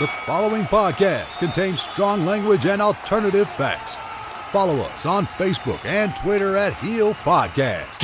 The following podcast contains strong language and alternative facts. Follow us on Facebook and Twitter at Heel Podcast.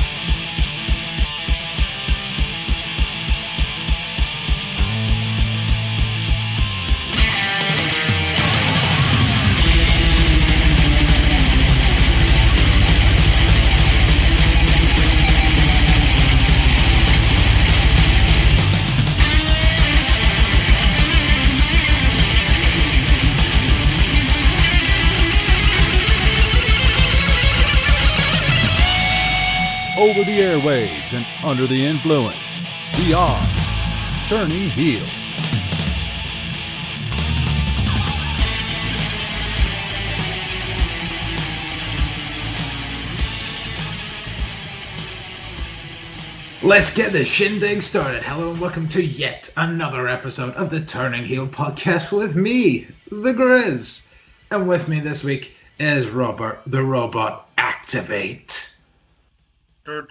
Over the airwaves and under the influence, we are Turning Heel. Let's get the shindig started. Hello and welcome to yet another episode of the Turning Heel podcast with me, the Griz. And with me this week is Robert the Robot. Activate. And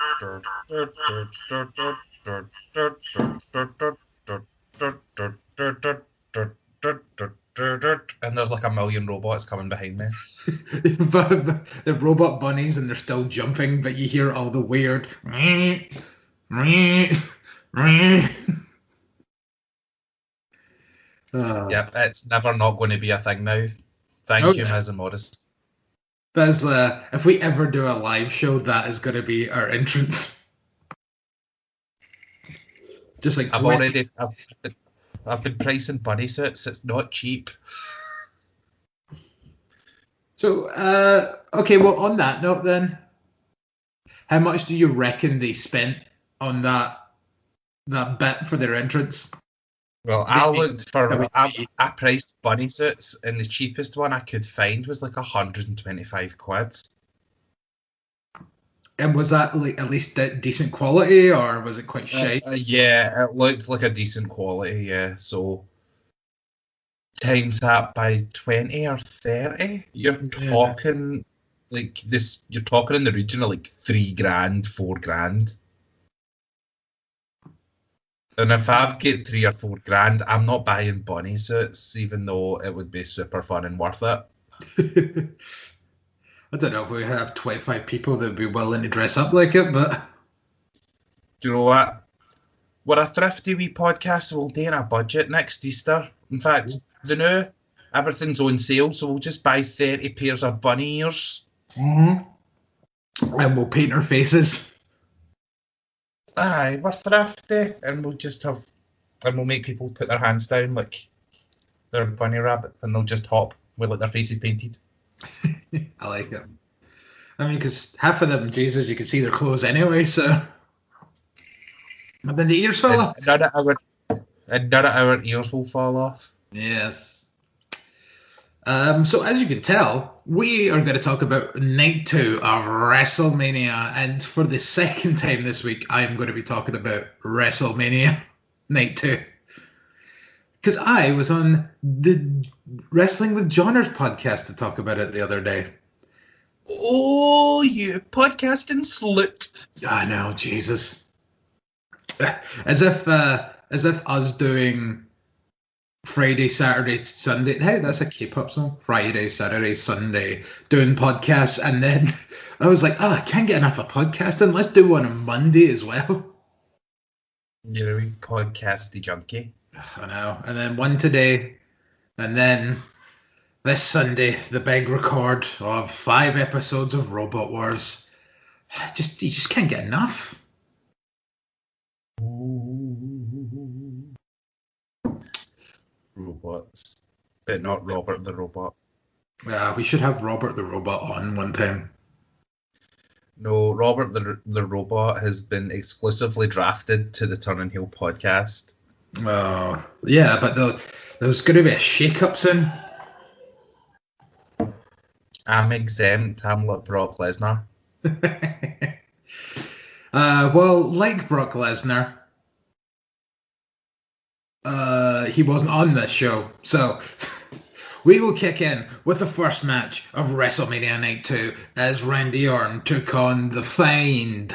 there's like a million robots coming behind me. The robot bunnies and they're still jumping, but you hear all the weird Yep, it's never not going to be a thing now. Thank you, Ms. Morris. That's if we ever do a live show, that is going to be our entrance. Just like I've been pricing bunny suits. It's not cheap. So, okay, well, on that note, then, how much do you reckon they spent on that bit for their entrance? Well, I looked for I priced bunny suits, and the cheapest one I could find was like 125 quid. And was that like at least decent quality, or was it quite shite? Yeah, it looked like a decent quality. Yeah, so times that by 20 or 30, you're talking like this. You're talking in the region of like $3,000, $4,000. And if I've got $3,000 or $4,000, I'm not buying bunny suits, even though it would be super fun and worth it. I don't know if we have 25 people that would be willing to dress up like it, but... Do you know what? We're a thrifty wee podcast, so we'll do in a budget next Easter. In fact, everything's on sale, so we'll just buy 30 pairs of bunny ears. Mm-hmm. And we'll paint our faces. Aye, we're thrifty, and we'll make people put their hands down like they're bunny rabbits, and they'll just hop with like their faces painted. I like it. I mean, because half of them, Jesus, you can see their clothes anyway, so... But then the ears fall off. None of our ears will fall off. Yes. So as you can tell, we are going to talk about Night 2 of WrestleMania, and for the second time this week, I'm going to be talking about WrestleMania Night 2. Because I was on the Wrestling with Johners podcast to talk about it the other day. Oh, you podcasting slut. I know, Jesus. As if us doing Friday, Saturday, Sunday. Hey, that's a K-pop song. Friday, Saturday, Sunday, doing podcasts, and then I was like, I can't get enough of podcasting. Let's do one on Monday as well. You're a wee podcasty junkie. I know. And then one today, and then this Sunday, the big record of 5 episodes of Robot Wars. You just can't get enough. Robots, but not Robert the Robot. Yeah, we should have Robert the Robot on one time. No, Robert the Robot has been exclusively drafted to the Turning Heel podcast. Oh, yeah, but there's going to be a shake-up soon. I'm exempt. I'm like Brock Lesnar. Well, like Brock Lesnar, he wasn't on this show, so we will kick in with the first match of WrestleMania Night 2 as Randy Orton took on The Fiend.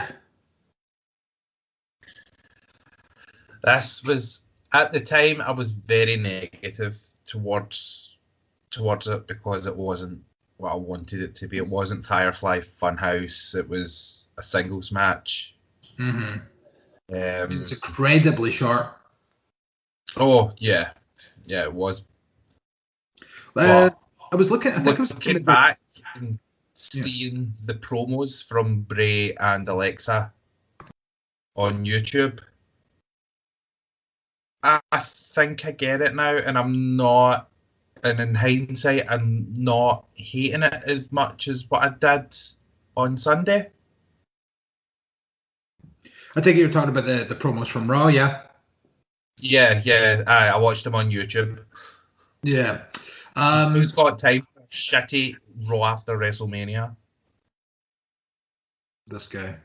This was, at the time, I was very negative towards it because it wasn't what I wanted it to be. It wasn't Firefly Funhouse. It was a singles match. Mm-hmm. It's incredibly short. Oh yeah, it was. I was looking. I think I was looking back and seeing the promos from Bray and Alexa on YouTube. I think I get it now, and I'm not. And in hindsight, I'm not hating it as much as what I did on Sunday. I think you're talking about the promos from Raw, yeah? Yeah. I watched them on YouTube. Yeah. Who's got time for shitty Raw after WrestleMania? This guy.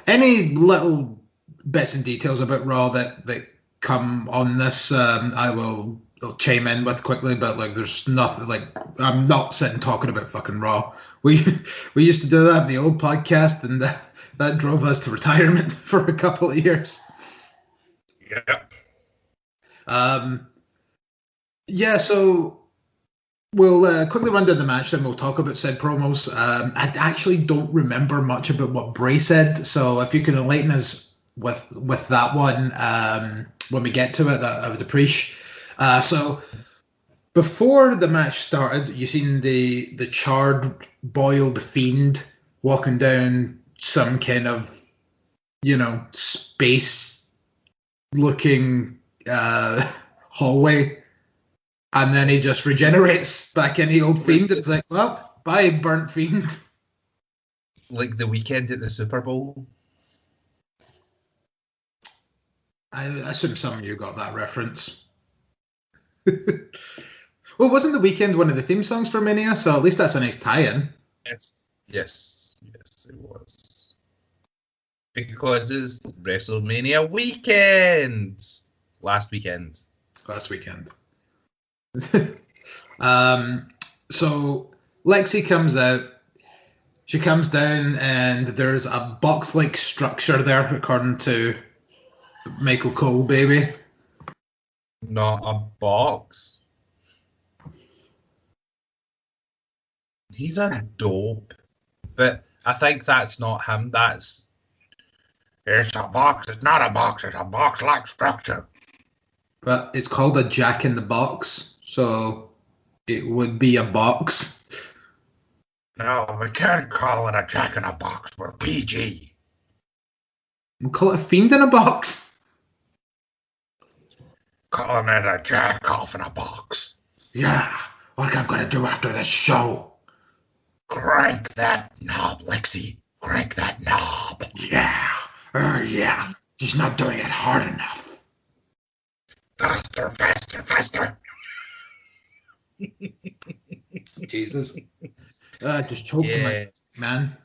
Any little bits and details about Raw that come on this, I'll chime in with quickly, but like there's nothing, like I'm not sitting talking about fucking Raw. We used to do that in the old podcast, and that drove us to retirement for a couple of years. Yeah. So we'll quickly run down the match, then we'll talk about said promos. I actually don't remember much about what Bray said, so if you can enlighten us with that one when we get to it, that I would appreciate. So before the match started, you seen the charred, boiled fiend walking down some kind of, space-looking hallway. And then he just regenerates back in the old fiend. It's like, well, bye, burnt fiend. Like the weekend at the Super Bowl. I assume some of you got that reference. Well, wasn't the weekend one of the theme songs for Mania? So at least that's a nice tie-in. Yes, it was. Because it's WrestleMania weekend. Last weekend. So Lexi comes out. She comes down, and there's a box-like structure there, according to Michael Cole, baby. Not a box. He's a dope, but I think that's not him. It's a box. It's not a box. It's a box-like structure. But it's called a Jack in the Box, so it would be a box. No, we can't call it a Jack in a Box. We're PG. We'll call it a Fiend in a Box. Calling it a Jack off in a box. Yeah, like I'm going to do after this show. Crank that knob, Lexi. Crank that knob. Yeah. She's not doing it hard enough. Faster. Jesus. Just choked my man.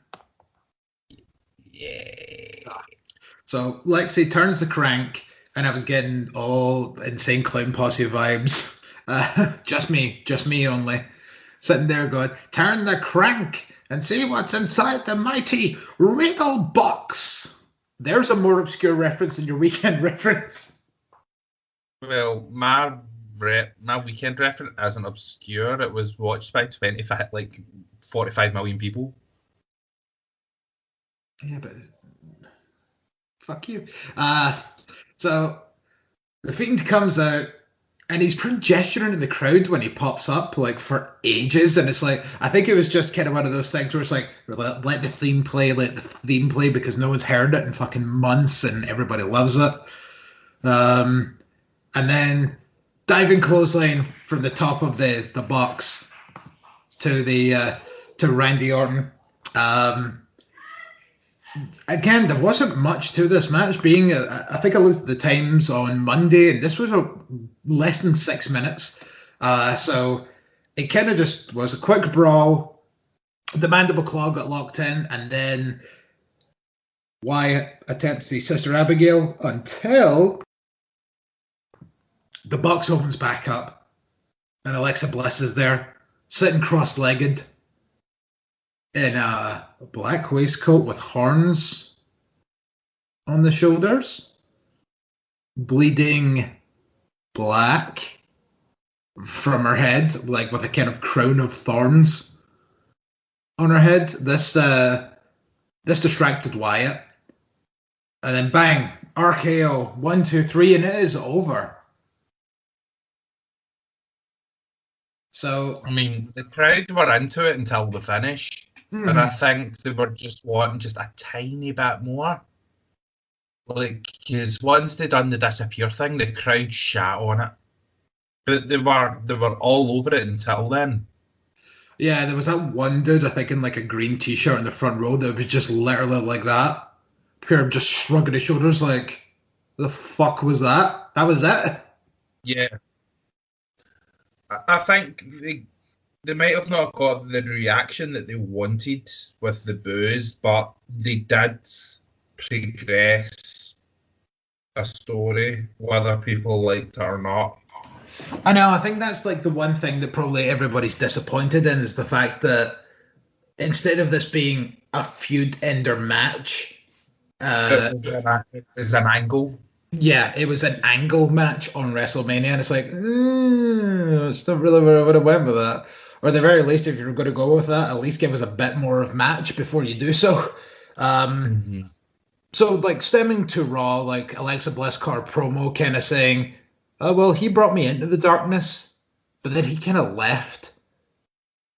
Yeah. So Lexi turns the crank, and I was getting all Insane Clown Posse vibes. Just me only. Sitting there going, turn the crank and see what's inside the mighty Regal box. There's a more obscure reference than your weekend reference. Well, my weekend reference isn't obscure. It was watched by 45 million people. Yeah, but fuck you. So the Fiend comes out, and he's pretty gesturing in the crowd when he pops up, like, for ages. And it's like, I think it was just kind of one of those things where it's like, let the theme play, because no one's heard it in fucking months and everybody loves it. And then diving clothesline from the top of the box to Randy Orton. Again, there wasn't much to this match. I think I looked at the times on Monday, and this was less than 6 minutes. So it kind of just was a quick brawl. The mandible claw got locked in, and then Wyatt attempts to see Sister Abigail until the box opens back up, and Alexa Bliss is there, sitting cross-legged in a black waistcoat with horns on the shoulders, bleeding black from her head, like with a kind of crown of thorns on her head. This distracted Wyatt. And then bang, RKO, 1, 2, 3, and it is over. So I mean, the crowd were into it until the finish, and I think they were just wanting just a tiny bit more. Like, because once they done the disappear thing, the crowd shat on it, but they were all over it until then. Yeah, there was that one dude, I think, in like a green t-shirt in the front row that was just literally like that. Pure just shrugging his shoulders like, the fuck was that? That was it? Yeah. I think they might have not got the reaction that they wanted with the boos, but they did progress a story, whether people liked it or not. I know, I think that's like the one thing that probably everybody's disappointed in is the fact that instead of this being a feud ender match, it was an angle. Yeah, it was an angle match on WrestleMania, and it's like, it's not really where I would have went with that. Or at the very least, if you're going to go with that, at least give us a bit more of match before you do so. So, like, stemming to Raw, like, Alexa Bliss car promo kind of saying, oh, well, he brought me into the darkness, but then he kind of left,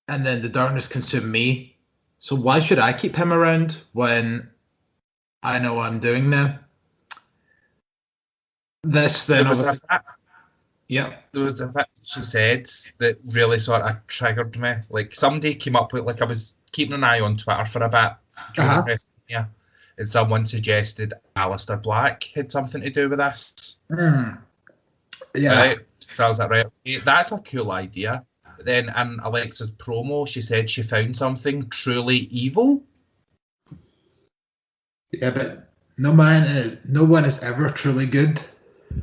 and then the darkness consumed me. So why should I keep him around when I know what I'm doing now? This then obviously... Yeah. There was a bit she said that really sort of triggered me. Like, somebody came up with, like, I was keeping an eye on Twitter for a bit during WrestleMania, and someone suggested Aleister Black had something to do with this. Yeah. Right? So I was like, right, okay, that's a cool idea. But then in Alexa's promo, she said she found something truly evil. Yeah, but no one is ever truly good,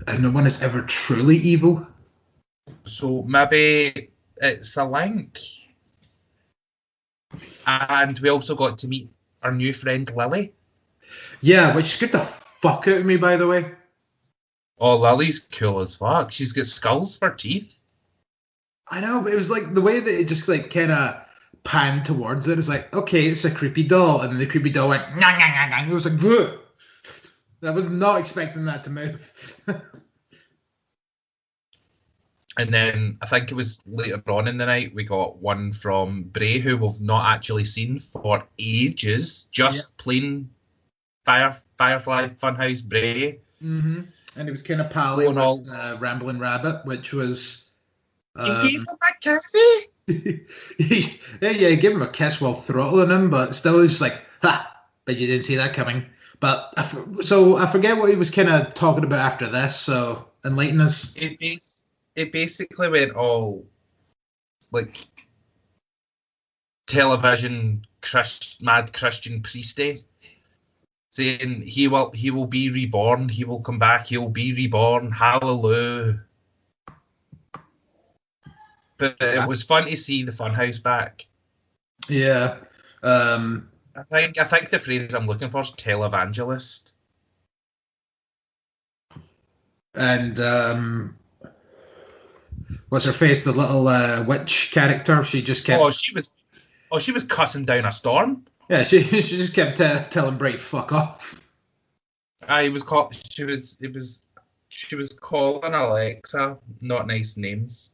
and no one is ever truly evil. So maybe it's a link. And we also got to meet our new friend Lily. Yeah, which scared the fuck out of me, by the way. Oh, Lily's cool as fuck. She's got skulls for teeth. I know, but it was like the way that it just like kind of panned towards it. It's like, okay, it's a creepy doll, and then the creepy doll went, nyah, nyah, nyah, nyah. It was like, ugh. I was not expecting that to move. And then I think it was later on in the night we got one from Bray, who we've not actually seen for ages. Just plain Firefly Funhouse Bray. Mm-hmm. And it was kind of pally with Ramblin' Rabbit, which was... you gave him a kiss? yeah, give him a kiss while throttling him, but still it's just like, ha! Bet you didn't see that coming. But so I forget what he was kind of talking about after this, so enlighten us. It basically went all like television mad Christian priesty, saying he will be reborn, he will come back, he'll be reborn, hallelujah. But it was fun to see the Funhouse back. Yeah. I think the phrase I'm looking for is televangelist. And what's her face? The little witch character. She just kept. She was cussing down a storm. Yeah, she just kept telling Bray fuck off. She was calling Alexa not nice names.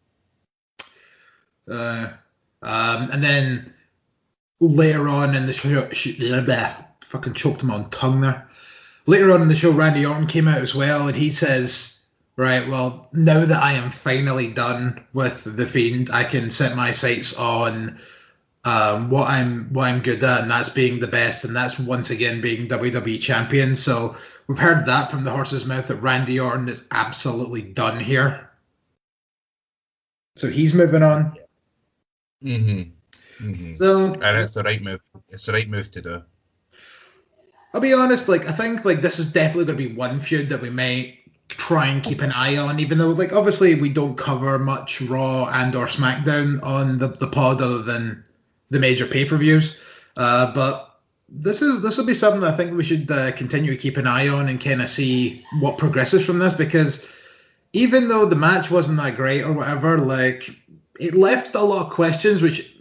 And then later on in the show, fucking choked him on tongue there. Later on in the show, Randy Orton came out as well, and he says, right, well, now that I am finally done with The Fiend, I can set my sights on what I'm good at, and that's being the best, and that's once again being WWE champion. So we've heard that from the horse's mouth that Randy Orton is absolutely done here. So he's moving on. So, and it's the right move. It's the right move to do. I'll be honest, I think this is definitely going to be one feud that we may try and keep an eye on, even though obviously we don't cover much Raw and or SmackDown on the pod other than the major pay-per-views. But this will be something I think we should continue to keep an eye on and kind of see what progresses from this, because even though the match wasn't that great or whatever, like it left a lot of questions, which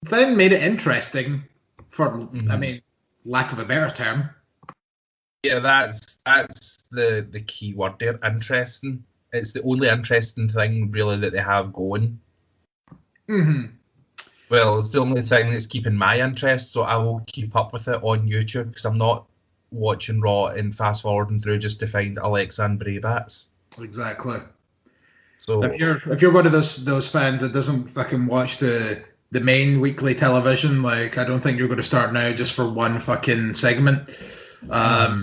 then made it interesting. For I mean, lack of a better term. Yeah, that's the key word there. Interesting. It's the only interesting thing really that they have going. Mm-hmm. Well, it's the only thing that's keeping my interest, so I will keep up with it on YouTube because I'm not watching Raw and fast forwarding through just to find Alexa and Bray Bats. Exactly. So if you're one of those fans that doesn't fucking watch the main weekly television, like I don't think you're going to start now just for one fucking segment. But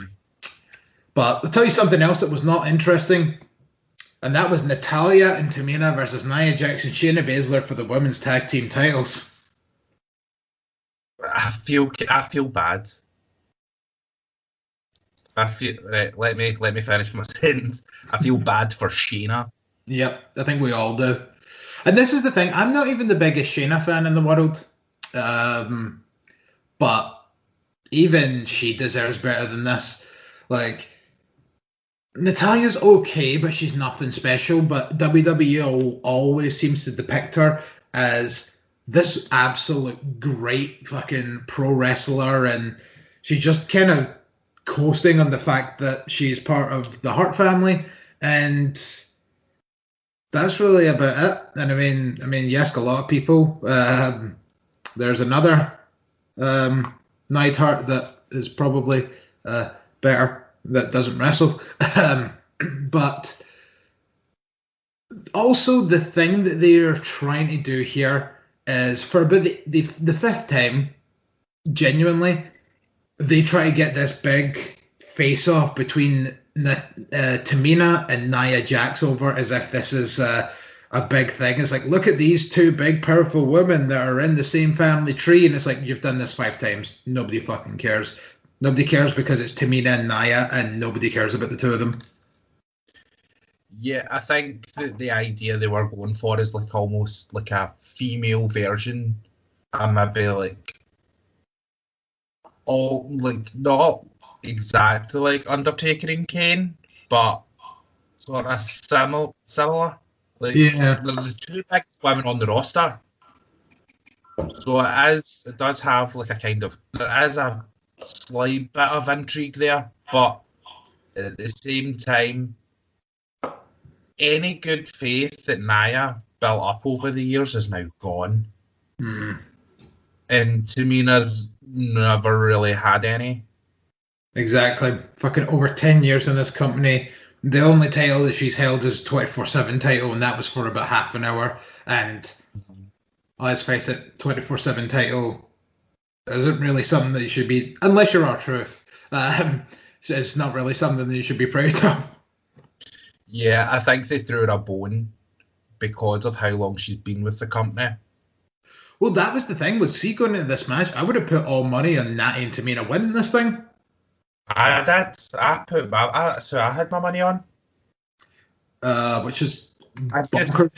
I'll tell you something else that was not interesting. And that was Natalya and Tamina versus Nia Jax and Shayna Baszler for the women's tag team titles. I feel bad. Let me finish my sentence. I feel bad for Shayna. Yep, I think we all do. And this is the thing. I'm not even the biggest Shayna fan in the world, but even she deserves better than this. Like, Natalya's okay, but she's nothing special. But WWE always seems to depict her as this absolute great fucking pro wrestler, and she's just kind of coasting on the fact that she's part of the Hart family, and that's really about it. And I mean, you ask a lot of people. There's another Neidhart that is probably better that doesn't wrestle, but also the thing that they're trying to do here is for about the fifth time, genuinely, they try to get this big face-off between Tamina and Nia Jax over as if this is a big thing. It's like, look at these two big, powerful women that are in the same family tree, and it's like, you've done this 5 times. Nobody fucking cares. Nobody cares because it's Tamina and Nia, and nobody cares about the two of them. Yeah, I think the idea they were going for is like almost like a female version, and maybe like all like not exactly like Undertaker and Kane, but sort of similar. Like, yeah, they're the two biggest women on the roster, so it does have like there is a slight bit of intrigue there, but at the same time, any good faith that Nia built up over the years is now gone. And Tamina's never really had any. Exactly. Fucking over 10 years in this company. The only title that she's held is 24/7 title, and that was for about half an hour. And let's face it, 24/7 title isn't really something that you should be, unless you're R-Truth. It's not really something that you should be proud of. Yeah, I think they threw her a bone because of how long she's been with the company. Well, that was the thing. Was she going into this match? I would have put all money on Natty and Tamina winning this thing. I had my money on. Which is you know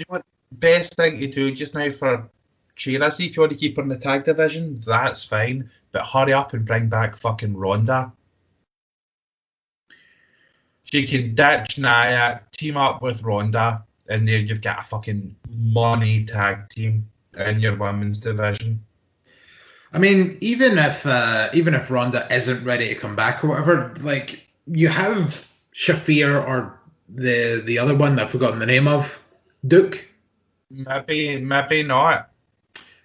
what? Best thing to do just now for Shayna, see if you want to keep her in the tag division, that's fine. But hurry up and bring back fucking Ronda. She can ditch Nia, team up with Ronda, and there you've got a fucking money tag team in your women's division. I mean, even if Ronda isn't ready to come back or whatever, like, you have Shafir or the other one that I've forgotten the name of, Duke. Maybe not.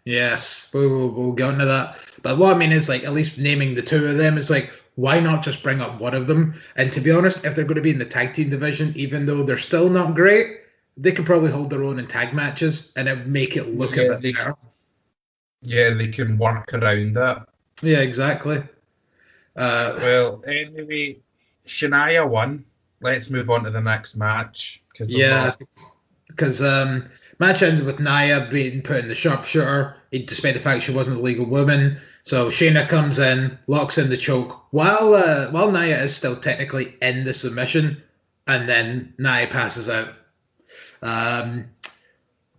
Yes, we'll go into that. But what I mean is, like, at least naming the two of them is like, why not just bring up one of them? And to be honest, if they're going to be in the tag team division, even though they're still not great, they could probably hold their own in tag matches, and it would make it look a bit better. Yeah, they can work around that. Yeah, exactly. Well, anyway, Shania won. Let's move on to the next match. Because match ended with Nia being put in the sharpshooter, despite the fact she wasn't a legal woman. So Shayna comes in, locks in the choke, while Nia is still technically in the submission, and then Nia passes out.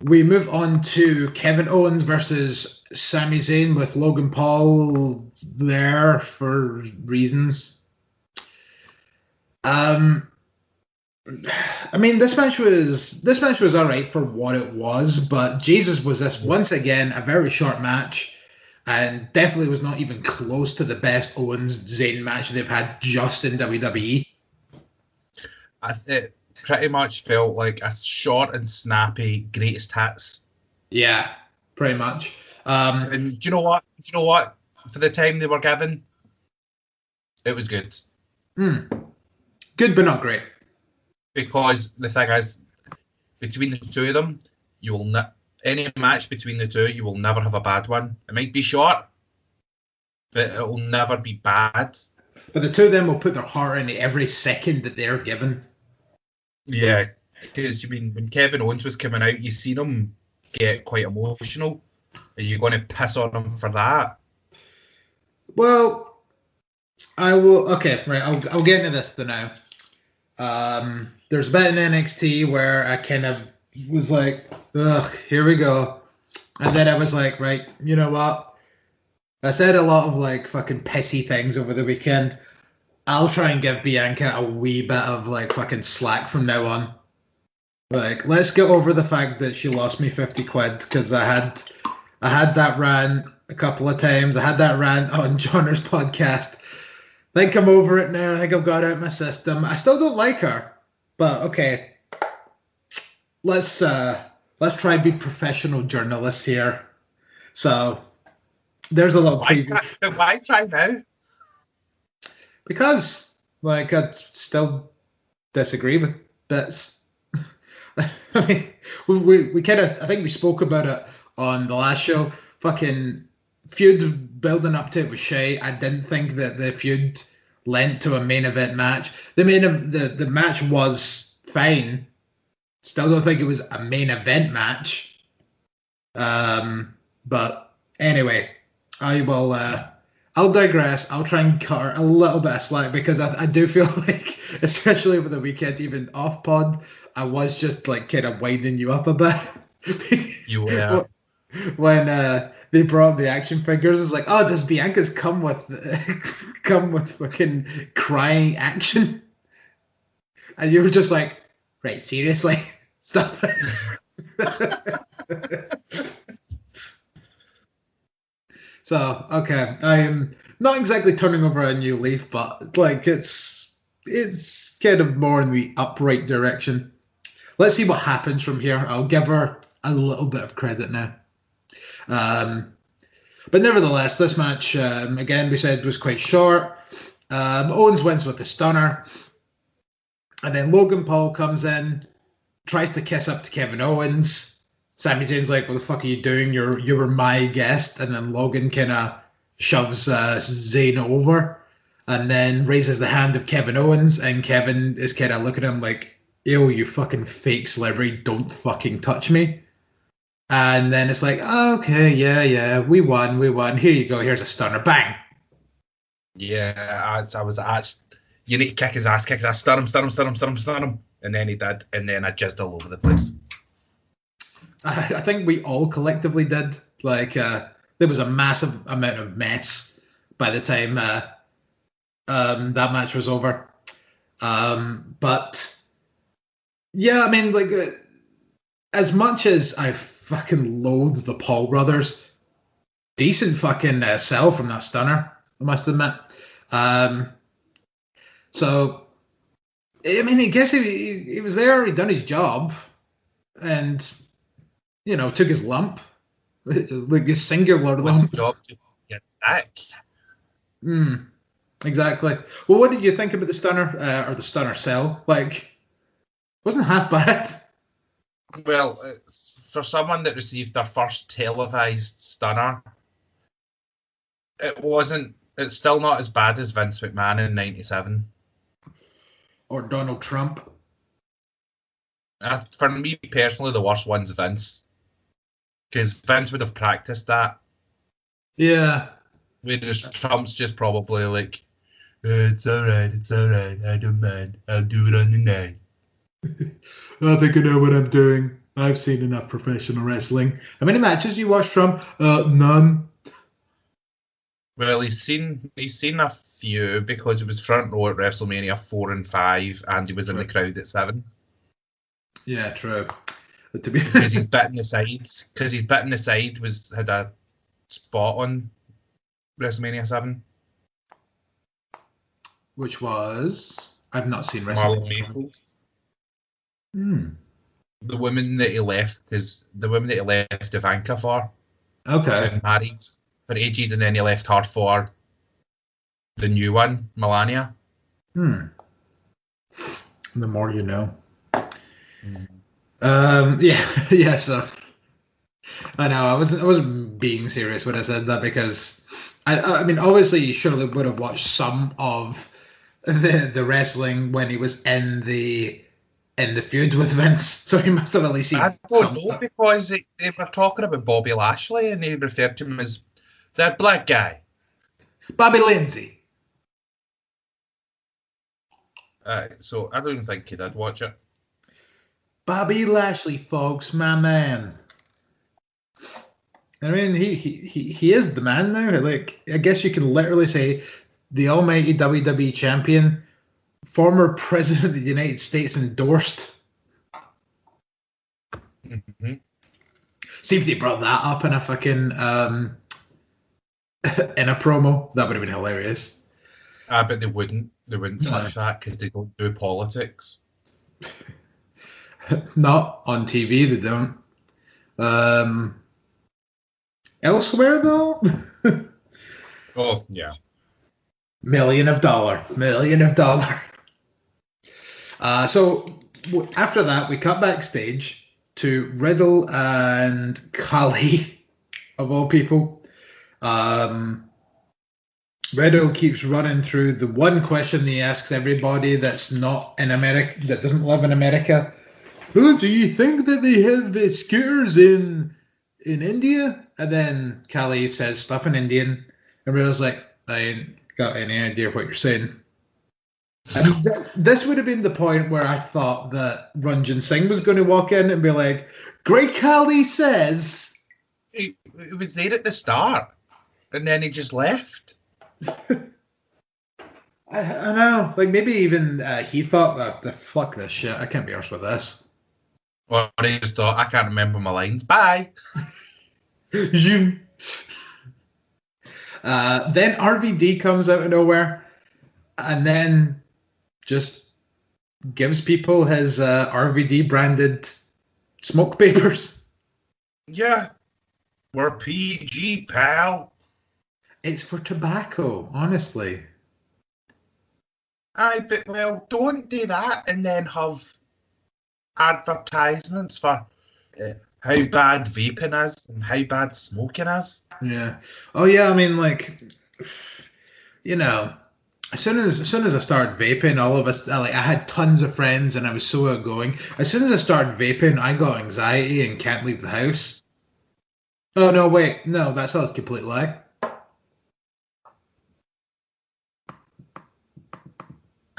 We move on to Kevin Owens versus Sami Zayn with Logan Paul there for reasons. I mean, this match was all right for what it was, but Jesus, was this once again a very short match, and definitely was not even close to the best Owens Zayn match they've had just in WWE. It pretty much felt like a short and snappy greatest hits. Yeah, pretty much. And do you know what? For the time they were given, it was good. Good, but not great. Because the thing is, between the two of them, you will any match between the two, you will never have a bad one. It might be short, but it will never be bad. But the two of them will put their heart into every second that they're given. Yeah, because you mean when Kevin Owens was coming out, you seen him get quite emotional. Are you going to piss on him for that? Well, I will. Okay, right. I'll get into this now. There's a bit in NXT where I kind of was like, ugh, here we go. And then I was like, right, you know what? I said a lot of like fucking pissy things over the weekend. I'll try and give Bianca a wee bit of like fucking slack from now on. Like, let's get over the fact that she lost me 50 quid because I had that rant a couple of times. I had that rant on Johnner's podcast. I think I'm over it now. I think I've got it out of my system. I still don't like her, but okay. Let's try and be professional journalists here. So there's a little preview. Why try now? Because like I still disagree with bits. I mean, we kind of, I think we spoke about it on the last show. Fucking feud building up to it was shite. I didn't think that the feud lent to a main event match. The match was fine. Still don't think it was a main event match. But anyway, I'll digress. I'll try and cut her a little bit of slack because I do feel like, especially over the weekend, even off pod, I was just like kind of winding you up a bit. You were. When they brought up the action figures, it's like, oh, does Bianca's come with fucking crying action? And you were just like, right, seriously? Stop it. So, okay, I am not exactly turning over a new leaf, but like it's kind of more in the upright direction. Let's see what happens from here. I'll give her a little bit of credit now. But nevertheless, this match, again, we said was quite short. Owens wins with the stunner. And then Logan Paul comes in, tries to kiss up to Kevin Owens. Sami Zayn's like, what the fuck are you doing? You were my guest. And then Logan kind of shoves Zayn over and then raises the hand of Kevin Owens. And Kevin is kind of looking at him like, ew, you fucking fake celebrity. Don't fucking touch me. And then it's like, oh, okay, yeah, we won. Here you go. Here's a stunner. Bang. Yeah, I was asked, you need to kick his ass, stun him. And then he did. And then I jizzed all over the place. I think we all collectively did. Like, there was a massive amount of mess by the time that match was over. But, yeah, I mean, like, as much as I fucking loathe the Paul brothers, decent fucking sell from that stunner, I must admit. So, I mean, I guess he was there, he'd done his job, and, you know, took his lump, like his singular lump. His job to get back. Exactly. Well, what did you think about the stunner, or the stunner sell? Like, wasn't half bad. Well, for someone that received their first televised stunner, it's still not as bad as Vince McMahon in '97. Or Donald Trump. For me personally, the worst one's Vince. Because Vince would have practiced that. Yeah. Whereas Trump's just probably like, it's alright, I don't mind, I'll do it on the night. I think I know what I'm doing. I've seen enough professional wrestling. How many matches you watched, Trump? None. Well, he's seen a few because he was front row at WrestleMania 4 and 5, and he was in the crowd at 7. Yeah, true. Because he's bitten the sides. Because he's bitten the side had a spot on WrestleMania 7. Which was, I've not seen Marlon WrestleMania. Maples. The woman that he left Ivanka for. Okay. Been married for ages, and then he left her for the new one, Melania. The more you know. Yeah. So I know I wasn't being serious when I said that, because I mean, obviously you surely would have watched some of the wrestling when he was in the feud with Vince, so he must have at least seen. I don't know, because they were talking about Bobby Lashley, and they referred to him as that black guy, Bobby Lindsay. So I don't think he did watch it. Bobby Lashley, folks, my man. I mean, he is the man now. Like, I guess you can literally say the almighty WWE champion, former president of the United States endorsed. Mm-hmm. See if they brought that up in a fucking in a promo. That would have been hilarious. But they wouldn't touch that because they don't do politics. Not on TV, they don't. Elsewhere, though? Oh, yeah. Million of dollar. So after that, we cut backstage to Riddle and Khali, of all people. Riddle keeps running through the one question he asks everybody that's not in America, that doesn't live in America. Who do you think that they have scooters in India? And then Khali says stuff in Indian, and Riddle's like, I ain't got any idea what you're saying. And this would have been the point where I thought that Ranjan Singh was going to walk in and be like, Great Khali says. He was there at the start, and then he just left. I know. Like, maybe even he thought that, fuck this shit, I can't be arsed with this. Or he just thought, I can't remember my lines. Bye. Zoom. Then RVD comes out of nowhere and then just gives people his RVD branded smoke papers. Yeah. We're PG, pal. It's for tobacco, honestly. But don't do that and then have advertisements for how bad vaping is and how bad smoking is. Yeah. Oh yeah. I mean, like, you know, as soon as I started vaping, all of us, like, I had tons of friends and I was so outgoing. As soon as I started vaping, I got anxiety and can't leave the house. Oh no! Wait, no, that's a complete lie.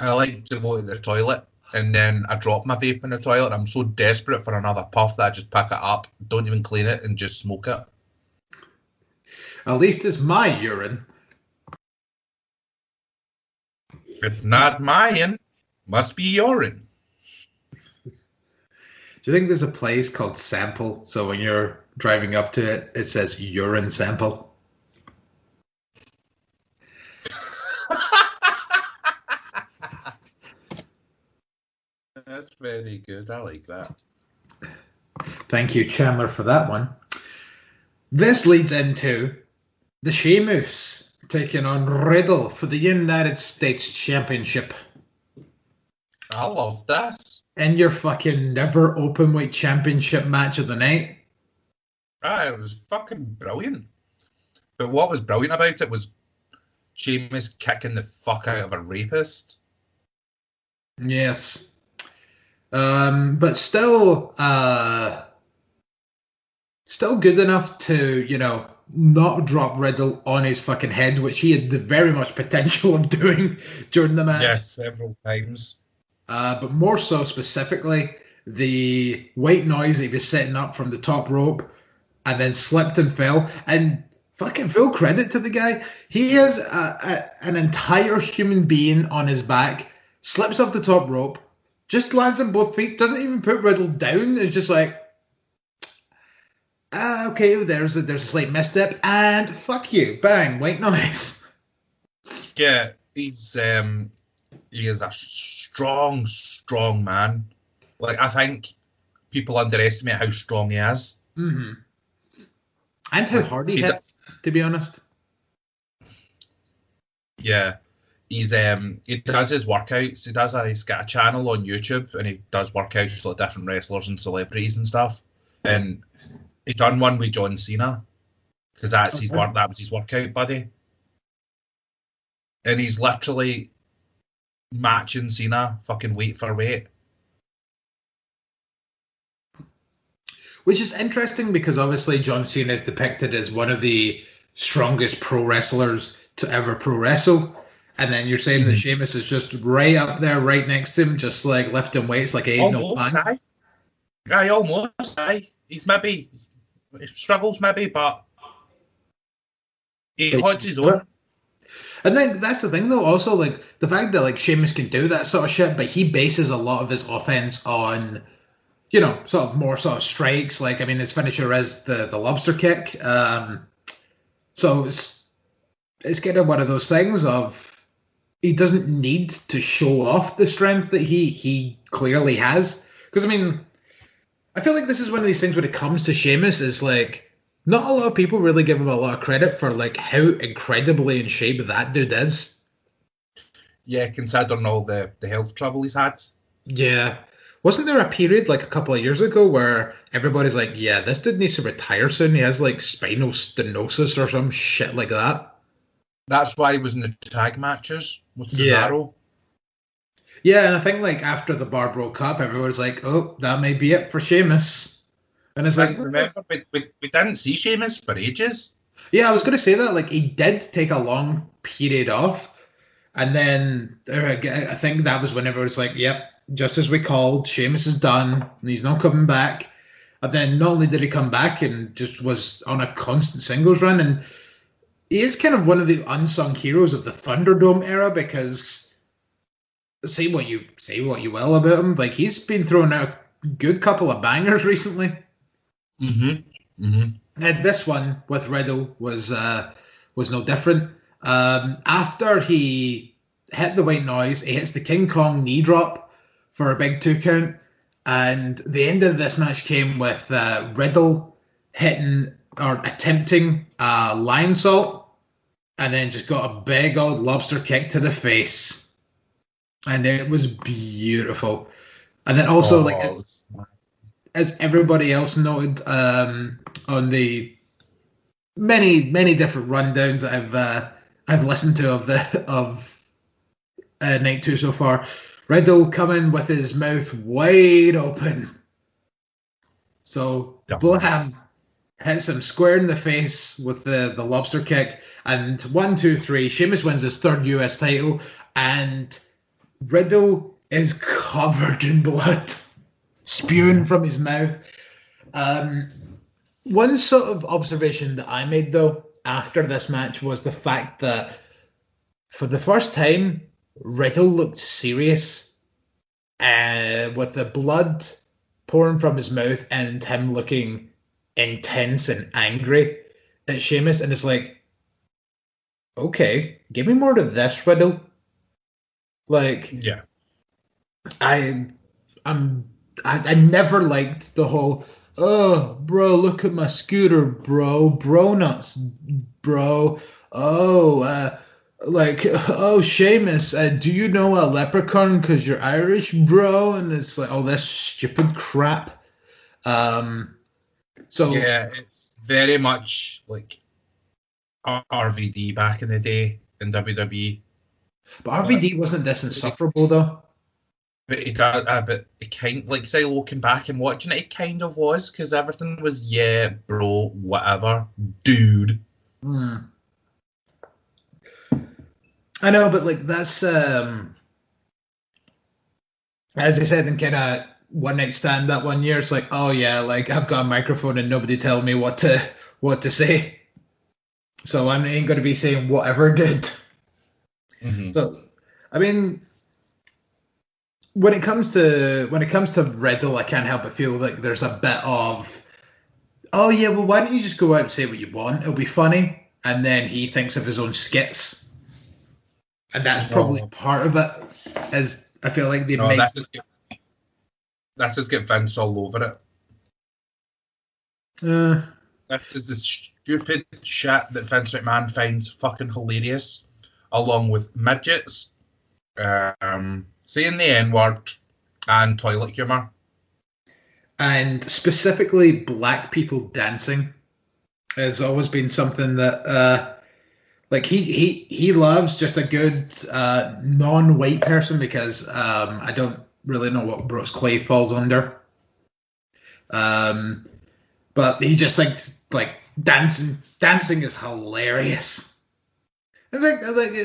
I like to go to the toilet and then I drop my vape in the toilet. I'm so desperate for another puff that I just pick it up, don't even clean it, and just smoke it. At least it's my urine. It's not mine. Must be urine. Do you think there's a place called Sample? So when you're driving up to it, it says urine sample? That's very good. I like that. Thank you, Chandler, for that one. This leads into the Sheamus taking on Riddle for the United States Championship. I love this. And your fucking never openweight championship match of the night. It was fucking brilliant. But what was brilliant about it was Sheamus kicking the fuck out of a rapist. Yes. But still good enough to, you know, not drop Riddle on his fucking head, which he had the very much potential of doing during the match. Yes, several times. But more so specifically, the white noise that he was setting up from the top rope and then slipped and fell. And fucking full credit to the guy. He has an entire human being on his back, slips off the top rope, just lands on both feet, doesn't even put Riddle down. It's just like, okay, there's a slight misstep, and fuck you, bang, white noise. Yeah, he is a strong man. Like, I think people underestimate how strong he is. Mm-hmm. And how hard he hits, to be honest. Yeah. He does his workouts. He's got a channel on YouTube, and he does workouts with like different wrestlers and celebrities and stuff. And he done one with John Cena, because that was his workout buddy. And he's literally matching Cena fucking weight for weight. Which is interesting because obviously John Cena is depicted as one of the strongest pro wrestlers to ever pro wrestle. And then you're saying that Sheamus is just right up there, right next to him, just like lifting weights like he ain't no thing. Aye, almost. Aye. He struggles maybe, but he holds his own. And then that's the thing though, also like the fact that like Sheamus can do that sort of shit, but he bases a lot of his offense on, you know, sort of more sort of strikes. Like, I mean, his finisher is the lobster kick. So it's kind of one of those things of he doesn't need to show off the strength that he clearly has. Because, I mean, I feel like this is one of these things when it comes to Sheamus is like, not a lot of people really give him a lot of credit for like how incredibly in shape that dude is. Yeah, considering all the health trouble he's had. Yeah. Wasn't there a period like a couple of years ago where everybody's like, yeah, this dude needs to retire soon. He has like spinal stenosis or some shit like that. That's why he was in the tag matches with Cesaro. Yeah, and I think like after the bar broke up, everybody's like, oh, that may be it for Sheamus. And it's like, remember, we didn't see Sheamus for ages. Yeah, I was going to say that. Like, he did take a long period off. And then I think that was whenever it was like, yep, just as we called, Sheamus is done, and he's not coming back. And then not only did he come back and just was on a constant singles run, and he is kind of one of the unsung heroes of the Thunderdome era because say what you will about him, like he's been throwing out a good couple of bangers recently. And this one with Riddle was no different. After he hit the white noise, he hits the King Kong knee drop for a big 2 count, and the end of this match came with Riddle hitting or attempting a lion salt, and then just got a big old lobster kick to the face, and it was beautiful. And then also, as everybody else noted on the many different rundowns that I've listened to of Night 2 so far, Riddle coming with his mouth wide open. So Blam hits him square in the face with the lobster kick, and 1, 2, 3, Sheamus wins his 3rd US title, and Riddle is covered in blood, spewing from his mouth. One sort of observation that I made though after this match was the fact that for the first time, Riddle looked serious, with the blood pouring from his mouth and him looking intense and angry at Sheamus, and it's like, okay, give me more of this, Riddle. Like, yeah, I never liked the whole, oh, bro, look at my scooter, bro nuts, bro. Oh, oh, Sheamus, do you know a leprechaun because you're Irish, bro? And it's like all this stupid crap. So yeah, it's very much like RVD back in the day in WWE. But RVD wasn't this insufferable though. But it does. But it kind, like, say, looking back and watching it, it kind of was, because everything was, yeah, bro, whatever, dude. I know, but like that's as I said in kind of One Night Stand that one year. It's like, oh yeah, like I've got a microphone and nobody tell me what to say. so I ain't going to be saying whatever did. Mm-hmm. So, I mean, when it comes to Riddle, I can't help but feel like there's a bit of, oh yeah, well, why don't you just go out and say what you want? It'll be funny, and then he thinks of his own skits, and that's probably part of it. As I feel like they make that's just get Vince all over it. This is the stupid shit that Vince McMahon finds fucking hilarious, along with midgets, saying the N-word, and toilet humour. And specifically black people dancing has always been something that like he loves just a good non-white person, because I don't really know what Brooks Clay falls under. But he just likes like dancing. Dancing is hilarious. I think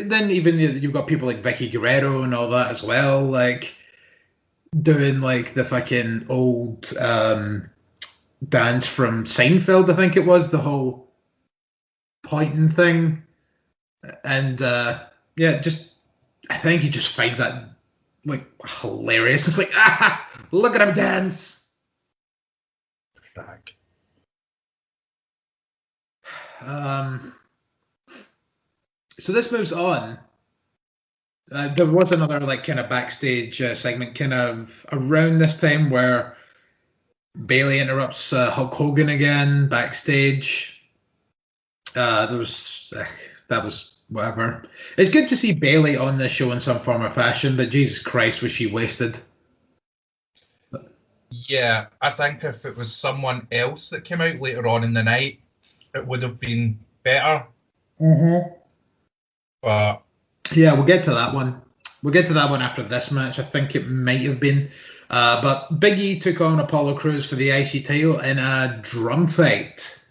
then even you've got people like Vicky Guerrero and all that as well, like doing like the fucking old dance from Seinfeld, I think it was, the whole pointing thing. And yeah, just I think he just finds that like hilarious. It's like, look at him dance. Back. So this moves on. There was another like kind of backstage segment kind of around this time where Bayley interrupts Hulk Hogan again backstage. That was whatever. It's good to see Bayley on this show in some form or fashion, but Jesus Christ, was she wasted? Yeah, I think if it was someone else that came out later on in the night, it would have been better. Mm-hmm. But yeah, we'll get to that one. We'll get to that one after this match. I think it might have been. But Big E took on Apollo Crews for the IC title in a drum fight.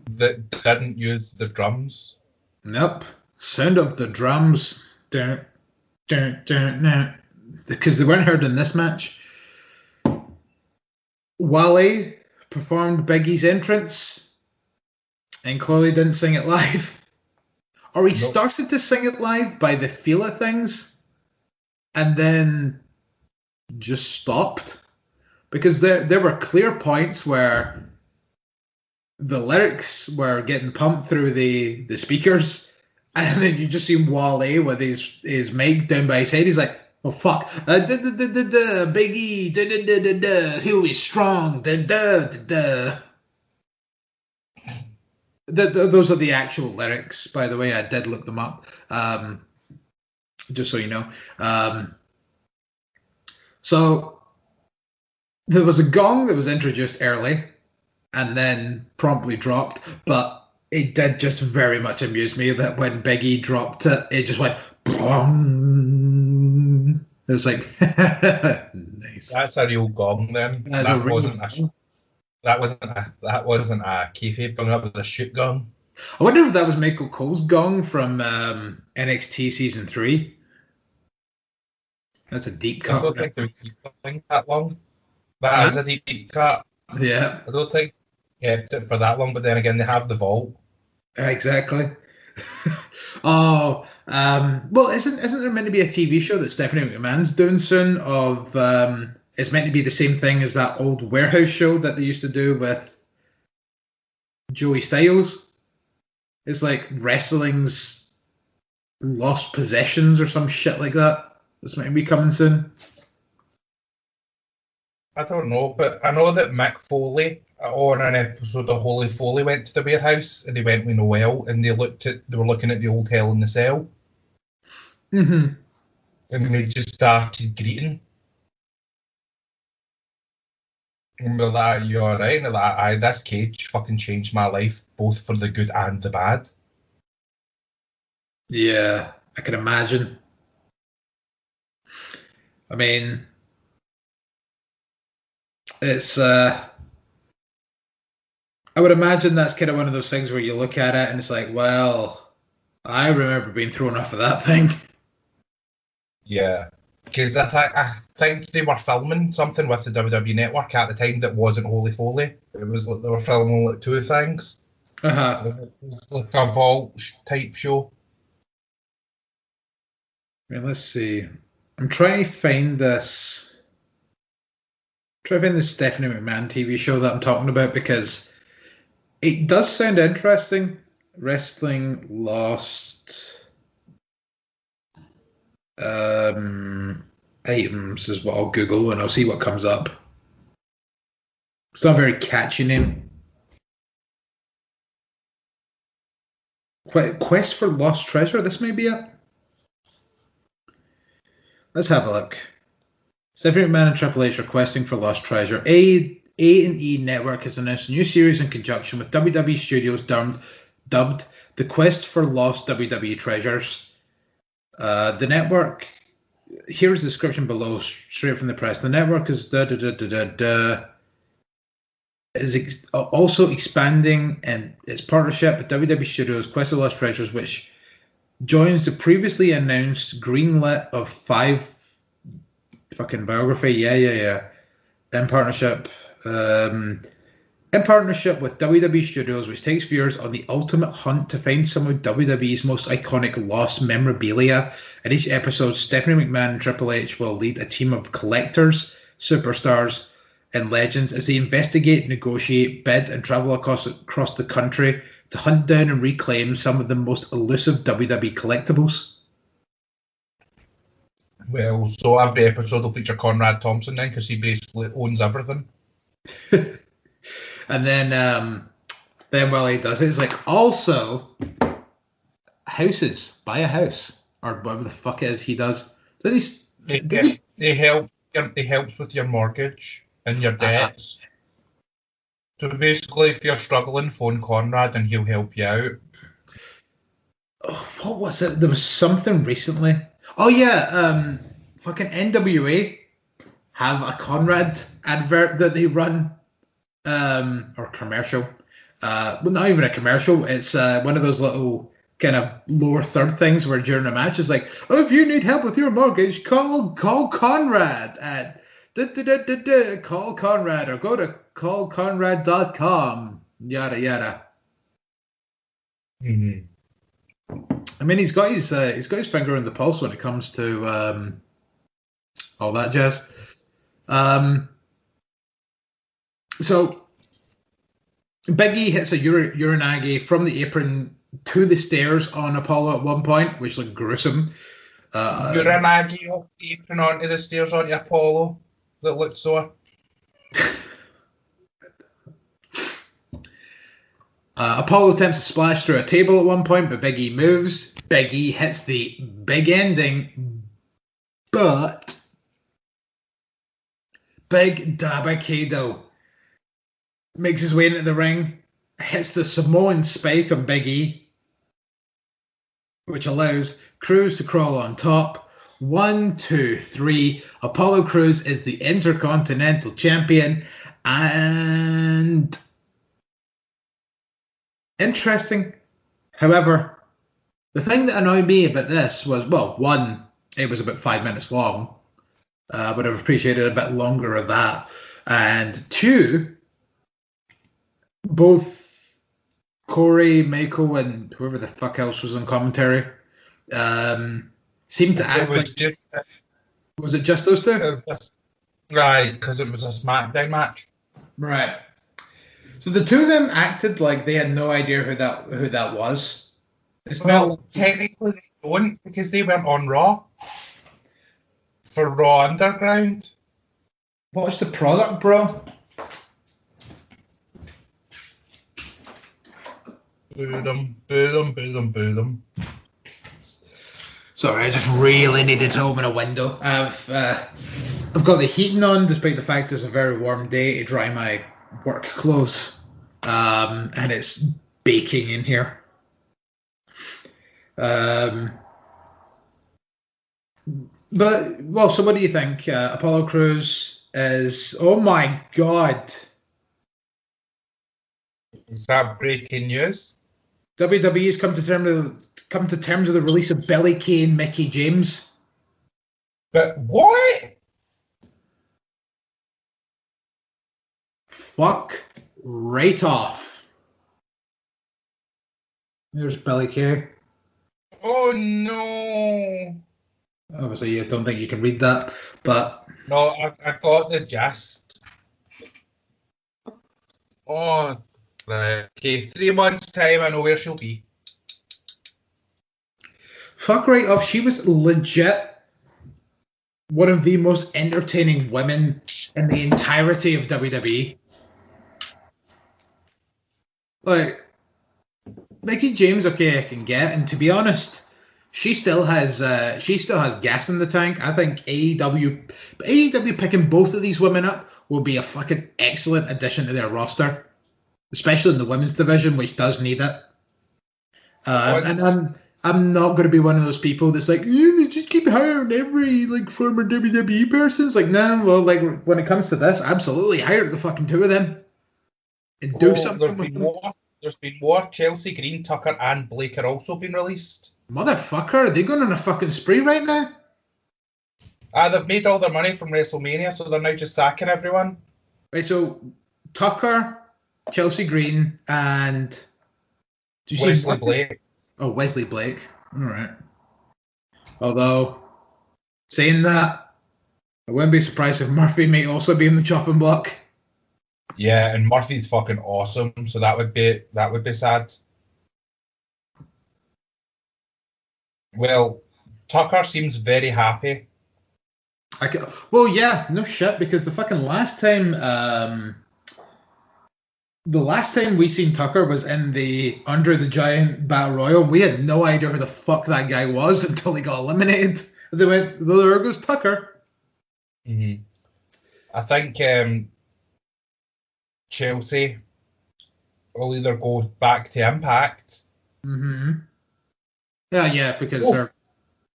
That didn't use the drums. Nope. Sound of the drums. Dun, dun, dun, dun. Because they weren't heard in this match. Wale performed Big E's entrance, and Chloe didn't sing it live. Or he started to sing it live by the feel of things, and then just stopped. Because there were clear points where the lyrics were getting pumped through the speakers, and then you just see Wale with his mic down by his head. He's like, oh fuck, Big E, who is strong, Those are the actual lyrics, by the way. I did look them up, just so you know. So there was a gong that was introduced early and then promptly dropped, but it did just very much amuse me that when Big E dropped it, it just went boom. It was like, nice. That's a real gong then. That wasn't a kayfabe gong. That was a shoot gong. I wonder if that was Michael Cole's gong from NXT season 3. That's a deep cut. I don't think there was deep cutting that long. That is a deep cut. Yeah. I don't think kept it for that long, but then again, they have the vault. Exactly. Well, isn't there meant to be a TV show that Stephanie McMahon's doing soon? It's meant to be the same thing as that old warehouse show that they used to do with Joey Styles. It's like wrestling's lost possessions or some shit like that. It's meant to be coming soon. I don't know, but I know that Mick Foley on an episode of Holy Foley went to the warehouse and they went with Noel and they were looking at the old Hell in the Cell. Mm-hmm. And they just started greeting. And they're like, you alright? And they're like, aye, this cage fucking changed my life, both for the good and the bad. Yeah, I can imagine. I mean, it's I would imagine that's kind of one of those things where you look at it and it's like, well, I remember being thrown off of that thing. Yeah, because I think they were filming something with the WWE Network at the time that wasn't Holy Foley. It was like they were filming like two things. It's like a vault type show. Let's see. I'm trying to find this. Stephanie McMahon TV show that I'm talking about because it does sound interesting. Wrestling Lost items is what I'll Google and I'll see what comes up. It's not a very catchy name. Quest for Lost Treasure. This may be it. Let's have a look. Stephanie McMahon and Triple H are questing for Lost Treasure. A&E Network has announced a new series in conjunction with WWE Studios dubbed The Quest for Lost WWE Treasures. The network, here's the description below, straight from the press. The network is also expanding its partnership with WWE Studios Quest for Lost Treasures, which joins the previously announced greenlit of 5 fucking biography. Yeah. In partnership with WWE Studios, which takes viewers on the ultimate hunt to find some of WWE's most iconic lost memorabilia. In each episode, Stephanie McMahon and Triple H will lead a team of collectors, superstars, and legends as they investigate, negotiate, bid, and travel across the country to hunt down and reclaim some of the most elusive WWE collectibles. Well, so every episode will feature Conrad Thompson then, because he basically owns everything. And then while he does it, it's like, also houses, buy a house, or whatever the fuck it is he does. So He helps with your mortgage and your debts. So basically, if you're struggling, phone Conrad and he'll help you out. Oh, what was it? There was something recently. Oh yeah, fucking NWA have a Conrad advert that they run, or commercial. Well, not even a commercial. It's one of those little kind of lower third things where during a match it's like, oh, if you need help with your mortgage, call Conrad at call Conrad or go to callconrad.com, yada yada. Mm-hmm. I mean, he's got his finger on the pulse when it comes to all that jazz. So Big E hits a Uranage from the apron to the stairs on Apollo at one point, which looked gruesome. Uranage off the apron onto the stairs onto Apollo. That looked sore. Apollo attempts to splash through a table at one point, but Big E moves. Big E hits the big ending, but Big Dabba-Kato makes his way into the ring, hits the Samoan spike on Big E, which allows Crews to crawl on top. 1, 2, 3. Apollo Crews is the Intercontinental Champion, and interesting. However, the thing that annoyed me about this was, well, one, it was about 5 minutes long. Would have appreciated a bit longer of that. And two, both Corey, Mako, and whoever the fuck else was on commentary seemed to act like... Was it just those two? Right, because it was a SmackDown match. Right. So the two of them acted like they had no idea who that was. Technically they don't, because they weren't on Raw. For Raw Underground. What's the product, bro? Boo them. Sorry, I just really needed to open a window. I've got the heating on, despite the fact it's a very warm day, to dry my work clothes, and it's baking in here. But, well, so what do you think? Apollo Crews is... Oh, my God. Is that breaking news? WWE's come to terms with the release of Billie Kay and Mickie James. But what? Fuck right off. There's Billy Kay. Oh no! Obviously, you don't think you can read that, but No, I got the gist. Oh, right. Okay, 3 months' time, I know where she'll be. fuck right off. She was legit one of the most entertaining women in the entirety of WWE. Like, Mickie James, okay, I can get, and to be honest, she still has gas in the tank. I think AEW picking both of these women up will be a fucking excellent addition to their roster, especially in the women's division, which does need it. And I'm not going to be one of those people that's like, they just keep hiring every like former WWE person. It's like, no, well, like when it comes to this, absolutely hire the fucking two of them and do something with them. There's been more. Chelsea Green, Tucker, and Blake are also been released. Motherfucker, are they going on a fucking spree right now? They've made all their money from WrestleMania, so they're now just sacking everyone. Right, so Tucker, Chelsea Green, and Wesley Blake. Oh, Wesley Blake. All right. Although, saying that, I wouldn't be surprised if Murphy may also be in the chopping block. Yeah, and Murphy's fucking awesome, so that would be sad. Well, Tucker seems very happy. Well, yeah, no shit, because the fucking last time, we seen Tucker was in the Andre the Giant Battle Royal. We had no idea who the fuck that guy was until he got eliminated. And they went, there goes Tucker. Mm-hmm. I think Chelsea will either go back to Impact. Mm-hmm. Yeah, because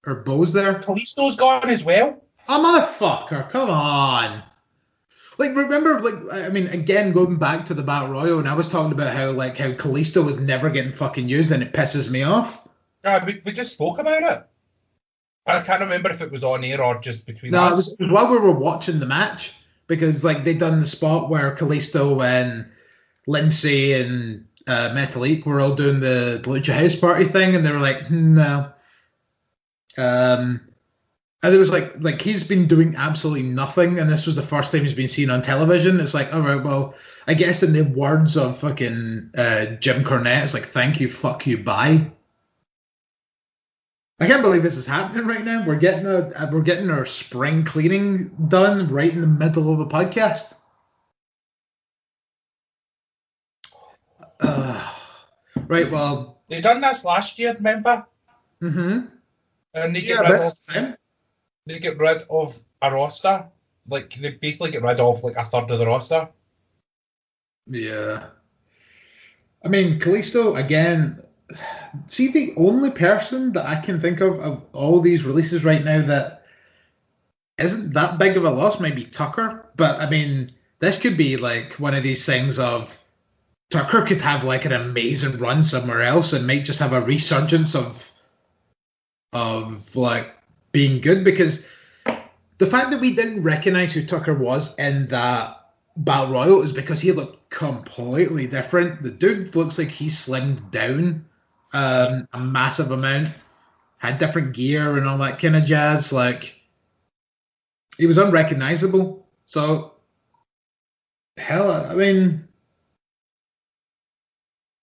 her Bo's there. Kalisto's gone as well. Oh, motherfucker, come on. Like, remember, again, going back to the Battle Royal, and I was talking about how Kalisto was never getting fucking used, and it pisses me off. We just spoke about it. I can't remember if it was on air or just between us. No, it was while we were watching the match, because, they done the spot where Kalisto and Lindsay and Metalik were all doing the Lucha House Party thing, and they were like, no. And it was like he's been doing absolutely nothing, and this was the first time he's been seen on television. It's like, all right, well, I guess in the words of fucking Jim Cornette, it's like, thank you, fuck you, bye. I can't believe this is happening right now. We're getting our spring cleaning done right in the middle of a podcast. Right, well, they done this last year, remember? Mm-hmm. And they get rid of a roster. Like, they basically get rid of a third of the roster. Yeah. I mean, Kalisto, again, see, the only person that I can think of all these releases right now that isn't that big of a loss might be Tucker. But, I mean, this could be one of these things of Tucker could have an amazing run somewhere else and might just have a resurgence of being good, because the fact that we didn't recognize who Tucker was in that Battle Royal is because he looked completely different. The dude looks like he slimmed down a massive amount, had different gear and all that kind of jazz. He was unrecognizable. So, hell, I mean,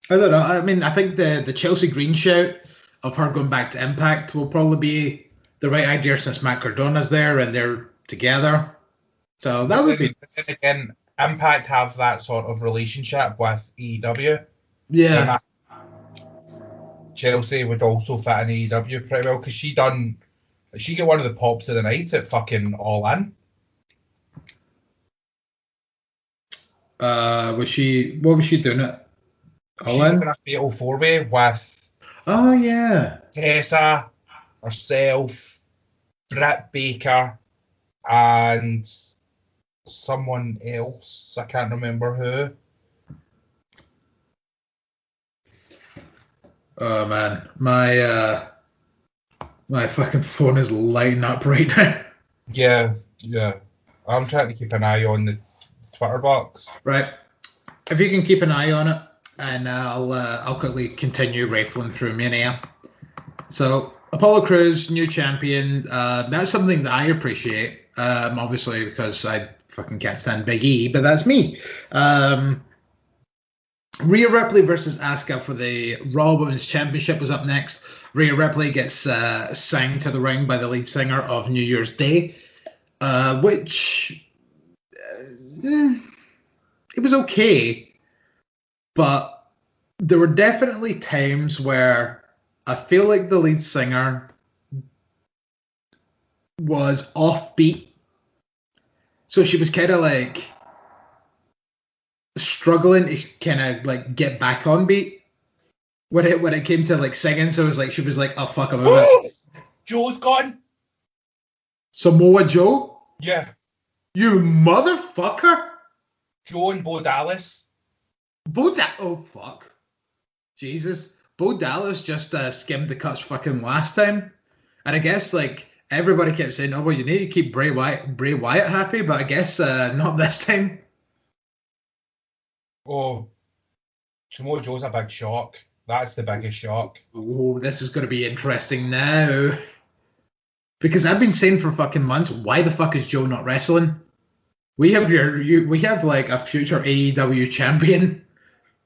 I don't know. I mean, I think the Chelsea Green shout of her going back to Impact will probably be the right idea since Matt Cardona's there and they're together. So that would be... Again, Impact have that sort of relationship with AEW. Yeah. Chelsea would also fit in AEW pretty well, because she got one of the pops of the night at fucking All In. What was she doing at All In? She was in a fatal 4-way with... Oh, yeah. Tessa, herself, Britt Baker, and someone else. I can't remember who. Oh man, my fucking phone is lighting up right now. Yeah. I'm trying to keep an eye on the Twitter box. Right. If you can keep an eye on it, and I'll quickly continue rifling through Mania. So Apollo Crews, new champion. That's something that I appreciate. Obviously because I fucking can't stand Big E, but that's me. Rhea Ripley versus Asuka for the Raw Women's Championship was up next. Rhea Ripley gets sang to the ring by the lead singer of New Year's Day, which it was okay, but there were definitely times where I feel like the lead singer was offbeat. So she was kind of like struggling to kind of like get back on beat when it came to like singing. So it was like she was like, "Oh fuck, I'm a bit." Joe's gone. Samoa Joe? Yeah. You motherfucker! Joe and Bo Dallas. Oh fuck. Jesus. Bo Dallas just skimmed the cuts fucking last time. And I guess like everybody kept saying, "Oh well, you need to keep Bray Wyatt happy," but I guess not this time. Oh, Samoa Joe's a big shock. That's the biggest shock. Oh, this is going to be interesting now. Because I've been saying for fucking months, why the fuck is Joe not wrestling? We have we have like a future AEW champion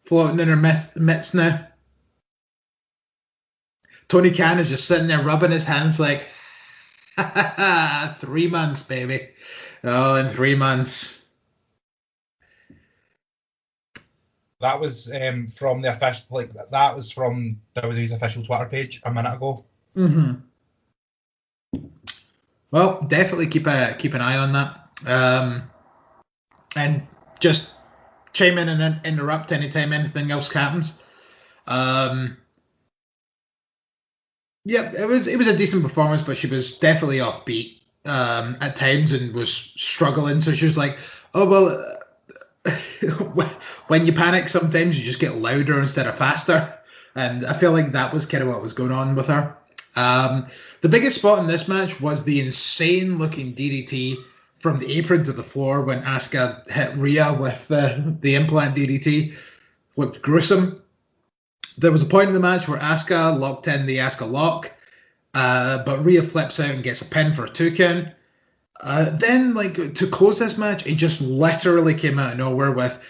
floating in our midst now. Tony Khan is just sitting there rubbing his hands like, 3 months, baby. Oh, in 3 months. That was from the official, like that was from WWE's official Twitter page a minute ago. Mm-hmm. Well, definitely keep an eye on that, and just chime in and interrupt anytime anything else happens. Yeah, it was a decent performance, but she was definitely offbeat at times and was struggling. So she was like, "Oh well." When you panic, sometimes you just get louder instead of faster, and I feel like that was kind of what was going on with her. The biggest spot in this match was the insane-looking DDT from the apron to the floor when Asuka hit Rhea with the implant DDT. Looked gruesome. There was a point in the match where Asuka locked in the Asuka lock, but Rhea flips out and gets a pin for a 2 count. Then, like, to close this match, it just literally came out of nowhere with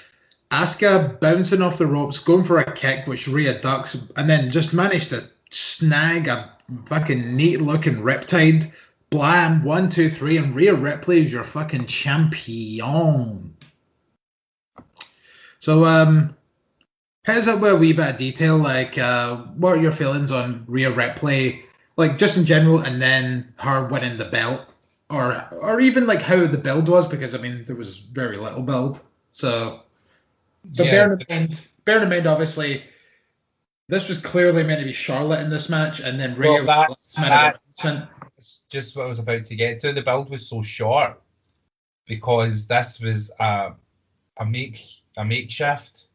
Asuka bouncing off the ropes, going for a kick, which Rhea ducks, and then just managed to snag a fucking neat-looking Riptide. Blam, 1, 2, 3, and Rhea Ripley is your fucking champion. So, here's a wee bit of detail, like, what are your feelings on Rhea Ripley, like, just in general, and then her winning the belt? Or even like how the build was, because I mean there was very little build. So, but yeah. bearing in mind, obviously, this was clearly meant to be Charlotte in this match, and then Rhea. Well, that's just what I was about to get to. The build was so short because this was a makeshift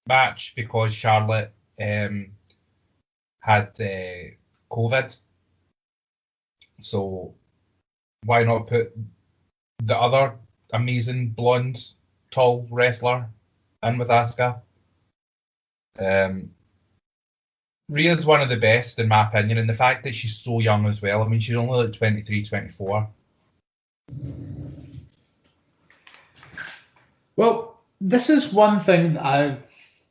match because Charlotte had COVID, so. Why not put the other amazing blonde, tall wrestler in with Asuka? Rhea's one of the best, in my opinion, and the fact that she's so young as well. I mean, she's only like 23, 24. Well, this is one thing that I've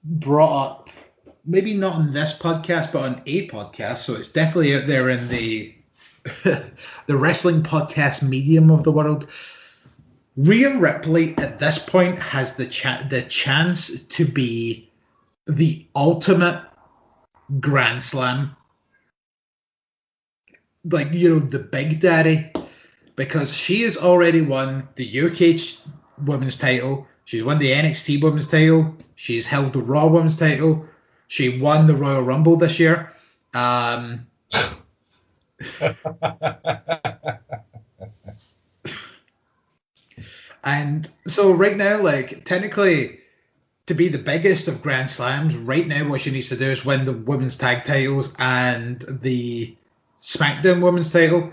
brought up, maybe not on this podcast, but on a podcast, so it's definitely out there in the the wrestling podcast medium of the world. Rhea Ripley at this point has the chance to be the ultimate Grand Slam, like, you know, the big daddy, because she has already won the UK Women's title, she's won the NXT Women's title, she's held the Raw Women's title, she won the Royal Rumble this year. And so right now, like, technically, to be the biggest of Grand Slams, right now what she needs to do is win the women's tag titles and the SmackDown women's title.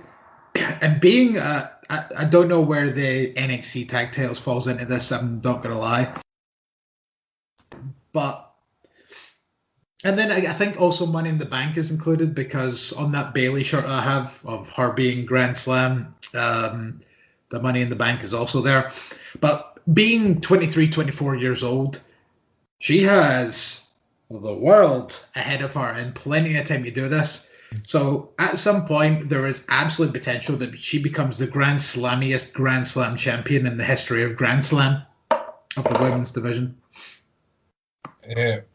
And being, I don't know where the NXT tag titles falls into this, I'm not going to lie. But And then I think also Money in the Bank is included because on that Bailey shirt I have of her being Grand Slam, the Money in the Bank is also there. But being 23, 24 years old, she has the world ahead of her and plenty of time to do this. So at some point, there is absolute potential that she becomes the Grand Slamiest Grand Slam champion in the history of Grand Slam of the women's division.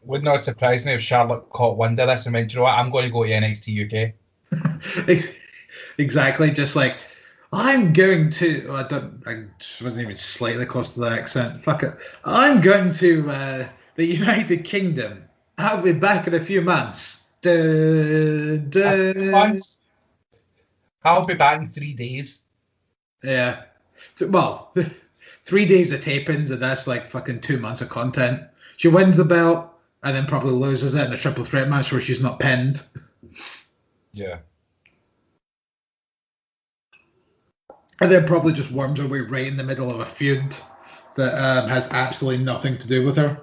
Would not surprise me if Charlotte caught wind of this and went, "Do you know what? I'm going to go to NXT UK." Exactly, just like I'm going to. I wasn't even slightly close to the accent. Fuck it. I'm going to the United Kingdom. I'll be back in a few months. Months? I'll be back in 3 days. Yeah. Well, 3 days of tapings, and that's like fucking 2 months of content. She wins the belt and then probably loses it in a triple threat match where she's not pinned. Yeah. And then probably just worms her way right in the middle of a feud that has absolutely nothing to do with her.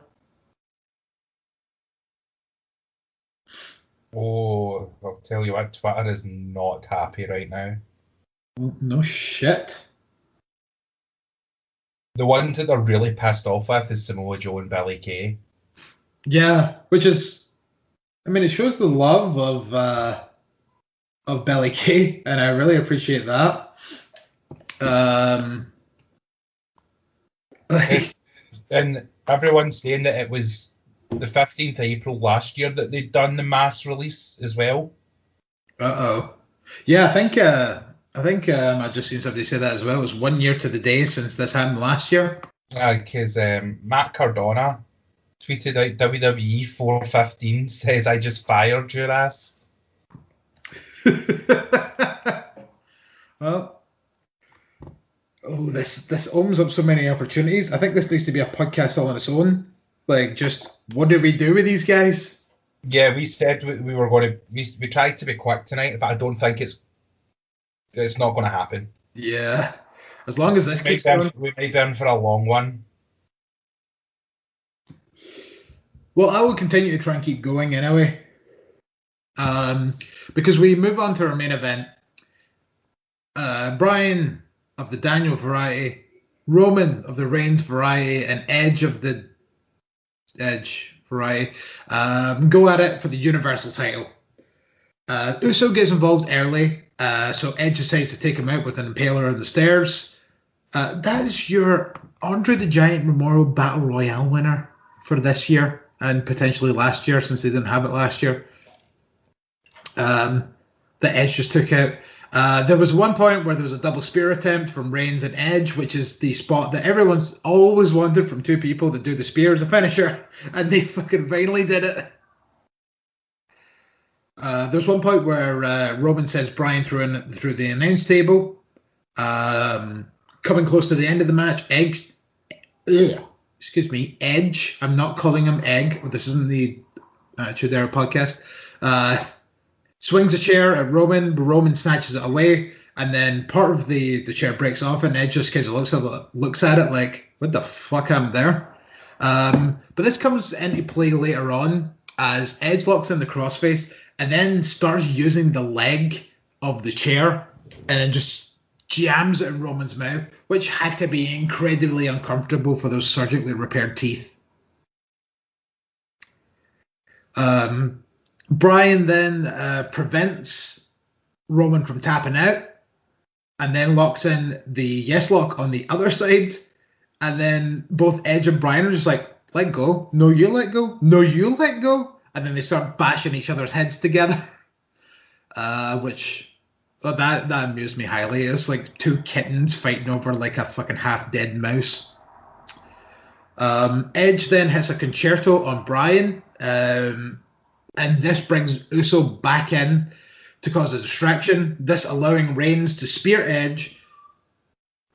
Oh, I'll tell you what, Twitter is not happy right now. No shit. The ones that they're really pissed off with is Samoa Joe and Billie Kay. Yeah, which is, I mean, it shows the love of Billie Kay, and I really appreciate that. And everyone's saying that it was the 15th of April last year that they'd done the mass release as well. Yeah, I think I just seen somebody say that as well. It was 1 year to the day since this happened last year. Because Matt Cardona tweeted out WWE 415 says, "I just fired your ass." Well, this opens up so many opportunities. I think this needs to be a podcast all on its own. Like, just what do we do with these guys? Yeah, we said we were going to. We tried to be quick tonight, but I don't think it's not going to happen. Yeah, as long as this keeps going, we might be in for a long one. Well, I will continue to try and keep going anyway, because we move on to our main event. Brian of the Daniel variety, Roman of the Reigns variety, and Edge of the Edge variety go at it for the Universal title. Uso gets involved early, so Edge decides to take him out with an impaler on the stairs. That is your Andre the Giant Memorial Battle Royale winner for this year and potentially last year, since they didn't have it last year. The Edge just took out. There was one point where there was a double spear attempt from Reigns and Edge, which is the spot that everyone's always wanted from two people that do the spear as a finisher, and they fucking finally did it. There's one point where Roman sends Bryan through the announce table. Coming close to the end of the match, Edge. I'm not calling him Egg. This isn't the Attitude Era podcast. Swings a chair at Roman, but Roman snatches it away, and then part of the chair breaks off, and Edge just kind of looks at it like, what the fuck happened there? But this comes into play later on as Edge locks in the crossface and then starts using the leg of the chair and then just jams it in Roman's mouth, which had to be incredibly uncomfortable for those surgically repaired teeth. Bryan then prevents Roman from tapping out and then locks in the yes lock on the other side. And then both Edge and Bryan are just like, let go. No, you let go. No, you let go. And then they start bashing each other's heads together. That amused me highly. It's like two kittens fighting over like a fucking half-dead mouse. Edge then hits a concerto on Bryan. And this brings Uso back in to cause a distraction, this allowing Reigns to spear Edge.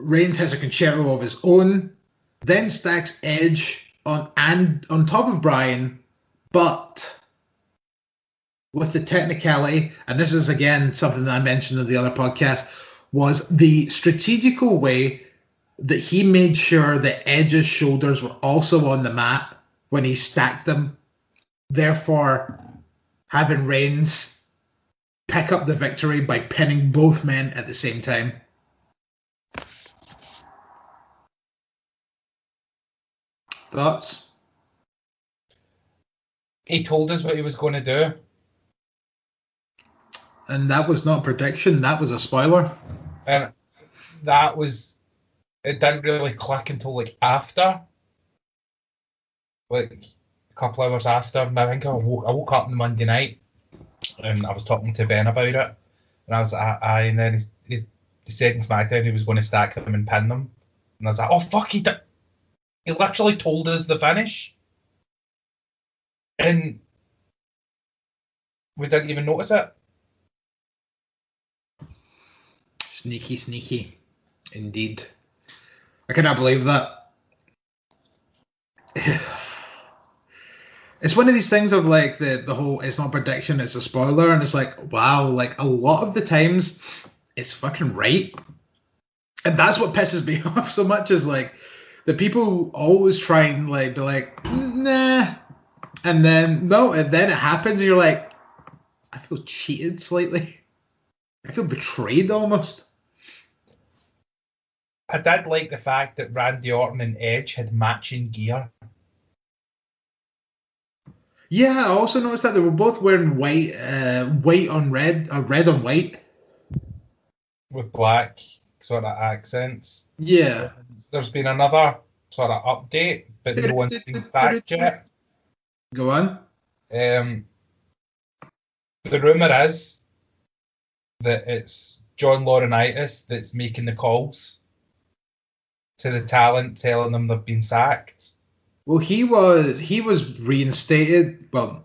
Reigns has a concerto of his own, then stacks Edge on top of Bryan, but with the technicality, and this is again something that I mentioned in the other podcast, was the strategical way that he made sure that Edge's shoulders were also on the mat when he stacked them. therefore having Reigns pick up the victory by pinning both men at the same time. Thoughts? He told us what he was going to do. And that was not a prediction, that was a spoiler. And it didn't really click until like after. Like a couple hours after. And I think I woke up on Monday night and I was talking to Ben about it. And I was and then he said in SmackDown he was going to stack them and pin them. And I was like, oh fuck, he literally told us the finish. And we didn't even notice it. Sneaky. Indeed. I cannot believe that. It's one of these things of like the whole it's not prediction, it's a spoiler, and it's like, wow, like a lot of the times it's fucking right. And that's what pisses me off so much is like the people always try and like be like, nah. And then it happens and you're like, I feel cheated slightly. I feel betrayed almost. I did like the fact that Randy Orton and Edge had matching gear. Yeah, I also noticed that they were both wearing white on red, red on white. With black sort of accents. Yeah. There's been another sort of update, but no one's been fact yet. Go on. The rumour is that it's John Laurinaitis that's making the calls to the talent, telling them they've been sacked. Well, he was reinstated, well,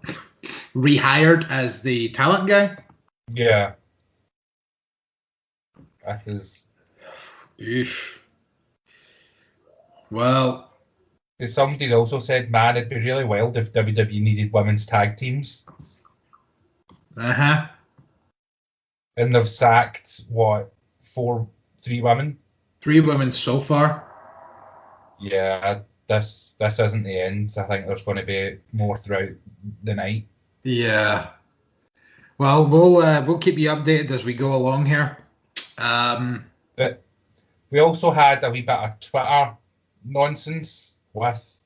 rehired as the talent guy. Yeah. That is... Oof. Well... Somebody also said, man, it'd be really wild if WWE needed women's tag teams. Uh-huh. And they've sacked, what, 3 women? 3 women so far. Yeah, this isn't the end. I think there's going to be more throughout the night. Yeah. Well, we'll keep you updated as we go along here. But we also had a wee bit of Twitter nonsense with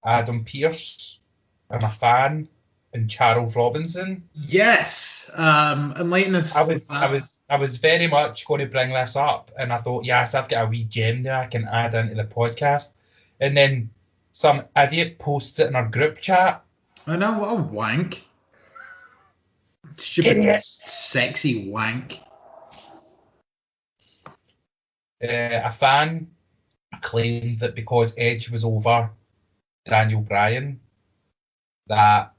Adam Pearce and a fan and Charles Robinson. Yes. Enlighten us. I was very much going to bring this up, and I thought, yes, I've got a wee gem there I can add into the podcast. And then some idiot posts it in our group chat. I know, what a wank. Stupid, idiot. Sexy wank. A fan claimed that because Edge was over Daniel Bryan, that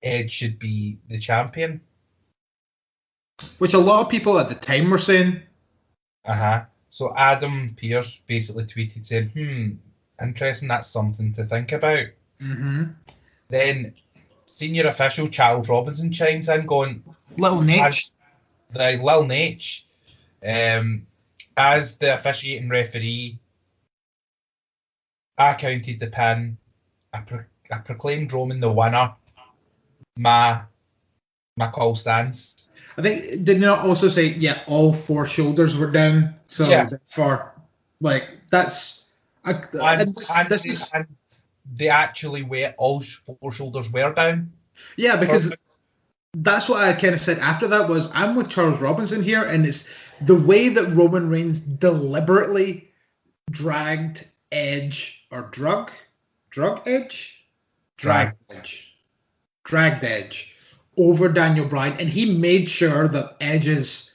Edge should be the champion. Which a lot of people at the time were saying. So Adam Pearce basically tweeted saying, interesting, that's something to think about. Mm-hmm. Then senior official Charles Robinson chimes in going, Little Nate. Lil Nate. As the officiating referee, I counted the pin. I proclaimed Roman the winner. My call stands. I think, did not also say, all 4 shoulders were down. So, therefore, like, that's... And they actually were, all 4 shoulders were down. Yeah, because that's what I kind of said after that was, I'm with Charles Robinson here, and it's the way that Roman Reigns deliberately dragged Edge, or dragged Edge over Daniel Bryan, and he made sure that Edge's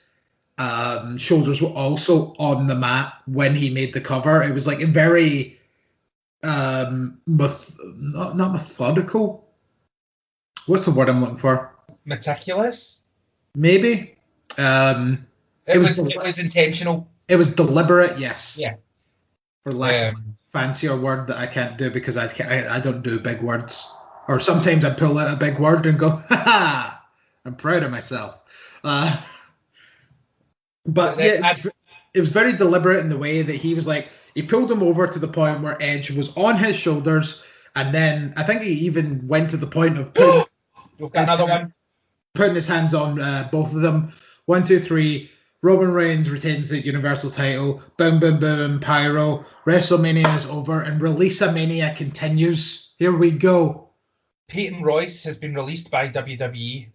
shoulders were also on the mat when he made the cover. It was like a very not methodical. What's the word I'm looking for? Meticulous? Maybe. It was intentional. It was deliberate, yes. Yeah. For lack of a fancier word that I can't do because I don't do big words. Or sometimes I pull out a big word and go, ha! I'm proud of myself. But yeah, it was very deliberate in the way that he was like, he pulled him over to the point where Edge was on his shoulders, and then I think he even went to the point of We've got another one. Putting his hands on both of them. 1, 2, 3. Roman Reigns retains the Universal title. Boom, boom, boom, pyro. WrestleMania is over and Release-a-Mania continues. Here we go. Peyton Royce has been released by WWE.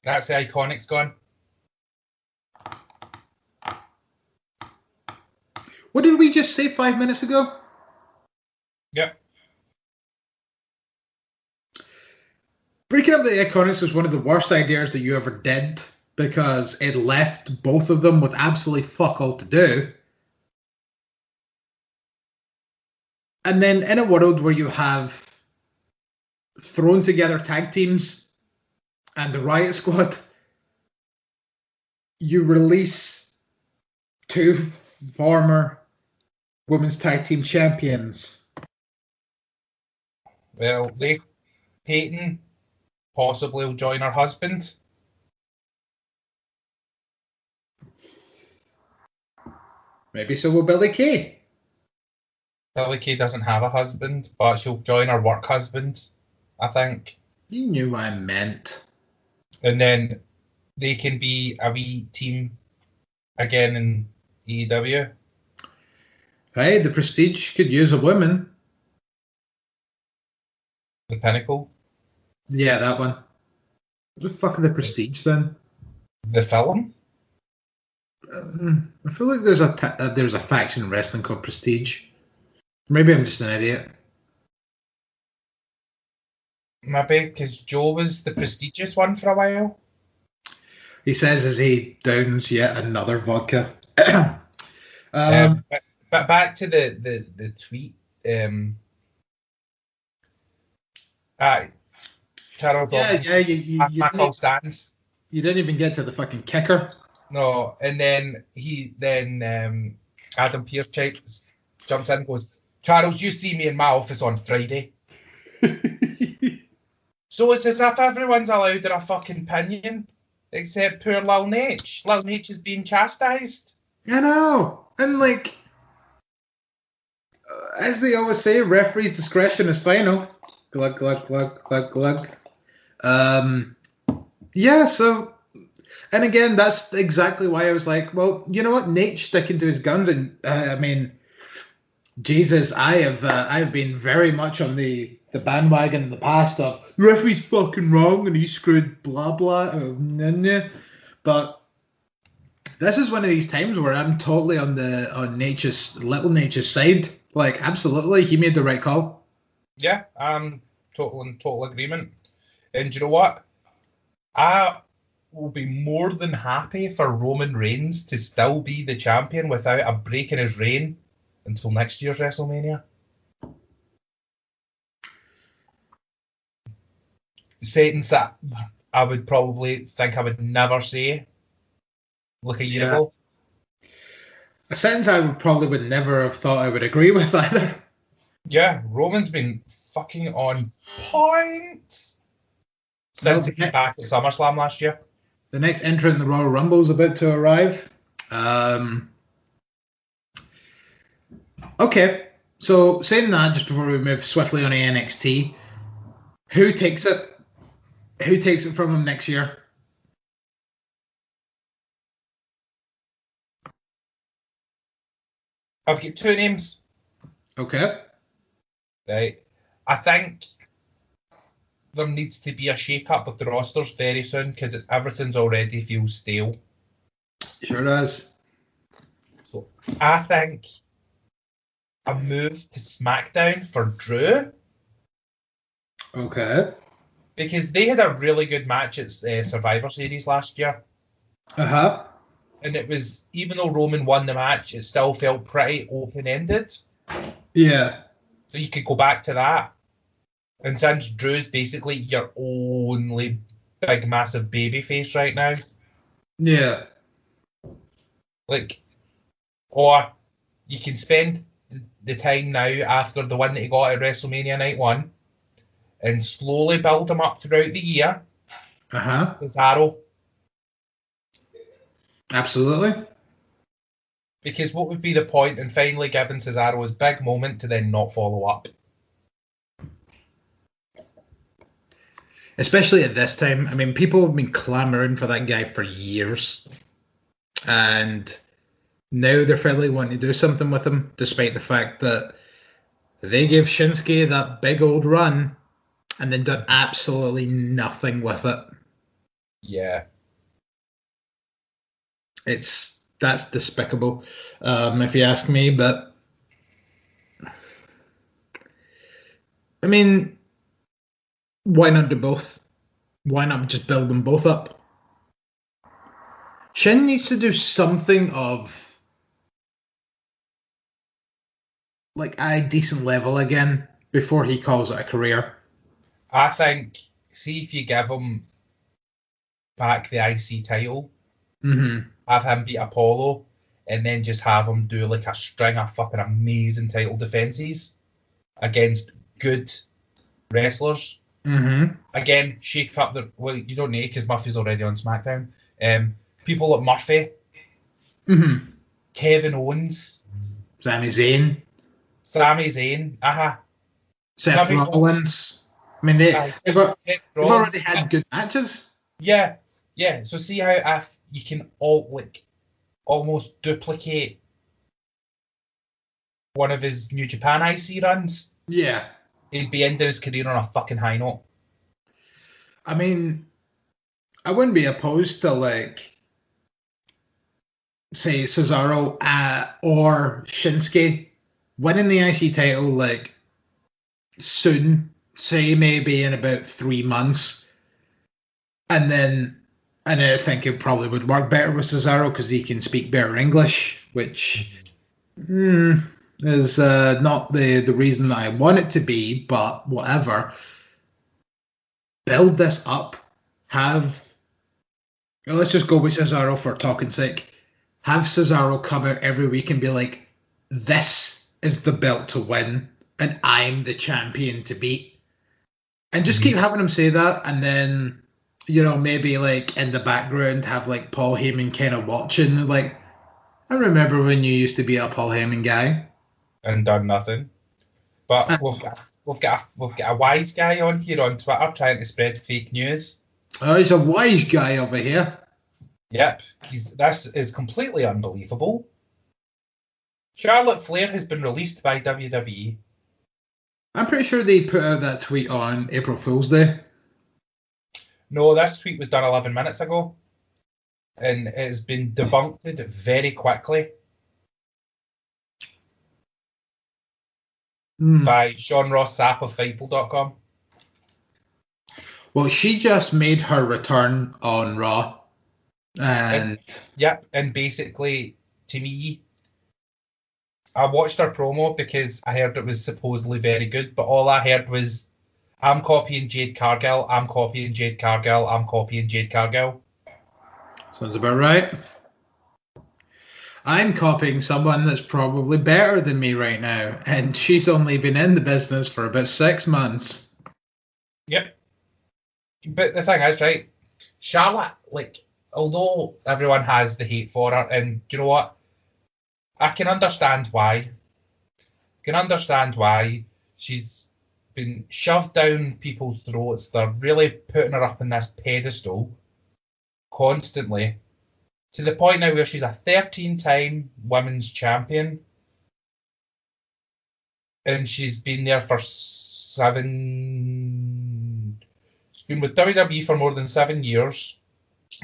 That's the Iconics gone. What did we just say 5 minutes ago? Yep. Breaking up the Iconics was one of the worst ideas that you ever did because it left both of them with absolutely fuck all to do. And then in a world where you have thrown together tag teams and the Riot Squad, you release 2 former women's tag team champions. Well, Peyton possibly will join her husband. Maybe so will Billie Kay. Billie Kay doesn't have a husband, but she'll join her work husband, I think. You knew what I meant. And then they can be a wee team again in AEW. Hey, the Prestige could use a woman. The Pinnacle. Yeah, that one. What the fuck are the Prestige then? The film? I feel like there's a faction in wrestling called Prestige. Maybe I'm just an idiot. Maybe, because Joe was the prestigious one for a while. He says as he downs yet another vodka. But back to the tweet. Charles Michael stands. You didn't even get to the fucking kicker. No, and then Adam Pearce jumps in and goes, Charles, you see me in my office on Friday. So it's as if everyone's allowed their fucking opinion, except poor Lil Nate. Lil Nate is being chastised. I know. And like, as they always say, referee's discretion is final. Glug, glug, glug, glug, glug. Yeah, so, and again, that's exactly why I was like, well, you know what, Nate's sticking to his guns, and I mean, Jesus, I have been very much on the bandwagon in the past of the referee's fucking wrong and he screwed blah blah, but this is one of these times where I'm totally on little Nature's side. Like, absolutely, he made the right call. Yeah, I'm total agreement. And do you know what? I will be more than happy for Roman Reigns to still be the champion without a break in his reign until next year's WrestleMania. The sentence that I would probably think I would never say like a year ago. A sentence I would never have thought I would agree with either. Yeah, Roman's been fucking on point since he came back at SummerSlam last year. The next entrant in the Royal Rumble is about to arrive. Okay, so saying that, just before we move swiftly on to NXT, who takes it? Who takes it from him next year? I've got 2 names. Okay. Right. I think there needs to be a shake-up with the rosters very soon because everything's already feels stale. Sure does. So I think a move to SmackDown for Drew. Okay. Because they had a really good match at Survivor Series last year. Uh-huh. And it was, even though Roman won the match, it still felt pretty open-ended. Yeah. So you could go back to that. And since Drew's basically your only big, massive baby face right now. Yeah. Like, or you can spend the time now after the win that he got at WrestleMania Night 1 and slowly build him up throughout the year. Uh-huh. Cesaro. Absolutely. Because what would be the point in finally giving Cesaro his big moment to then not follow up? especially at this time. I mean, people have been clamoring for that guy for years, and now they're finally wanting to do something with him, despite the fact that they gave Shinsuke that big old run and then done absolutely nothing with it. Yeah. That's despicable, if you ask me. But I mean, why not do both? Why not just build them both up? Shin needs to do something of like a decent level again before he calls it a career. I think, see if you give him back the IC title, have him beat Apollo, and then just have him do like a string of fucking amazing title defenses against good wrestlers. Again, shake up the... Well, you don't need, because Murphy's already on SmackDown. People like Murphy, Kevin Owens, Sami Zayn, Seth Rollins. I mean, they've already had good matches. Yeah. So see how if you can almost duplicate one of his New Japan IC runs. Yeah. He'd be ending his career on a fucking high note. I mean, I wouldn't be opposed to, like, say, Cesaro or Shinsuke winning the IC title, like, soon. Say maybe in about 3 months. And then I think it probably would work better with Cesaro because he can speak better English, which is not the reason that I want it to be, but whatever. Build this up. Let's just go with Cesaro for talking's sake. Have Cesaro come out every week and be like, this is the belt to win, and I'm the champion to beat. And just keep having him say that, and then, you know, maybe like in the background have like Paul Heyman kind of watching, like, I remember when you used to be a Paul Heyman guy and done nothing. But we've got a wise guy on here on Twitter trying to spread fake news. Oh, he's a wise guy over here. Yep, this is completely unbelievable. Charlotte Flair has been released by WWE. I'm pretty sure they put out that tweet on April Fool's Day. No, this tweet was done 11 minutes ago. And it has been debunked very quickly by Sean Ross Sapp of Fightful.com. Well, she just made her return on Raw. And basically, to me, I watched her promo because I heard it was supposedly very good, but all I heard was, I'm copying Jade Cargill, I'm copying Jade Cargill, I'm copying Jade Cargill. Sounds about right. I'm copying someone that's probably better than me right now, and she's only been in the business for about 6 months. Yep. But the thing is, right, Charlotte, like, although everyone has the hate for her, and do you know what? I can understand why. She's been shoved down people's throats. They're really putting her up on this pedestal constantly, to the point now where she's a 13-time women's champion, and she's been there for 7. She's been with WWE for more than 7 years,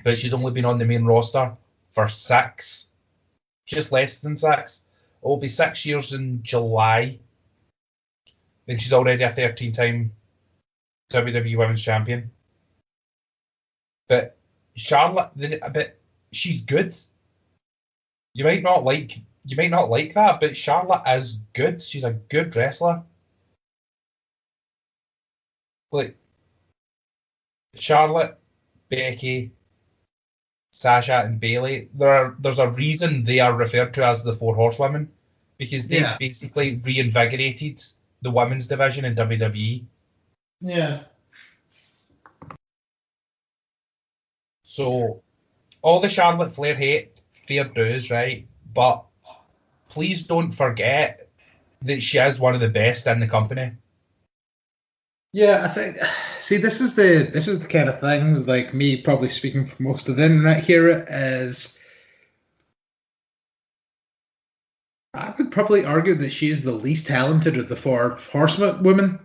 but she's only been on the main roster for 6, just less than 6. It'll be 6 years in July, and she's already a 13-time WWE Women's Champion. But Charlotte, but she's good. You might not like that, but Charlotte is good. She's a good wrestler. Like Charlotte, Becky, Sasha, and Bayley. There's a reason they are referred to as the Four Horsewomen, because they basically reinvigorated the women's division in WWE. Yeah. So, all the Charlotte Flair hate, fair dues, right? But please don't forget that she is one of the best in the company. Yeah, I think See, this is the kind of thing, like me probably speaking for most of the internet here, is I would probably argue that she is the least talented of the four horsewomen.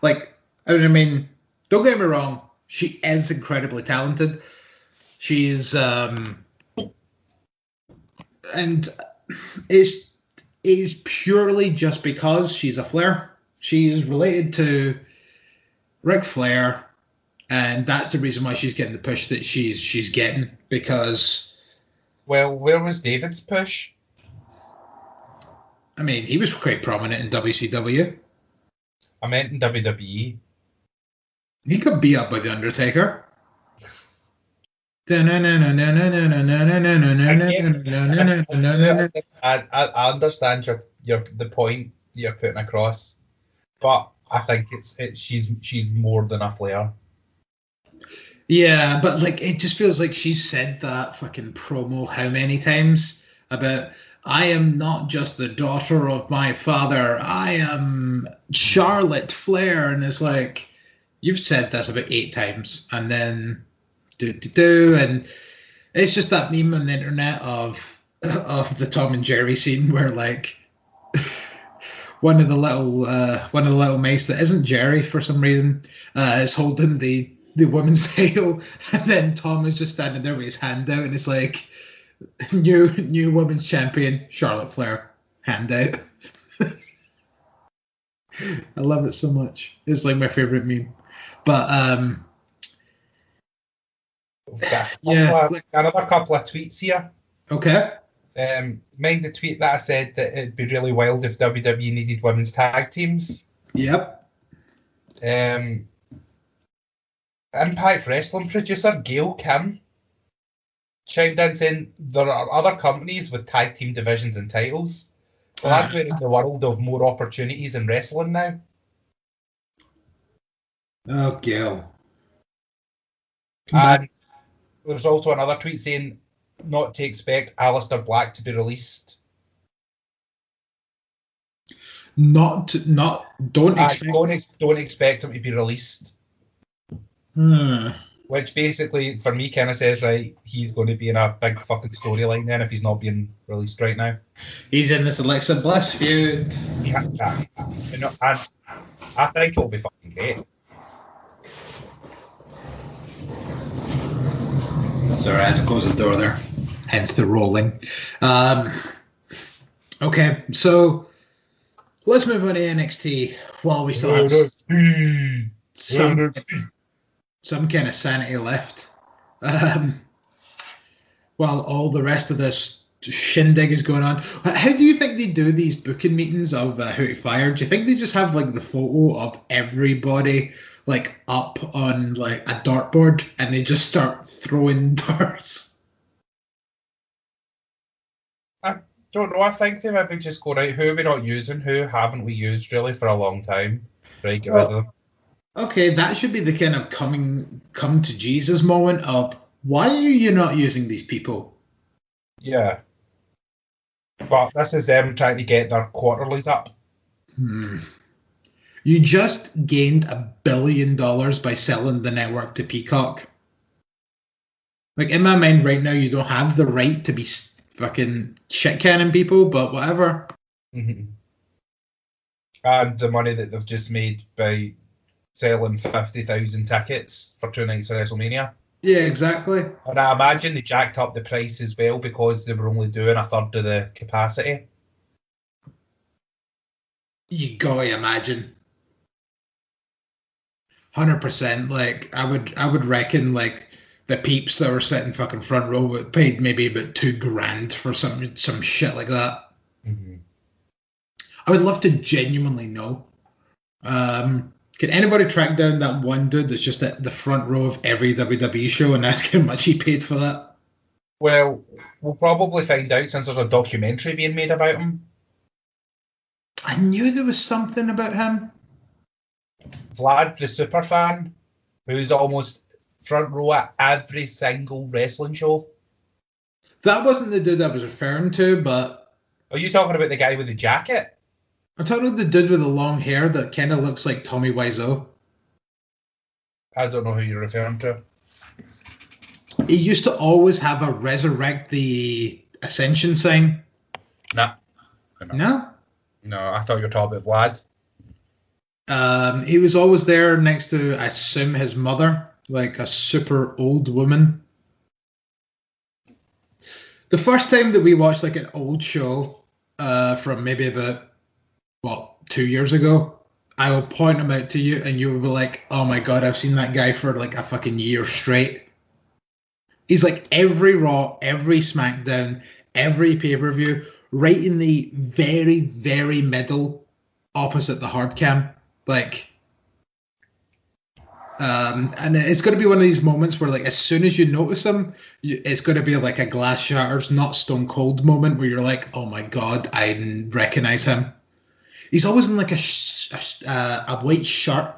Like, I mean, don't get me wrong, she is incredibly talented. She's and it's purely just because she's a Flair. She is related to Ric Flair, and that's the reason why she's getting the push that she's getting. Because, well, where was David's push? I mean, he was quite prominent in WCW. I meant in WWE. He got beat up by the Undertaker. I understand your the point you're putting across, but I think she's more than a Flair. Yeah, but like it just feels like she's said that fucking promo how many times about I am not just the daughter of my father, I am Charlotte Flair, and it's like you've said this about 8 times, and then and it's just that meme on the internet of the Tom and Jerry scene where like one of the little mice that isn't Jerry for some reason is holding the women's title, and then Tom is just standing there with his hand out, and it's like new women's champion Charlotte Flair, hand out. I love it so much. It's like my favorite meme. But another couple of tweets here. Okay. Mind the tweet that I said that it'd be really wild if WWE needed women's tag teams. Yep. Impact Wrestling producer Gail Kim chimed in saying there are other companies with tag team divisions and titles. Glad we're in the world of more opportunities in wrestling now. Oh, Gail. And there's also another tweet saying not to expect Aleister Black to be released. Don't expect him to be released. Which basically, for me, kind of says, right, he's going to be in a big fucking storyline then if he's not being released right now. He's in this Alexa Bliss feud. Yeah, and I think it'll be fucking great. Sorry, I had to close the door there. Hence the rolling. Okay, so let's move on to NXT while we still have some kind of sanity left. While all the rest of this shindig is going on. How do you think they do these booking meetings of who to fire? Do you think they just have like the photo of everybody like up on like a dartboard and they just start throwing darts? I don't know. I think they maybe just go, right, who are we not using? Who haven't we used really for a long time? Right, get rid of them. Okay, that should be the kind of come to Jesus moment of why are you not using these people? Yeah. But this is them trying to get their quarterlies up. You just gained $1 billion by selling the network to Peacock. Like, in my mind right now, you don't have the right to be fucking shit-canning people, but whatever. Mm-hmm. And the money that they've just made by selling 50,000 tickets for 2 nights of WrestleMania. Yeah, exactly. And I imagine they jacked up the price as well because they were only doing 1/3 of the capacity. You gotta imagine. 100%. Like, I would reckon, like, the peeps that were sitting fucking front row would paid maybe about $2,000 for some shit like that. Mm-hmm. I would love to genuinely know. Can anybody track down that one dude that's just at the front row of every WWE show and ask how much he paid for that? Well, we'll probably find out since there's a documentary being made about him. I knew there was something about him. Vlad, the superfan, who's almost front row at every single wrestling show. That wasn't the dude I was referring to, but... Are you talking about the guy with the jacket? I'm talking about the dude with the long hair that kind of looks like Tommy Wiseau. I don't know who you're referring to. He used to always have a resurrect the ascension sign. Nah. No? No, I thought you were talking about Vlad. He was always there next to, I assume, his mother, like a super old woman. The first time that we watched like an old show from maybe about, 2 years ago, I will point him out to you and you will be like, oh my God, I've seen that guy for like a fucking year straight. He's like every Raw, every SmackDown, every pay-per-view, right in the very, very middle, opposite the hard cam. Like, and it's going to be one of these moments where, like, as soon as you notice him, it's going to be like a glass shatters, not Stone Cold moment where you're like, oh my God, I recognize him. He's always in like a white shirt,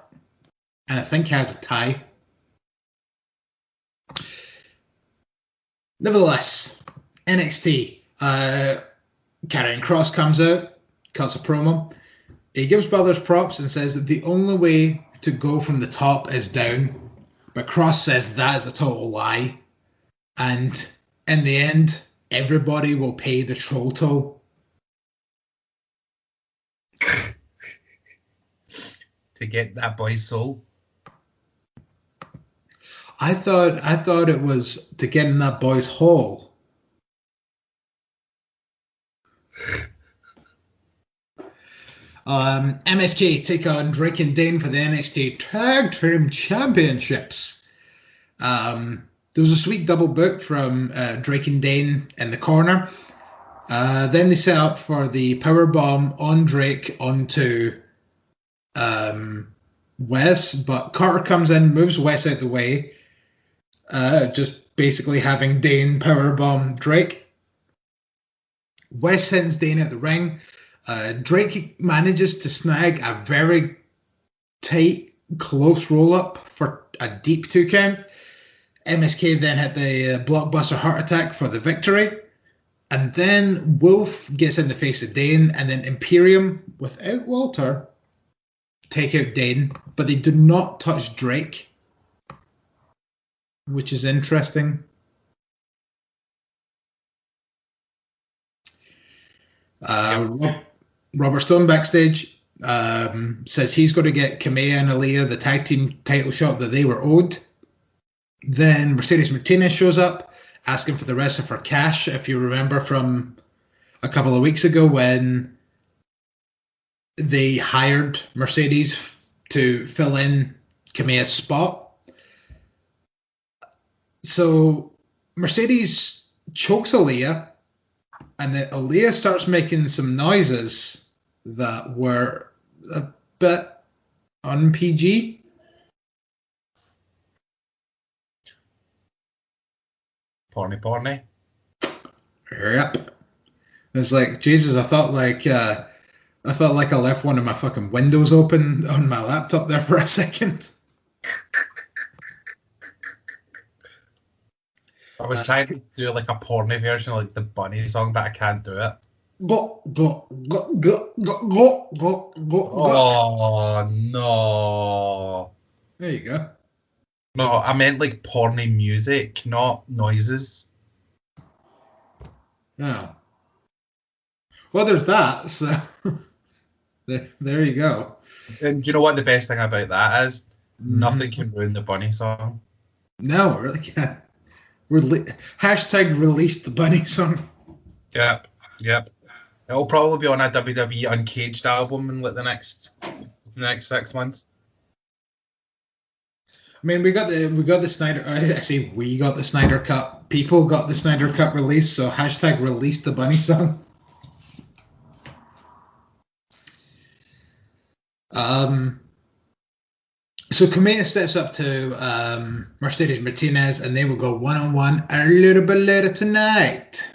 and I think he has a tie. Nevertheless, NXT. Karrion Kross comes out, cuts a promo. He gives Brothers props and says that the only way to go from the top is down. But Kross says that is a total lie. And in the end, everybody will pay the troll toll. To get that boy's soul. I thought it was to get in that boy's hole. MSK take on Drake and Dane for the NXT Tag Team Championships. There was a sweet double book from Drake and Dane in the corner. Then they set up for the powerbomb on Drake onto Wes, but Carter comes in, moves Wes out the way, just basically having Dane powerbomb Drake. Wes sends Dane out the ring. Drake manages to snag a very tight, close roll-up for a deep 2 count. MSK then hit the blockbuster heart attack for the victory. And then Wolf gets in the face of Dane, and then Imperium, without Walter, take out Dane, but they do not touch Drake, which is interesting. Robert Stone backstage says he's going to get Kamea and Aaliyah the tag team title shot that they were owed. Then Mercedes Martinez shows up asking for the rest of her cash, if you remember from a couple of weeks ago when they hired Mercedes to fill in Kamea's spot. So Mercedes chokes Aaliyah, and then Aaliyah starts making some noises that were a bit un-PG. Porny. Yep. It's like, Jesus, I thought like I left one of my fucking windows open on my laptop there for a second. I was trying to do like a porny version of like the Bunny song, but I can't do it. Go. Oh no! There you go. No, I meant like porny music, not noises. Oh. Well, there's that. So there you go. And do you know what the best thing about that is? Nothing can ruin the Bunny song. No, it really can't. Hashtag release the Bunny song. Yep. It'll probably be on a WWE Uncaged album in like the next 6 months. I mean, we got the Snyder. I say we got the Snyder Cut. People got the Snyder Cut release. So hashtag release the Bunny song. So Kamea steps up to Mercedes Martinez, and they will go one-on-one a little bit later tonight.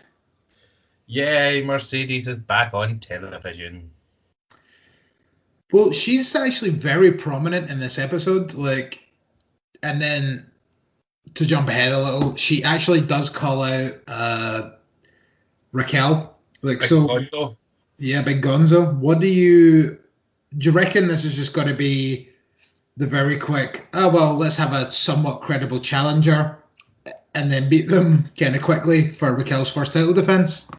Yay, Mercedes is back on television. Well, she's actually very prominent in this episode. Like, and then to jump ahead a little, she actually does call out Raquel. Like, Big so, Gonzo. Yeah, Big Gonzo. Do you reckon this is just going to be the very quick, oh, well, let's have a somewhat credible challenger and then beat them kind of quickly for Raquel's first title defense?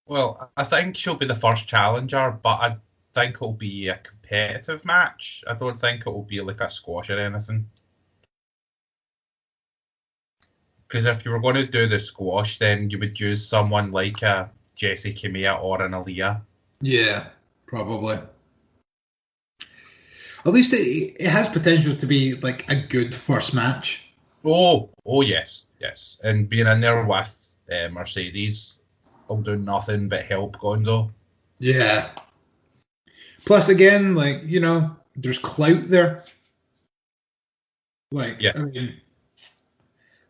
Well, I think she'll be the first challenger, but I think it'll be a competitive match. I don't think it'll be like a squash or anything. Because if you were going to do the squash, then you would use someone like a Jessie Kamea or an Aaliyah. Yeah, probably. At least it has potential to be like a good first match. Oh, yes. And being in there with Mercedes will do nothing but help Gonzo. Yeah. Plus, again, like, you know, there's clout there. Like, yeah. I mean,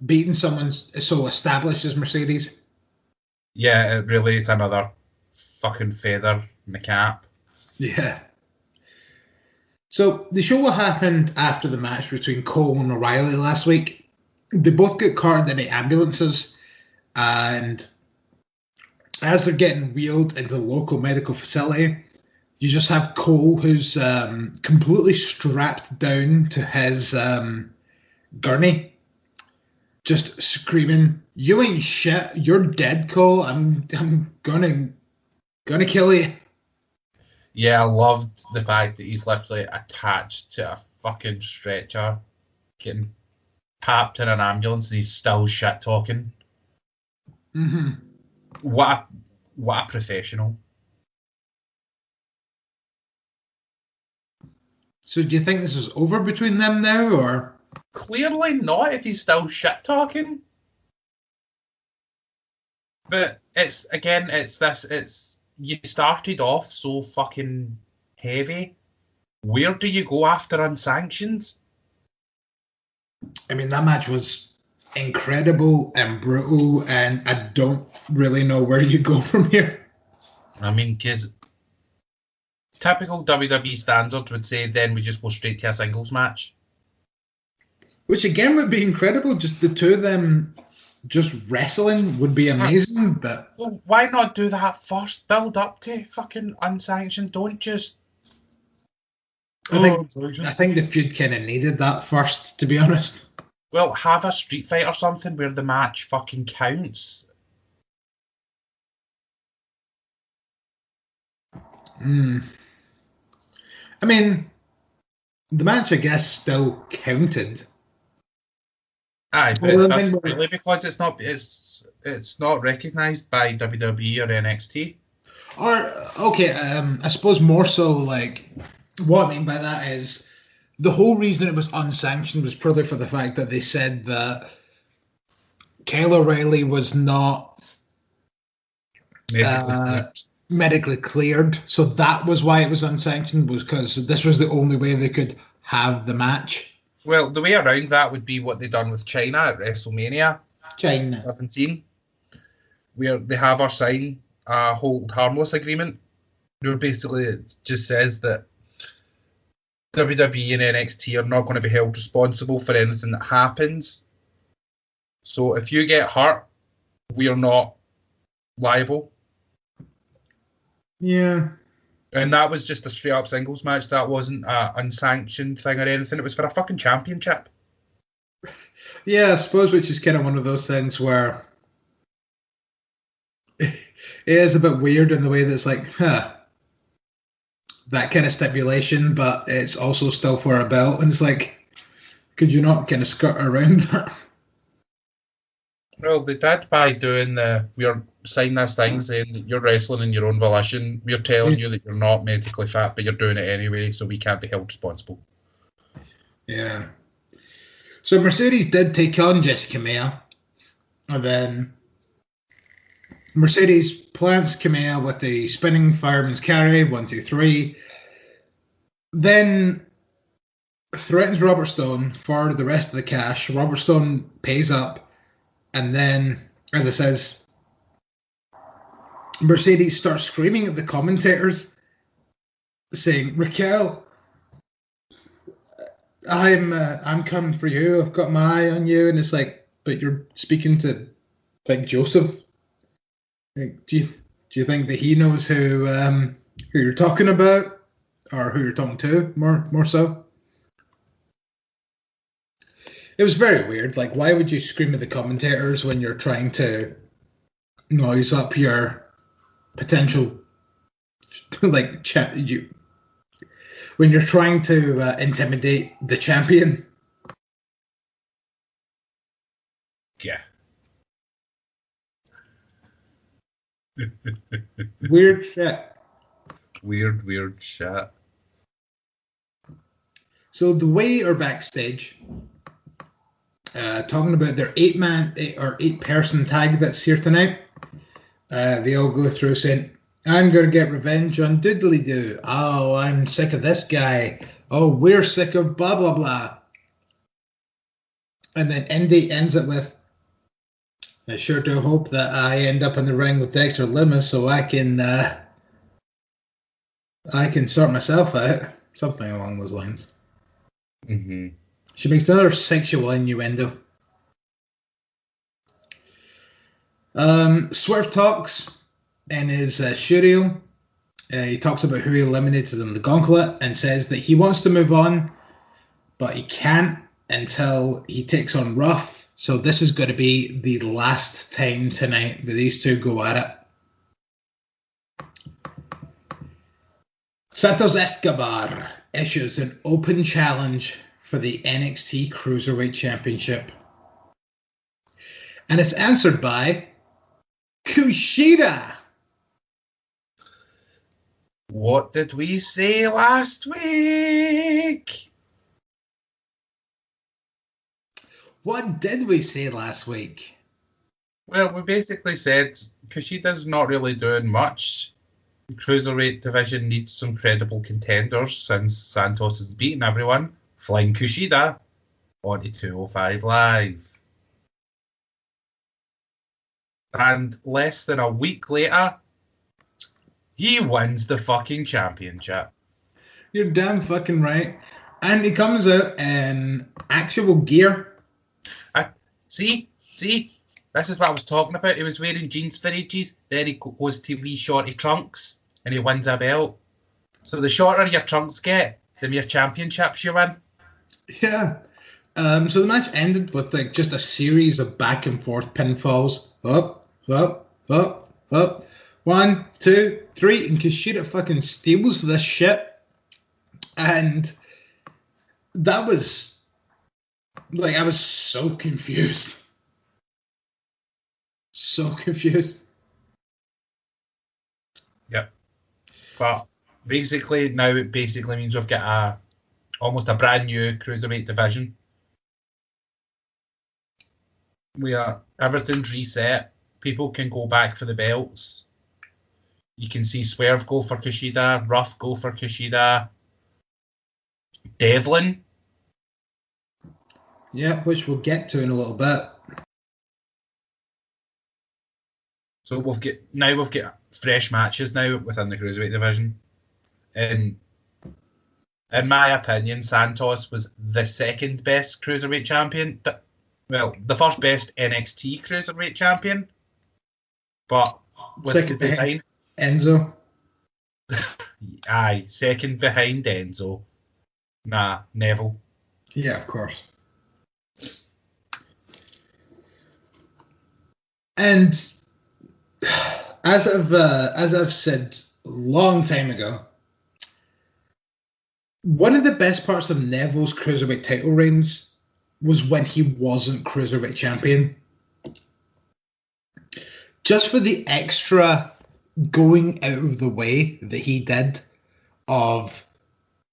beating someone so established as Mercedes. Yeah, it really is another fucking feather in the cap. Yeah. So the show what happened after the match between Cole and O'Reilly last week. They both get carted into ambulances, and as they're getting wheeled into the local medical facility, you just have Cole, who's completely strapped down to his gurney, just screaming, "You ain't shit! You're dead, Cole! I'm gonna kill you!" Yeah, I loved the fact that he's literally attached to a fucking stretcher, getting papped in an ambulance, and he's still shit talking. Mm-hmm. What a professional. So do you think this is over between them now, or? Clearly not, if he's still shit talking. But it's you started off so fucking heavy. Where do you go after unsanctioned? I mean, that match was incredible and brutal, and I don't really know where you go from here. I mean, because typical WWE standards would say then we just go straight to a singles match. Which again would be incredible. Just the two of them just wrestling would be amazing. But well, why not do that first? Build up to fucking unsanctioned. Don't just. I think the feud kind of needed that first, to be honest. Well, have a street fight or something where the match fucking counts. I mean, the match, I guess, still counted. Aye, but it doesn't really, because it's not recognised by WWE or NXT. Or okay, I suppose more so like what I mean by that is the whole reason it was unsanctioned was purely for the fact that they said that Kyle O'Reilly was not medically cleared, so that was why it was unsanctioned, was because this was the only way they could have the match. Well, the way around that would be what they done with China at WrestleMania 17, where they have her sign a hold harmless agreement, where basically it just says that WWE and NXT are not going to be held responsible for anything that happens. So if you get hurt, we are not liable. Yeah. And that was just a straight up singles match. That wasn't an unsanctioned thing or anything. It was for a fucking championship. Yeah, I suppose, which is kind of one of those things where it is a bit weird in the way that it's like, that kind of stipulation, but it's also still for a belt. And it's like, could you not kind of skirt around that? Well, they did by doing we're signing this thing saying that you're wrestling in your own volition. We're telling you that you're not medically fit, but you're doing it anyway, so we can't be held responsible. Yeah. So Mercedes did take on Jessie Kamea, and then Mercedes plants Kamea with the spinning fireman's carry, 1, 2, 3. Then threatens Robert Stone for the rest of the cash. Robert Stone pays up. And then, as it says, Mercedes starts screaming at the commentators, saying, "Raquel, I'm coming for you. I've got my eye on you." And it's like, but you're speaking to, like, Joseph. Like, do you think that he knows who you're talking about, or who you're talking to? More so. It was very weird. Like, why would you scream at the commentators when you're trying to noise up your potential, like, when you're trying to intimidate the champion? Yeah. Weird shit. Weird shit. So the way are backstage, talking about their 8-person tag that's here tonight. They all go through saying, "I'm going to get revenge on Doodly Doo. Oh, I'm sick of this guy. Oh, we're sick of blah, blah, blah." And then Indy ends it with, "I sure do hope that I end up in the ring with Dexter Lumis so I can sort myself out." Something along those lines. Mm-hmm. She makes another sexual innuendo. Swerve talks in his studio. He talks about who he eliminated in the gauntlet and says that he wants to move on, but he can't until he takes on Ruff. So this is going to be the last time tonight that these two go at it. Santos Escobar issues an open challenge for the NXT Cruiserweight Championship. And it's answered by Kushida. What did we say last week? What did we say last week? Well, we basically said Kushida's not really doing much. The Cruiserweight division needs some credible contenders since Santos has beaten everyone. Flying Kushida onto 205 Live. And less than a week later, he wins the fucking championship. You're damn fucking right. And he comes out in actual gear. See? This is what I was talking about. He was wearing jeans for ages. Then he goes to wee shorty trunks and he wins a belt. So the shorter your trunks get, the more championships you win. Yeah. So the match ended with like just a series of back and forth pinfalls. Up. 1, 2, 3, and Kushida fucking steals this shit. And that was like, I was so confused. So confused. Yep. But basically now it basically means we've got almost a brand new Cruiserweight division. Everything's reset. People can go back for the belts. You can see Swerve go for Kushida, Ruff go for Kushida, Devlin. Yeah, which we'll get to in a little bit. So we've got fresh matches now within the Cruiserweight division. And in my opinion, Santos was the second best Cruiserweight champion. Well, the first best NXT Cruiserweight champion. But with second the design, Enzo. Aye, second behind Enzo. Nah, Neville. Yeah, of course. And as I've said a long time ago, one of the best parts of Neville's Cruiserweight title reigns was when he wasn't Cruiserweight champion. Just for the extra going out of the way that he did of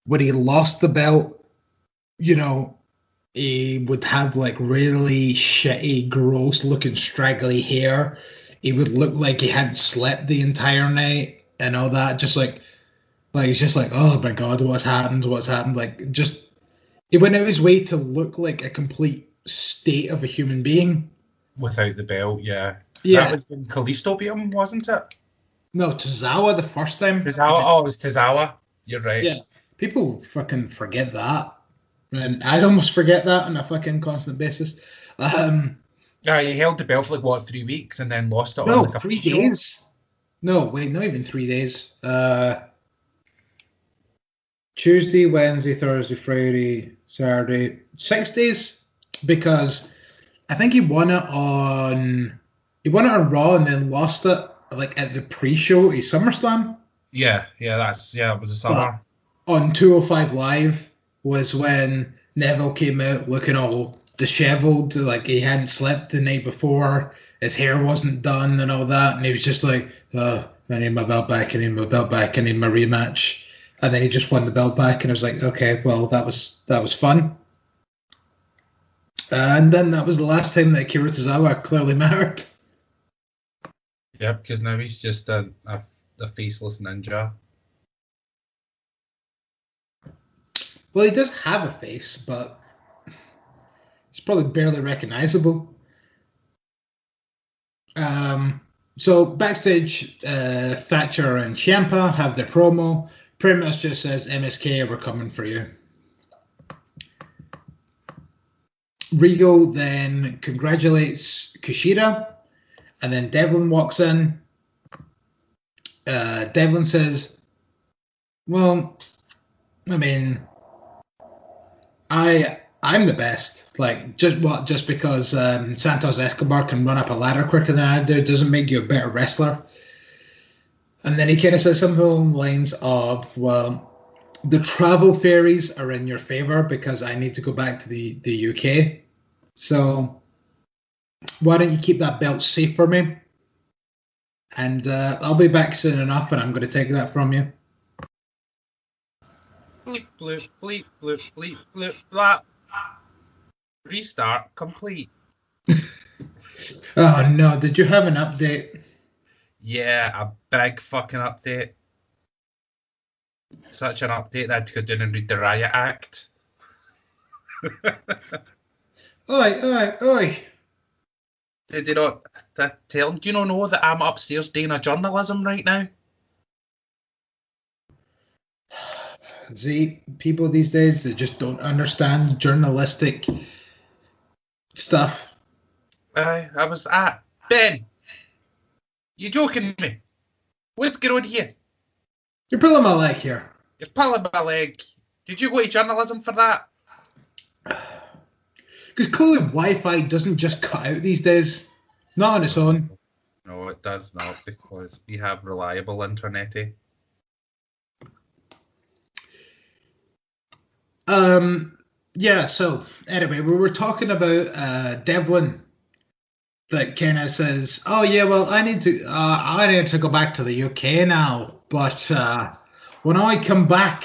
when he lost the belt, you know, he would have like really shitty, gross looking straggly hair. He would look like he hadn't slept the entire night and all that. Just like he's just like, oh my God, what's happened? Like, just, he went out of his way to look like a complete state of a human being. Without the belt, yeah. Yeah. That was when Kalisto beat him, wasn't it? No, Tozawa the first time. Tozawa? Oh, it was Tozawa. You're right. Yeah. People fucking forget that. And I almost forget that on a fucking constant basis. Yeah, he held the belt for like, what, 3 weeks and then lost it No, on like a 3 show? days. No, wait, not even 3 days. Tuesday, Wednesday, Thursday, Friday, Saturday. 6 days. because I think he won it on Raw and then lost it like at the pre-show at SummerSlam. Yeah, it was a summer. But on 205 Live was when Neville came out looking all disheveled, like he hadn't slept the night before, his hair wasn't done and all that, and he was just like, I need my belt back, I need my rematch. And then he just won the belt back, and I was like, okay, well, that was fun. And then that was the last time that Akira Tozawa clearly mattered. Yeah, because now he's just a faceless ninja. Well, he does have a face, but it's probably barely recognizable. So backstage, Thatcher and Ciampa have their promo. Pretty much just says, MSK, we're coming for you. Regal then congratulates Kushida, and then Devlin walks in. Devlin says, well, I mean, I'm the best. Like, just because Santos Escobar can run up a ladder quicker than I do doesn't make you a better wrestler. And then he kind of says something along the lines of, well, the travel fairies are in your favor because I need to go back to the UK. So why don't you keep that belt safe for me? And I'll be back soon enough, and I'm going to take that from you. Bleep, bloop, bleep, bloop, bleep, bloop, blah. Restart complete. Oh, no. Did you have an update? Yeah, a big fucking update. Such an update that I had to go down and read the Riot Act. Oi. Did you not tell? Do you not know that I'm upstairs doing a journalism right now? See, people these days, they just don't understand journalistic stuff. I was at Ben. You joking me? What's going on here? You're pulling my leg here. You're pulling my leg. Did you go to journalism for that? Because clearly Wi-Fi doesn't just cut out these days. Not on its own. No, it does not, because we have reliable internet. Yeah, so anyway, we were talking about Devlin that kind of says, oh yeah, well, I need to go back to the UK now, but when I come back,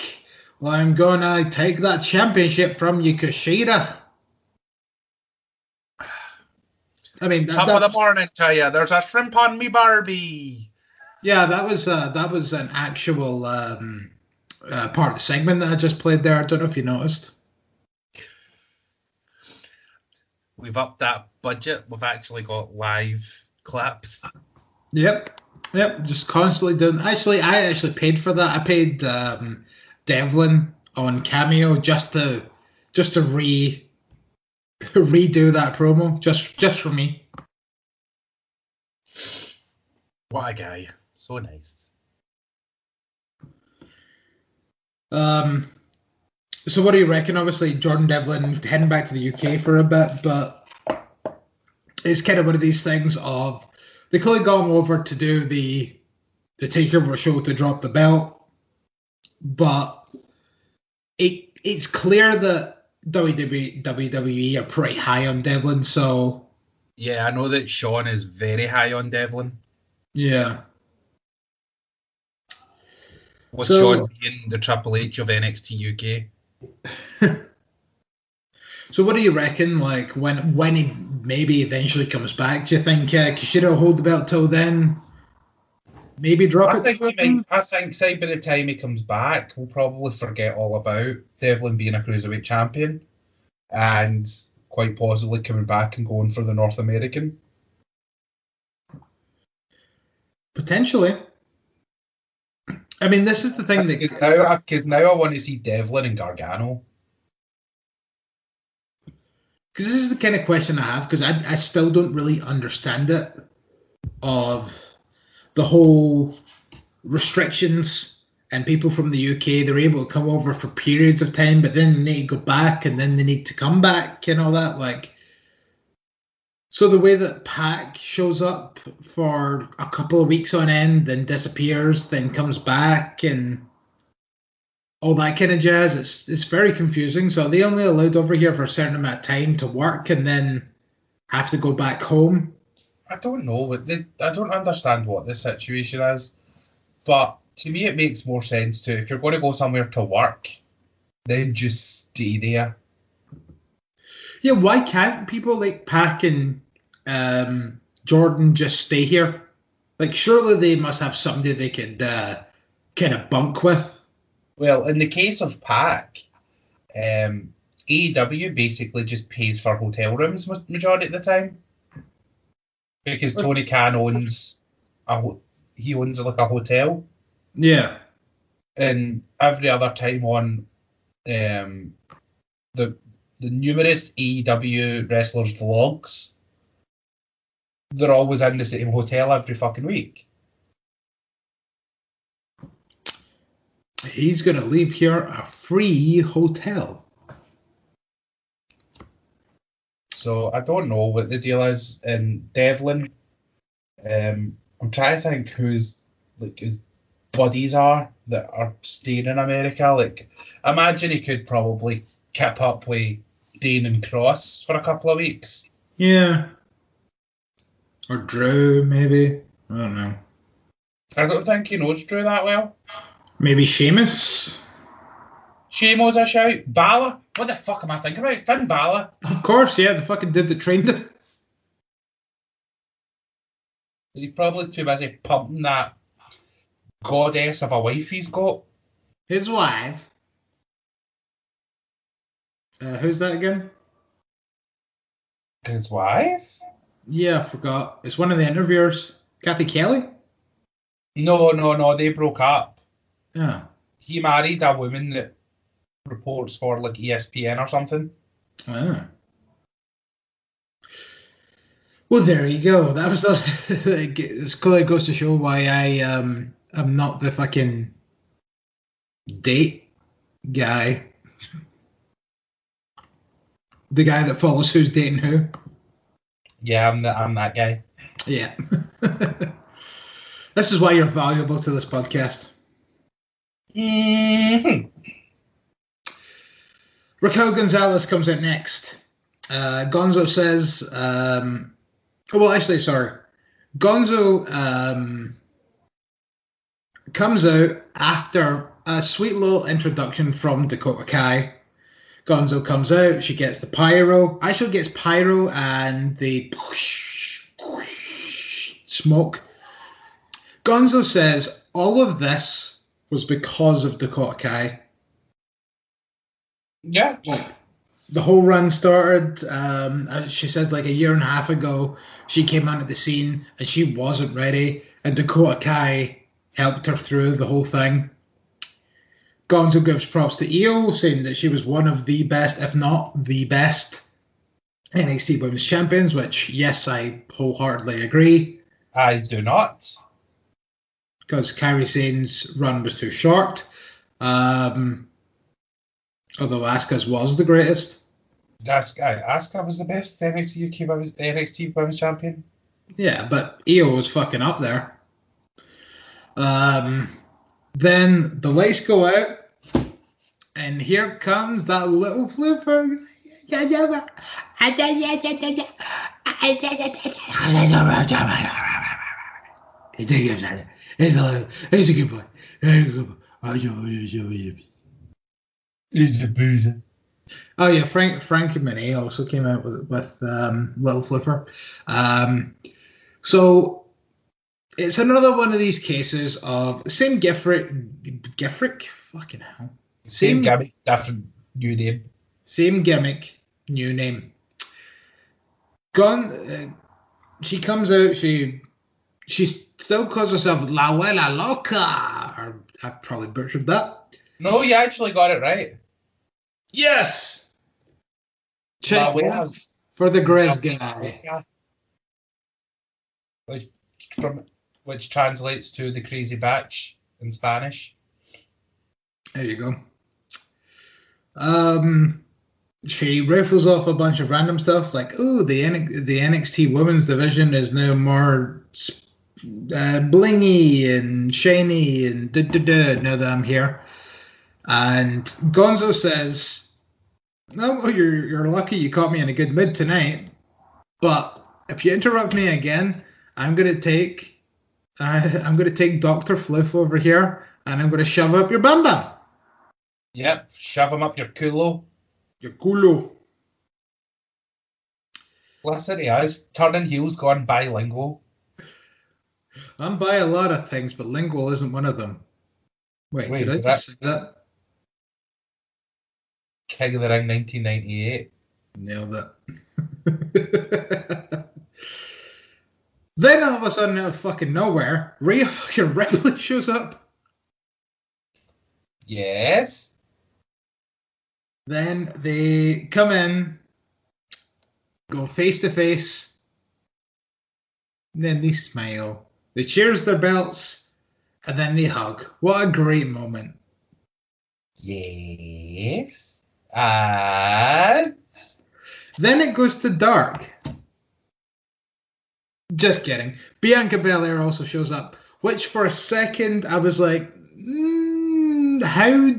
well, I'm gonna take that championship from you, Kushida. I mean, top of the morning to you. There's a shrimp on me, Barbie. Yeah, that was an actual part of the segment that I just played there. I don't know if you noticed. We've upped that budget. We've actually got live clips. Yep. Just constantly doing. Actually, I actually paid for that. I paid Devlin on Cameo just to redo that promo just for me. What a guy! So nice. So what do you reckon? Obviously, Jordan Devlin heading back to the UK for a bit, but it's kind of one of these things of they could have gone over to do the takeover show to drop the belt, but it's clear that WWE are pretty high on Devlin. So yeah, I know that Sean is very high on Devlin. Yeah. With Sean being the Triple H of NXT UK. So what do you reckon, like, when he maybe eventually comes back, do you think Kushida will hold the belt till then? Maybe drop it? I think, say, by the time he comes back, we'll probably forget all about Devlin being a Cruiserweight champion and quite possibly coming back and going for the North American. Potentially. I mean, this is the thing that... Because now I want to see Devlin and Gargano. Because this is the kind of question I have, because I still don't really understand it, of the whole restrictions and people from the UK, they're able to come over for periods of time, but then they need to go back, and then they need to come back and all that. Like, so the way that Pac shows up for a couple of weeks on end, then disappears, then comes back, and all that kind of jazz, it's very confusing. So they only allowed over here for a certain amount of time to work, and then have to go back home. I don't know. I don't understand what the situation is, but to me it makes more sense to, if you're going to go somewhere to work, then just stay there. Yeah, why can't people like Pac and Jordan just stay here? Like, surely they must have somebody they could kind of bunk with. Well, in the case of Pac, AEW basically just pays for hotel rooms majority of the time, because Tony Khan owns he owns like a hotel. Yeah, and every other time on the numerous AEW wrestlers' vlogs, they're always in the same hotel every fucking week. He's going to leave here a free hotel. So I don't know what the deal is. And Devlin, I'm trying to think who's like his buddies are that are staying in America. Like, imagine he could probably keep up with Dane and Cross for a couple of weeks. Yeah. Or Drew, maybe. I don't know. I don't think he knows Drew that well. Maybe Sheamus? Sheamus a shout. Balor? What the fuck am I thinking about? Finn Balor? Of course, yeah, the fucking dude that trained him. He's probably too busy pumping that goddess of a wife he's got. His wife? Who's that again? His wife? Yeah, I forgot. It's one of the interviewers. Kathy Kelly? No, they broke up. Yeah. He married a woman that reports for like ESPN or something. Ah. Well, there you go. That was this clearly goes to show why I'm not the fucking date guy. The guy that follows who's dating who. Yeah, I'm that guy. Yeah. This is why you're valuable to this podcast. Mm-hmm. Raquel Gonzalez comes out next. Gonzo says, Gonzo comes out after a sweet little introduction from Dakota Kai. Gonzo comes out, she gets the pyro. Actually gets pyro and the smoke. Gonzo says all of this was because of Dakota Kai. Yeah. The whole run started, she says, like a year and a half ago, she came onto the scene and she wasn't ready, and Dakota Kai helped her through the whole thing. Gonzo gives props to Io, saying that she was one of the best, if not the best, NXT Women's Champions, which, yes, I wholeheartedly agree. I do not. Because Kairi Sane's run was too short. Although Asuka's was the greatest. Asuka was the best NXT Women's Champion. Yeah, but Io was fucking up there. Then the lights go out, and here comes that little flipper. He's a good boy. He's a boozer. Oh yeah, Frankie Monet also came out with Little Flipper. So it's another one of these cases of same Gifrick, fucking hell. Same gimmick, different new name. Same gimmick, new name. She comes out. She still calls herself La Abuela Loca. Or I probably butchered that. No, you actually got it right. Yes. Check for the Griz guy. Which translates to the crazy batch in Spanish. There you go. She riffles off a bunch of random stuff like, "Oh, the NXT Women's Division is now more blingy and shiny and now that I'm here." And Gonzo says, "No, well, you're lucky you caught me in a good mood tonight. But if you interrupt me again, I'm gonna take Dr. Floof over here, and I'm gonna shove up your bum bum." Yep, shove him up your culo. Your culo. Listen to us, turning heels, gone bilingual. I'm by a lot of things, but lingual isn't one of them. Wait, did I just say that? King of the Ring 1998. Nailed it. Then all of a sudden, out of fucking nowhere, Rhea fucking Ripley shows up. Yes. Then they come in, go face to face. Then they smile. They cheers their belts, and then they hug. What a great moment. Yes. And then it goes to dark. Just kidding. Bianca Belair also shows up, which for a second I was like, how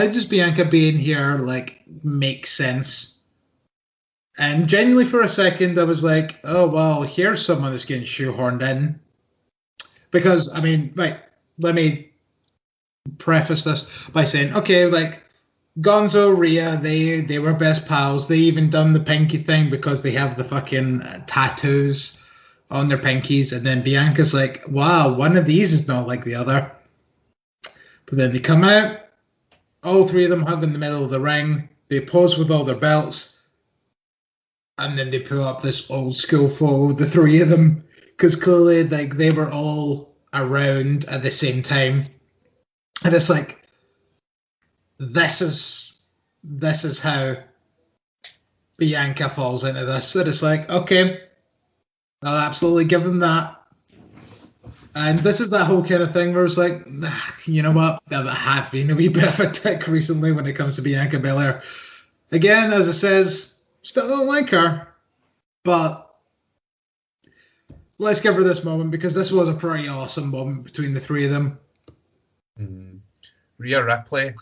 does Bianca being here make sense? And genuinely for a second I was like, oh well, here's someone that's getting shoehorned in. Because I mean, let me preface this by saying, okay, Gonzo, Rhea, they were best pals. They even done the pinky thing because they have the fucking tattoos on their pinkies. And then Bianca's like, wow, one of these is not like the other. But then they come out, all three of them hug in the middle of the ring. They pose with all their belts. And then they pull up this old school photo of the three of them. Because clearly they were all around at the same time. And it's like, this is how Bianca falls into this. And it's like, okay, I'll absolutely give them that. And this is that whole kind of thing where it's like, you know what? I have been a wee bit of a dick recently when it comes to Bianca Belair. Again, as it says, still don't like her. But let's give her this moment because this was a pretty awesome moment between the three of them. Mm-hmm. Rhea Ripley,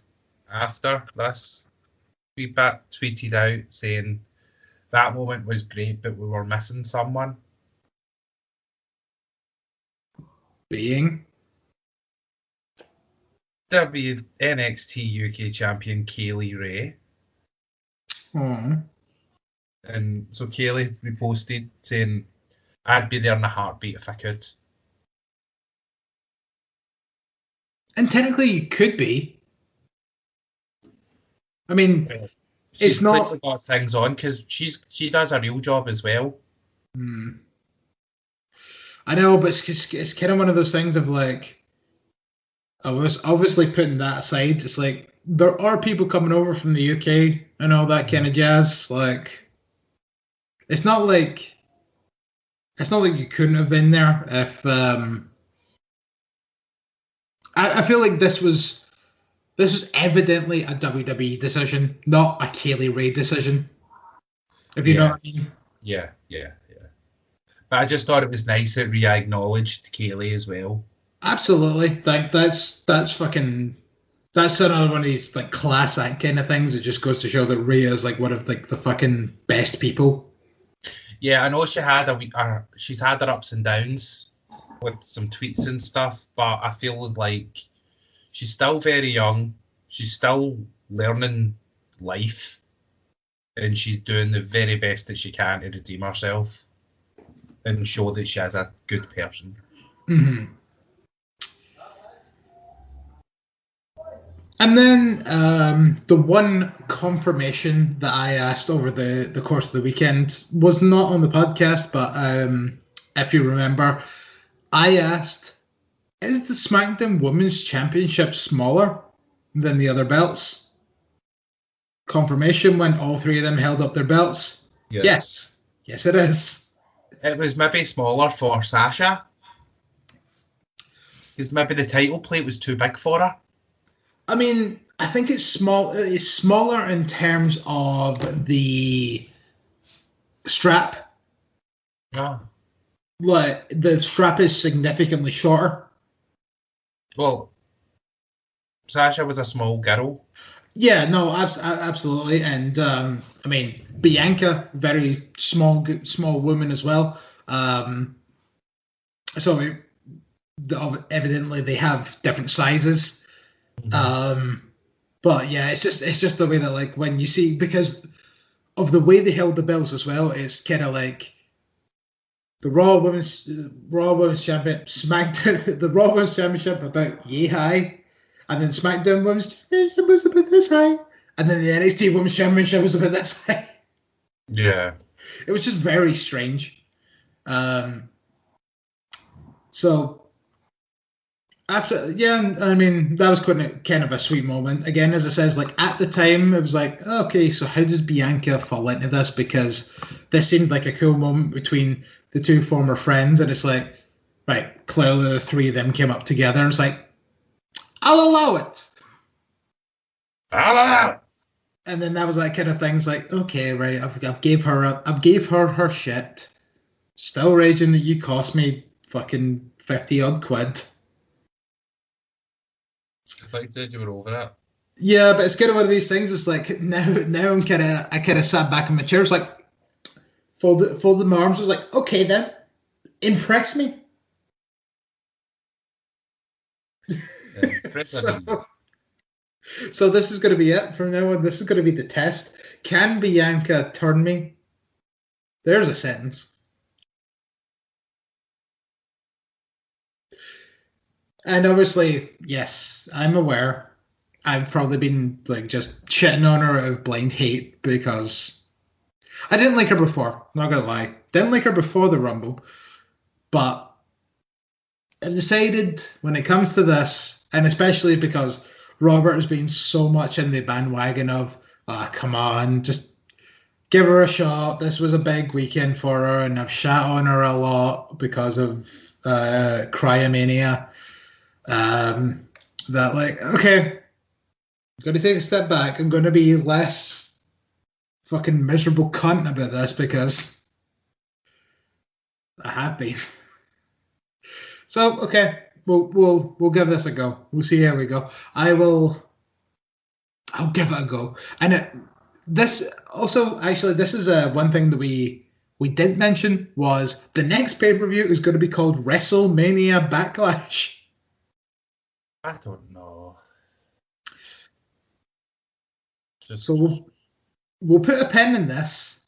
after this, we tweeted out saying that moment was great, but we were missing someone. Being? NXT UK champion Kaylee Ray. Aww. And so Kaylee reposted saying, I'd be there in a heartbeat if I could. And technically you could be. I mean, she's it's not got things on because she does a real job as well. I know, but it's kind of one of those things of like, I was obviously putting that aside. It's like there are people coming over from the UK and all that kind of jazz. Like, it's not like you couldn't have been there if. I feel like this was evidently a WWE decision, not a Kaylee Ray decision. If you know what I mean. Yeah. But I just thought it was nice that Rhea acknowledged Kaylee as well. Absolutely. That's another one of these like class act kind of things. It just goes to show that Rhea is like one of like the fucking best people. Yeah, I know she's had her ups and downs with some tweets and stuff, but I feel like she's still very young. She's still learning life, and she's doing the very best that she can to redeem herself and show that she is a good person. Mm-hmm. And then the one confirmation that I asked over the course of the weekend was not on the podcast, but if you remember, I asked, is the SmackDown Women's Championship smaller than the other belts? Confirmation when all three of them held up their belts. Yeah. Yes, it is. It was maybe smaller for Sasha. Because maybe the title plate was too big for her. I mean, I think it's small. It's smaller in terms of the strap. Oh. Like the strap is significantly shorter. Well, Sasha was a small girl. Yeah, no, absolutely, and I mean Bianca, very small woman as well. So evidently they have different sizes. Mm-hmm. But yeah, it's just the way that, like, when you see, because of the way they held the belts as well, it's kind of like the Raw Women's Championship, SmackDown, the Raw Women's Championship about yay high, and then SmackDown Women's Championship was about this high, and then the NXT Women's Championship was about this high. Yeah, it was just very strange. So after, yeah, I mean, that was kind of a sweet moment. Again, as it says, like, at the time, it was like, okay, so how does Bianca fall into this? Because this seemed like a cool moment between the two former friends, and it's like, right, clearly the three of them came up together, and it's like, I'll allow it. I'll allow it. And then that was that kind of thing. It's like, okay, right, I've gave her her shit. Still raging that you cost me fucking 50 odd quid. I thought you said you were over it. Yeah, but it's kind of one of these things. It's like now I kind of sat back in my chair. It's like folded my arms. I was like, okay then, impress me. So this is going to be it from now on. This is going to be the test. Can Bianca turn me? There's a sentence. And obviously, yes, I'm aware. I've probably been like just shitting on her out of blind hate because I didn't like her before. Not gonna lie, didn't like her before the Rumble, but I've decided when it comes to this, and especially because Robert has been so much in the bandwagon of, come on, just give her a shot. This was a big weekend for her, and I've shat on her a lot because of Cryomania. That, like, okay, I'm going to take a step back. I'm going to be less fucking miserable cunt about this because I have been. So, okay, we'll give this a go. We'll see how we go. I'll give it a go. And this is one thing that we didn't mention was the next pay-per-view is going to be called WrestleMania Backlash. I don't know. So we'll put a pin in this,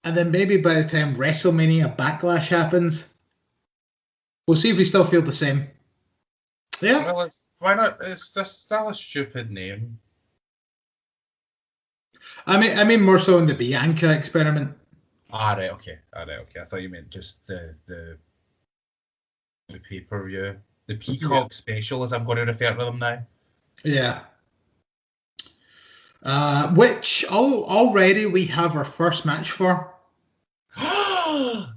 and then maybe by the time WrestleMania Backlash happens, we'll see if we still feel the same. Yeah. Well, why not? It's just still a stupid name. I mean more so in the Bianca experiment. Right, okay. I thought you meant just the pay-per-view. The Peacock special, as I'm going to refer to them now. Yeah. Which already we have our first match for.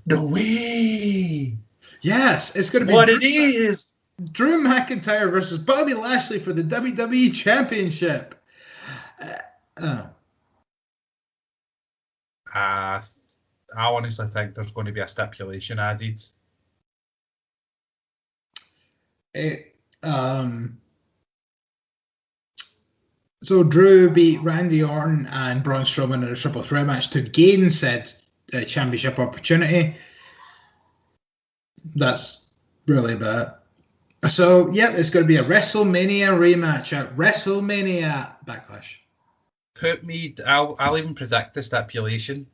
No way! Yes, it's going to be what it is. Drew McIntyre versus Bobby Lashley for the WWE Championship. I honestly think there's going to be a stipulation added. So Drew beat Randy Orton and Braun Strowman in a triple threat match to gain said championship opportunity. That's really about it. So, yeah, it's going to be a WrestleMania rematch at WrestleMania Backlash. I'll even predict the stipulation.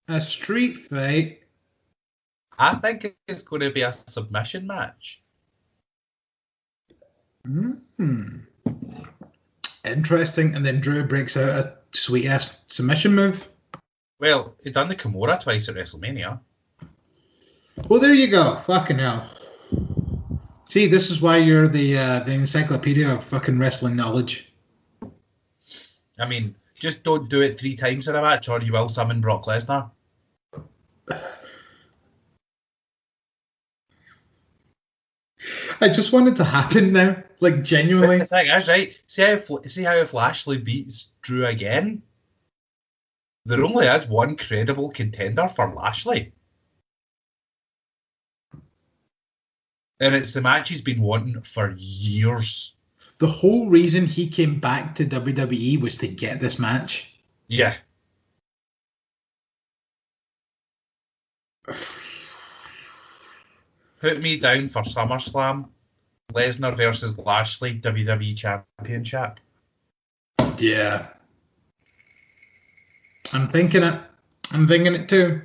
A street fight. I think it's going to be a submission match. Interesting. And then Drew breaks out a sweet-ass submission move. Well, he done the Kimura twice at WrestleMania. Well, there you go. Fucking hell. See, this is why you're the encyclopedia of fucking wrestling knowledge. I mean, just don't do it 3 times in a match or you will summon Brock Lesnar. I just want it to happen now, like genuinely. But the thing is, right? See how if Lashley beats Drew again, there only is one credible contender for Lashley, and it's the match he's been wanting for years. The whole reason he came back to WWE was to get this match. Yeah. Put me down for SummerSlam. Lesnar versus Lashley, WWE Championship. Yeah. I'm thinking it too.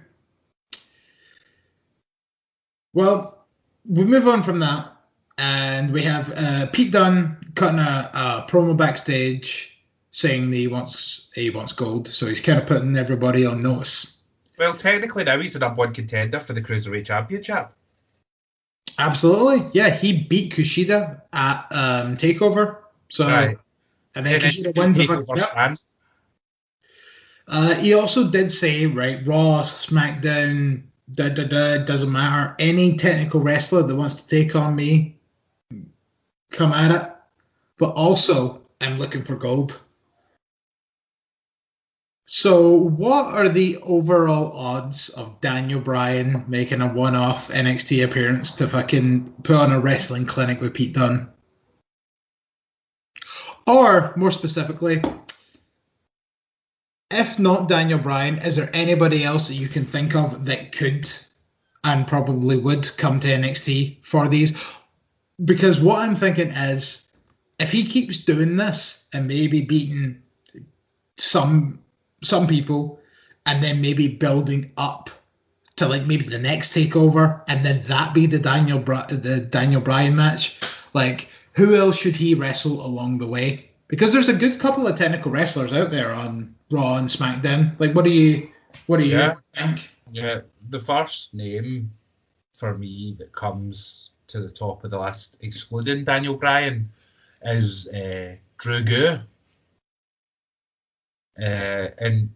Well, we move on from that, and we have Pete Dunne cutting a promo backstage saying that he wants gold, so he's kind of putting everybody on notice. Well, technically now he's the number one contender for the Cruiserweight Championship. Absolutely, yeah. He beat Kushida at Takeover, so right. And then Kushida wins the he also did say, right, Raw, SmackDown, doesn't matter. Any technical wrestler that wants to take on me, come at it. But also, I'm looking for gold. So, what are the overall odds of Daniel Bryan making a one-off NXT appearance to fucking put on a wrestling clinic with Pete Dunne? Or, more specifically, if not Daniel Bryan, is there anybody else that you can think of that could and probably would come to NXT for these? Because what I'm thinking is, if he keeps doing this and maybe beating some people and then maybe building up to like maybe the next takeover and then that be the Daniel Bryan match, like who else should he wrestle along the way? Because there's a good couple of technical wrestlers out there on Raw and SmackDown. Like, what do you think? Yeah, the first name for me that comes to the top of the list, excluding Daniel Bryan, is Drew Gulak. And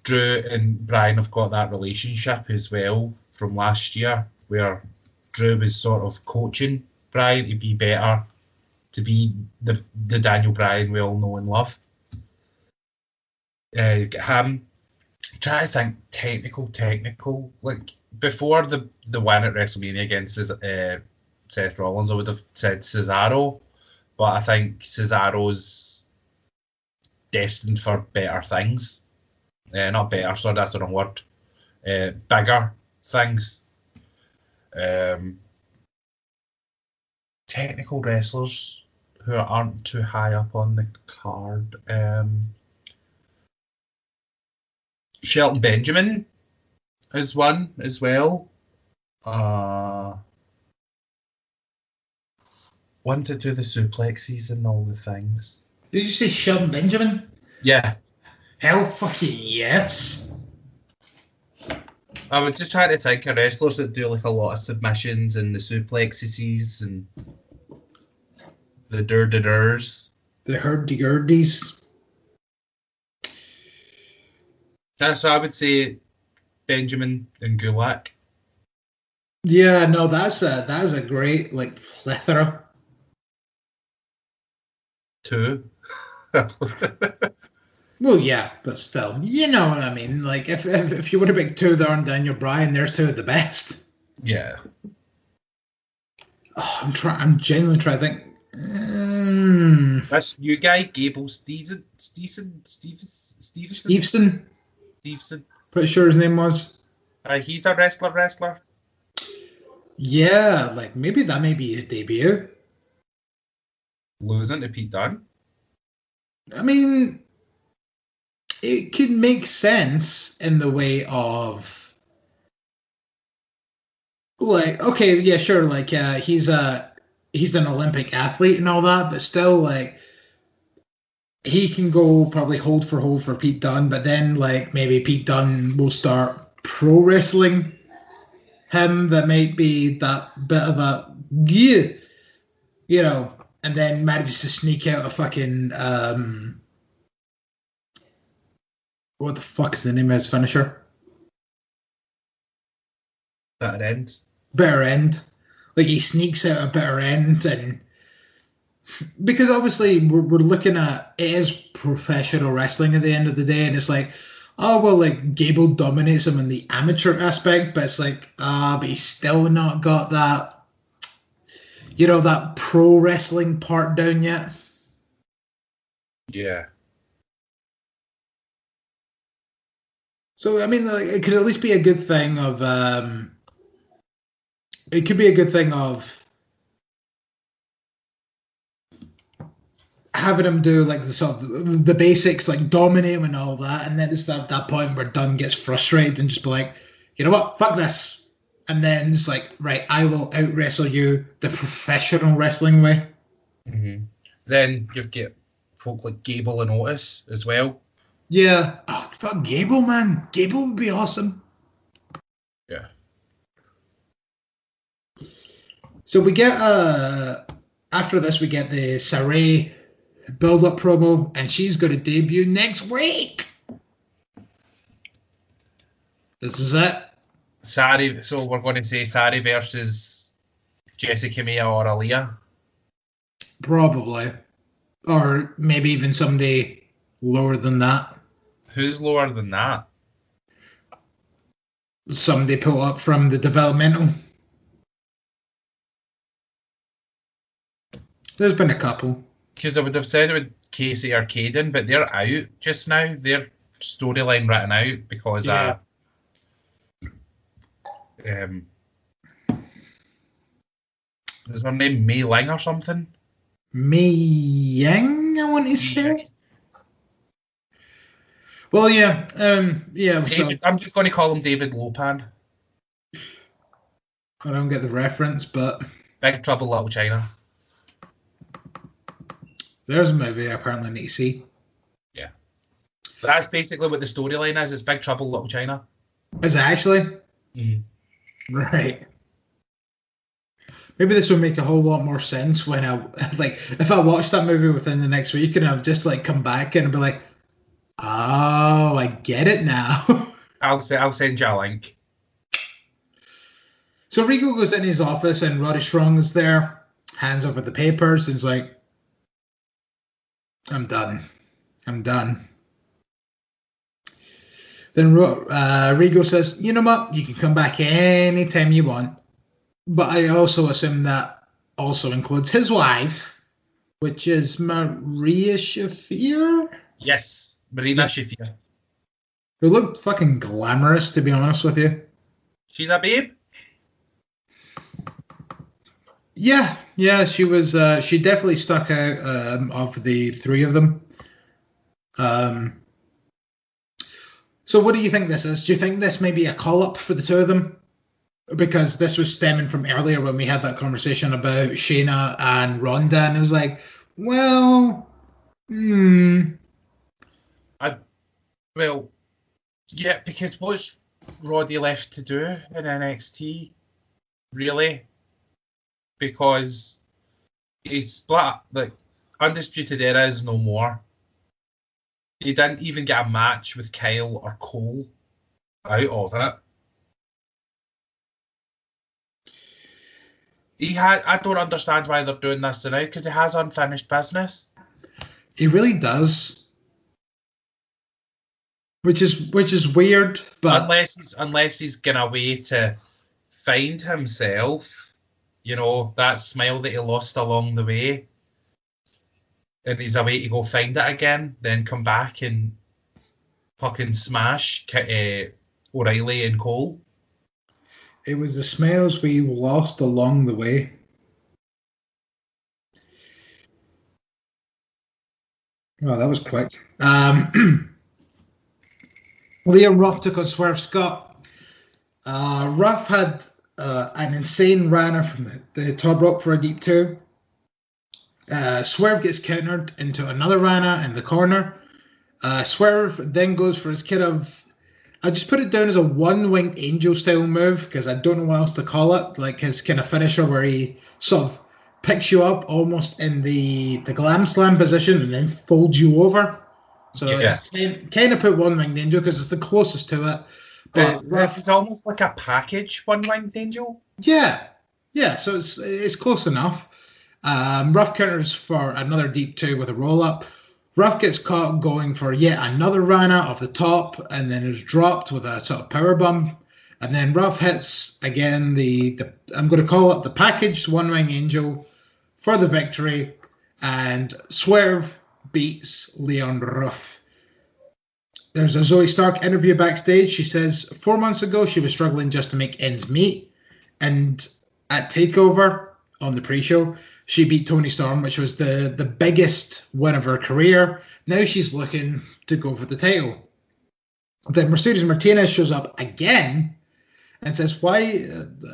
Drew and Bryan have got that relationship as well from last year, where Drew was sort of coaching Bryan to be better, to be the Daniel Bryan we all know and love. Him, try to think technical. Like before the win at WrestleMania against Seth Rollins, I would have said Cesaro, but I think Cesaro's destined for better things. Not better, sorry, that's the wrong word. Bigger things. Technical wrestlers who aren't too high up on the card. Shelton Benjamin is one as well. One to do the suplexes and all the things. Did you say Shelton Benjamin? Yeah. Hell fucking yes. I was just trying to think of wrestlers that do like a lot of submissions and the suplexes and the dur-dur-durs. The hurdy-gurdies. So I would say Benjamin and Gulak. Yeah, no, that is a great like plethora. Two. Well, yeah, but still, you know what I mean. Like, if you would have picked two there on Daniel Bryan, there's two of the best. Yeah. Oh, I'm genuinely trying to think. This new guy, Gable Stevenson. Pretty sure his name was. He's a wrestler. Yeah, like maybe that may be his debut. Losing to Pete Dunne. I mean, it could make sense in the way of, like, okay, yeah, sure, like, he's an Olympic athlete and all that, but still, like, he can go probably hold for Pete Dunne, but then, like, maybe Pete Dunne will start pro wrestling him. That might be that bit of a, yeah, you know, and then manages to sneak out a fucking, what the fuck is the name of his finisher? Better End. Like he sneaks out a bitter end, and because obviously we're looking at it is professional wrestling at the end of the day, and it's like, oh well, like Gable dominates him in the amateur aspect, but it's like, but he's still not got that, that pro wrestling part down yet. Yeah. So I mean, like, it could at least be a good thing of. It could be a good thing of having him do like the sort of the basics, like dominate him and all that, and then it's that point where Dunn gets frustrated and just be like, you know what, fuck this, and then it's like, right, I will out wrestle you the professional wrestling way. Mm-hmm. Then you've got folk like Gable and Otis as well. Yeah, fuck Gable, man. Gable would be awesome. Yeah. So we get after this we get the Saray build-up promo, and she's going to debut next week. This is it. Sari. So we're going to say Sari versus Jessica Mia or Aaliyah. Probably, or maybe even somebody lower than that. Who's lower than that? Somebody put up from the developmental. There's been a couple. Because I would have said it with Casey or Caden, but they're out just now. Their storyline written out because is her name Mei Ling or something? Mei Yang, I want to say. Well, yeah, David, so I'm just going to call him David Lopan. I don't get the reference, but Big Trouble Little China. There's a movie I apparently need to see. Yeah. But that's basically what the storyline is. It's Big Trouble Little China. Is it actually? Mm. Right. Maybe this would make a whole lot more sense when I, like, if I watch that movie within the next week and I'll just, like, come back and be like, oh, I get it now. I'll send you a link. So Rico goes in his office and Roddy Strong is there, hands over the papers, and is like, I'm done. Then Rigo says, you know what, you can come back anytime you want. But I also assume that also includes his wife, which is Maria Shafir? Yes, Marina Shafir. Who looked fucking glamorous, to be honest with you. She's a babe? Yeah, she was. She definitely stuck out of the three of them. So what do you think this is? Do you think this may be a call-up for the two of them? Because this was stemming from earlier when we had that conversation about Shayna and Ronda, and it was like, well, Well, yeah, because what's Roddy left to do in NXT, really? Because he's split, like, Undisputed Era is no more. He didn't even get a match with Kyle or Cole out of it. I don't understand why they're doing this now, because he has unfinished business. He really does. Which is weird, but unless he's going away to find himself, that smile that he lost along the way, and he's away to go find it again, then come back and fucking smash O'Reilly and Cole. It was the smiles we lost along the way. Oh, that was quick. Liam Ruff took on Swerve Scott. Ruff had an insane runner from the top rope for a deep two. Swerve gets countered into another rana in the corner. Swerve then goes for his kind of, I just put it down as a one-winged angel style move because I don't know what else to call it. Like his kind of finisher where he sort of picks you up almost in the glam slam position and then folds you over. So it's kind of put one-winged angel because it's the closest to it. But it's almost like a package one-winged angel. Yeah. Yeah, so it's close enough. Ruff counters for another deep 2 with a roll-up. Ruff gets caught going for yet another Rana off the top, and then is dropped with a sort of power bomb. And then Ruff hits again the I'm going to call it the packaged One Wing Angel for the victory, and Swerve beats Leon Ruff. There's a Zoe Stark interview backstage. She says 4 months ago she was struggling just to make ends meet, and at TakeOver on the pre-show, she beat Toni Storm, which was the biggest win of her career. Now she's looking to go for the title. Then Mercedes Martinez shows up again and says,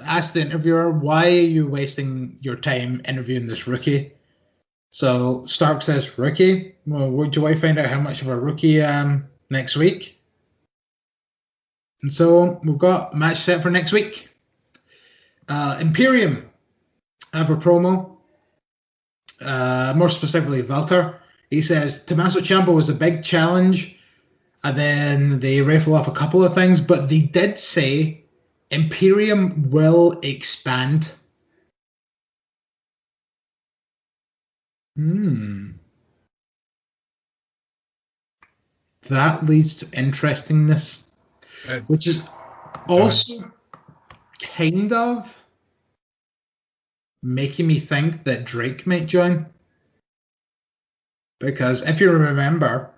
ask the interviewer, why are you wasting your time interviewing this rookie? So Stark says, rookie? Well, do I find out how much of a rookie next week? And so we've got a match set for next week. Imperium have a promo. More specifically, Walter. He says Tommaso Ciampa was a big challenge, and then they rifle off a couple of things, but they did say Imperium will expand. That leads to interestingness, which is also kind of making me think that Drake might join. Because if you remember,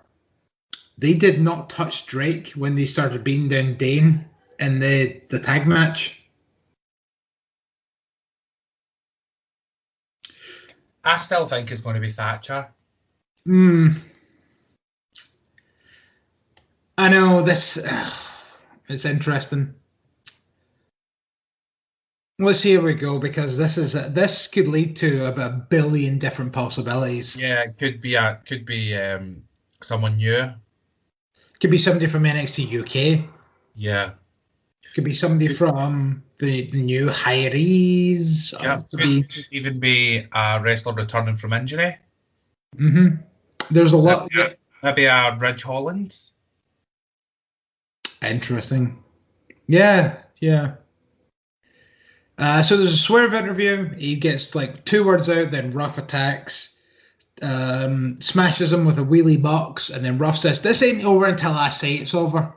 they did not touch Drake when they started beating down Dane in the tag match. I still think it's going to be Thatcher. I know, this it's interesting. Let's see how we go, because this could lead to about a billion different possibilities. Yeah, it could be someone new. Could be somebody from NXT UK. Yeah. Could be somebody from the new Hirees. Yeah, could even be a wrestler returning from injury. There's a lot. Maybe a Ridge Holland. Interesting. Yeah. So there's a Swerve interview. He gets like 2 words out, then Ruff attacks, smashes him with a wheelie box, and then Ruff says, "This ain't over until I say it's over."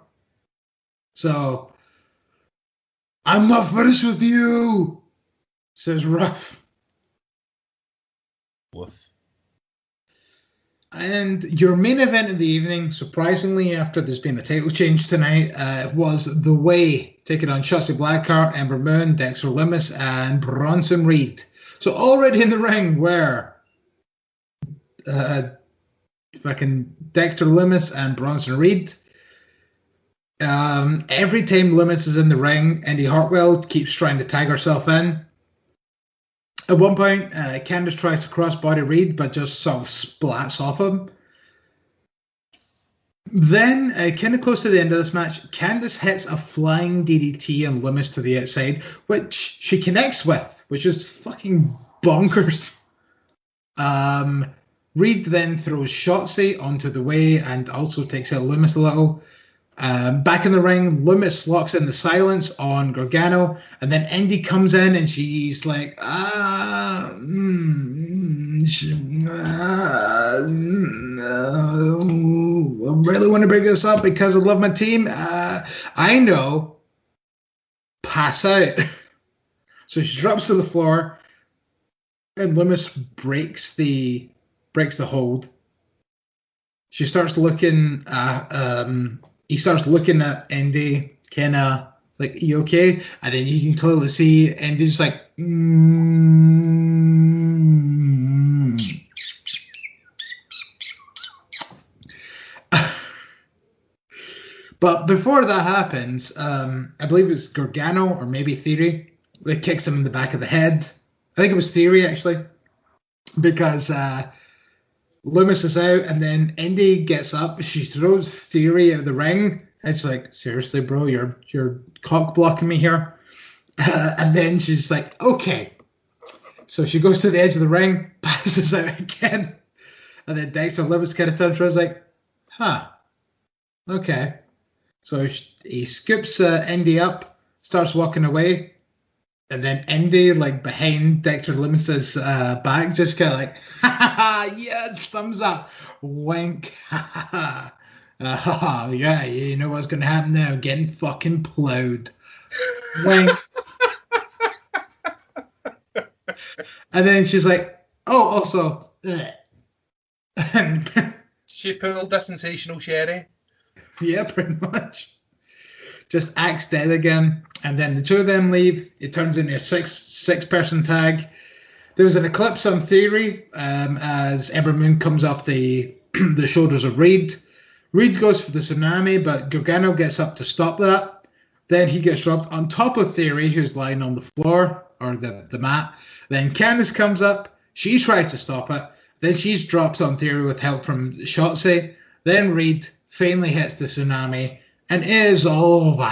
So, "I'm not finished with you," says Ruff. Woof. And your main event of the evening, surprisingly, after there's been a title change tonight, was The Way, taking on Shotzi Blackheart, Ember Moon, Dexter Lumis, and Bronson Reed. So already in the ring were fucking Dexter Lumis and Bronson Reed. Every time Lumis is in the ring, Indy Hartwell keeps trying to tag herself in. At one point, Candice tries to crossbody Reed, but just sort of splats off him. Then, kind of close to the end of this match, Candice hits a flying DDT on Lumis to the outside, which she connects with, which is fucking bonkers. Reed then throws Shotzi onto The Way and also takes out Lumis a little. Back in the ring, Lumis locks in the silence on Gargano, and then Indy comes in and she's like, I really want to bring this up because I love my team. I know. Pass out. So she drops to the floor, and Lumis breaks the hold. She starts looking at he starts looking at Indy, kind of like, "You okay?" And then you can clearly see Indy just like, But before that happens, I believe it's Gargano or maybe Theory that kicks him in the back of the head. I think it was Theory, actually, because Lumis is out, and then Indy gets up. She throws Theory out of the ring. It's like, seriously, bro, you're cock blocking me here. And then she's like, okay. So she goes to the edge of the ring, passes out again, and then Dexter Lumis kind of turns around, like, okay. So he scoops Indy up, starts walking away. And then Indy, like behind Dexter Lumis's back, just kind of like, ha ha ha, yes, thumbs up, wink, ha ha ha, yeah, you know what's gonna happen now? Getting fucking plowed, wink. And then she's like, oh, also, she pulled a sensational Sherry. Yeah, pretty much. Just acts dead again, and then the two of them leave. It turns into a six-person tag. There was an eclipse on Theory as Ember Moon comes off the the shoulders of Reed. Reed goes for the tsunami, but Gargano gets up to stop that. Then he gets dropped on top of Theory, who's lying on the floor or the mat. Then Candice comes up. She tries to stop it. Then she's dropped on Theory with help from Shotzi. Then Reed finally hits the tsunami. And it is over.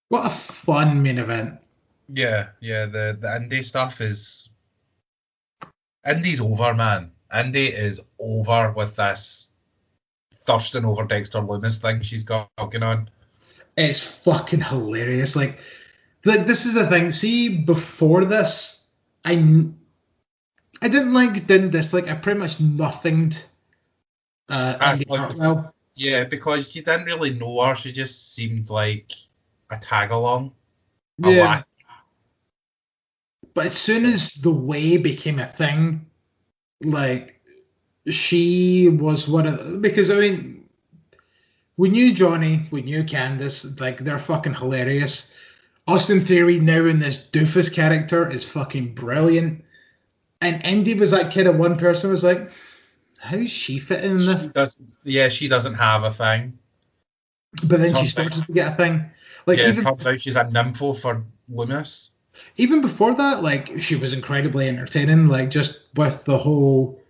What a fun main event. Yeah, the Indy stuff is... Indy's over, man. Indy is over with this thirsting over Dexter Lumis thing she's got going on. It's fucking hilarious. Like this is the thing. See, before this, I didn't dislike. I pretty much nothinged Indy Hartwell. Yeah, because you didn't really know her. She just seemed like a tag-along. Yeah. But as soon as the way became a thing, like, she was one of... Because, I mean, we knew Johnny, we knew Candice. Like, they're fucking hilarious. Austin Theory now in this doofus character is fucking brilliant. And Indy was that kid of one person was like... How's she fit in this? She doesn't have a thing. But then she started to get a thing. Like, it turns out she's a nympho for Lumis. Even before that, like, she was incredibly entertaining. Like, just with the whole...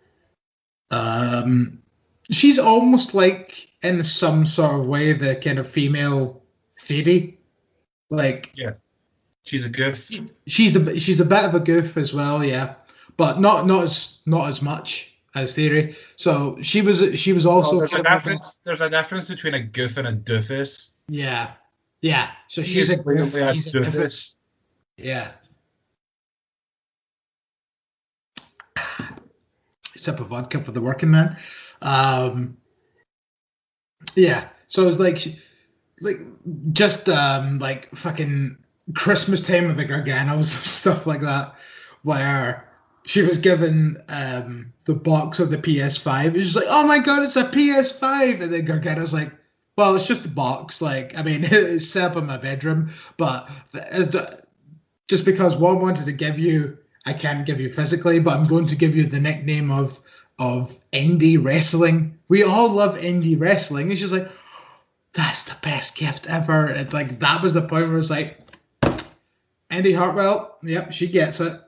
she's almost like, in some sort of way, the kind of female Theory. Like... Yeah. She's a goof. She's a bit of a goof as well, yeah. But not as much as Theory. So she was also... There's a difference between a goof and a doofus. Yeah. Yeah. So she's a goof. He's a doofus. Yeah. Sip of vodka for the working man. Yeah. So it's like just like fucking Christmas time with the Garganos, stuff like that, where she was given the box of the PS5. It's just like, oh my god, it's a PS5. And then Gargano's like, well, it's just a box. Like, I mean, it's set up in my bedroom, but just because one wanted to give you, I can't give you physically, but I'm going to give you the nickname of indie wrestling. We all love indie wrestling. It's just like, that's the best gift ever. And like, that was the point where it's like, Indy Hartwell, yep, she gets it.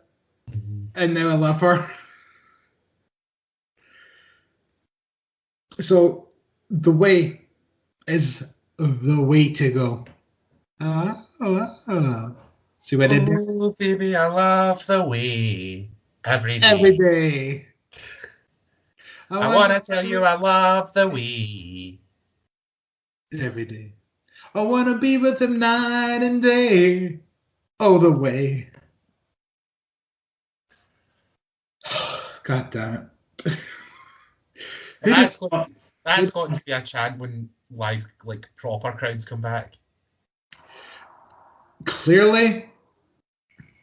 And now I love her. So the way is the way to go. See what I did there? Oh, baby, I love the way. Every day. Every day. I want to tell you I love the way. Every day. I want to be with him night and day. Oh, the way. God damn it. That's got to be a chant when live, like, proper crowds come back. Clearly,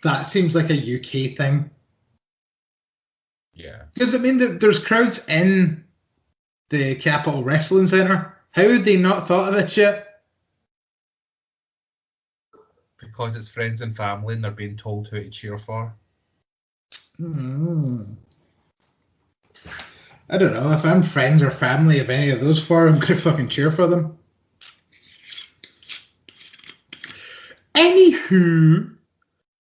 that seems like a UK thing. Yeah. Because, I mean, there's crowds in the Capitol Wrestling Centre. How would they not thought of this yet? Because it's friends and family and they're being told who to cheer for. I don't know. If I'm friends or family of any of those four, I'm going to fucking cheer for them. Anywho,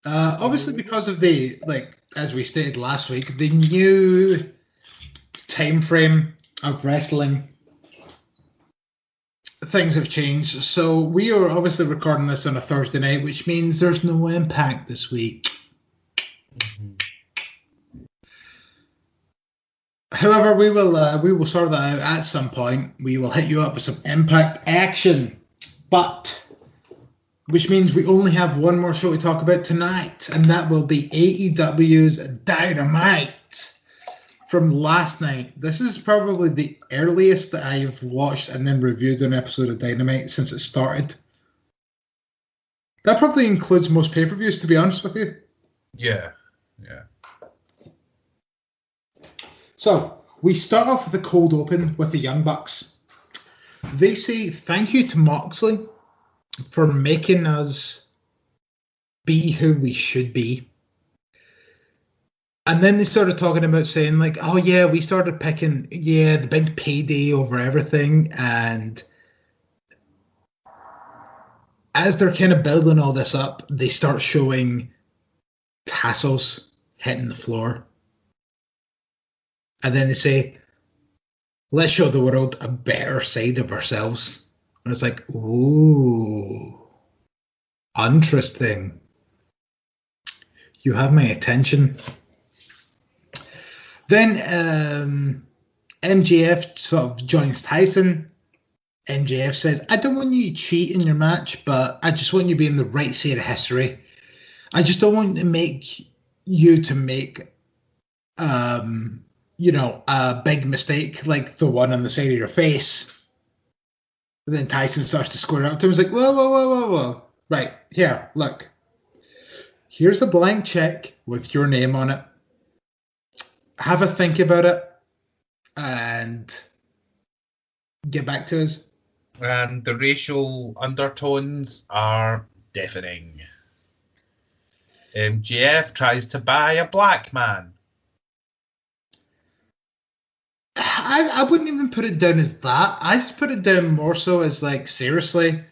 obviously because of the, like, as we stated last week, the new time frame of wrestling, things have changed. So we are obviously recording this on a Thursday night, which means there's no Impact this week. However, we will sort that out at some point. We will hit you up with some Impact action. But which means we only have one more show to talk about tonight, and that will be AEW's Dynamite from last night. This is probably the earliest that I've watched and then reviewed an episode of Dynamite since it started. That probably includes most pay-per-views, to be honest with you. Yeah. So, we start off with the cold open with the Young Bucks. They say thank you to Moxley for making us be who we should be. And then they started talking about saying, like, oh yeah, we started picking, the big payday over everything. And as they're kind of building all this up, they start showing tassels hitting the floor. And then they say, let's show the world a better side of ourselves. And it's like, ooh, interesting. You have my attention. Then MJF sort of joins Tyson. MJF says, I don't want you to cheat in your match, but I just want you to be in the right side of history. I just don't want to make a big mistake like the one on the side of your face. And then Tyson starts to square up to him. He's like, whoa. Right, here, look. Here's a blank check with your name on it. Have a think about it and get back to us. And the racial undertones are deafening. MJF tries to buy a black man. I wouldn't even put it down as that. I just put it down more so as like, seriously,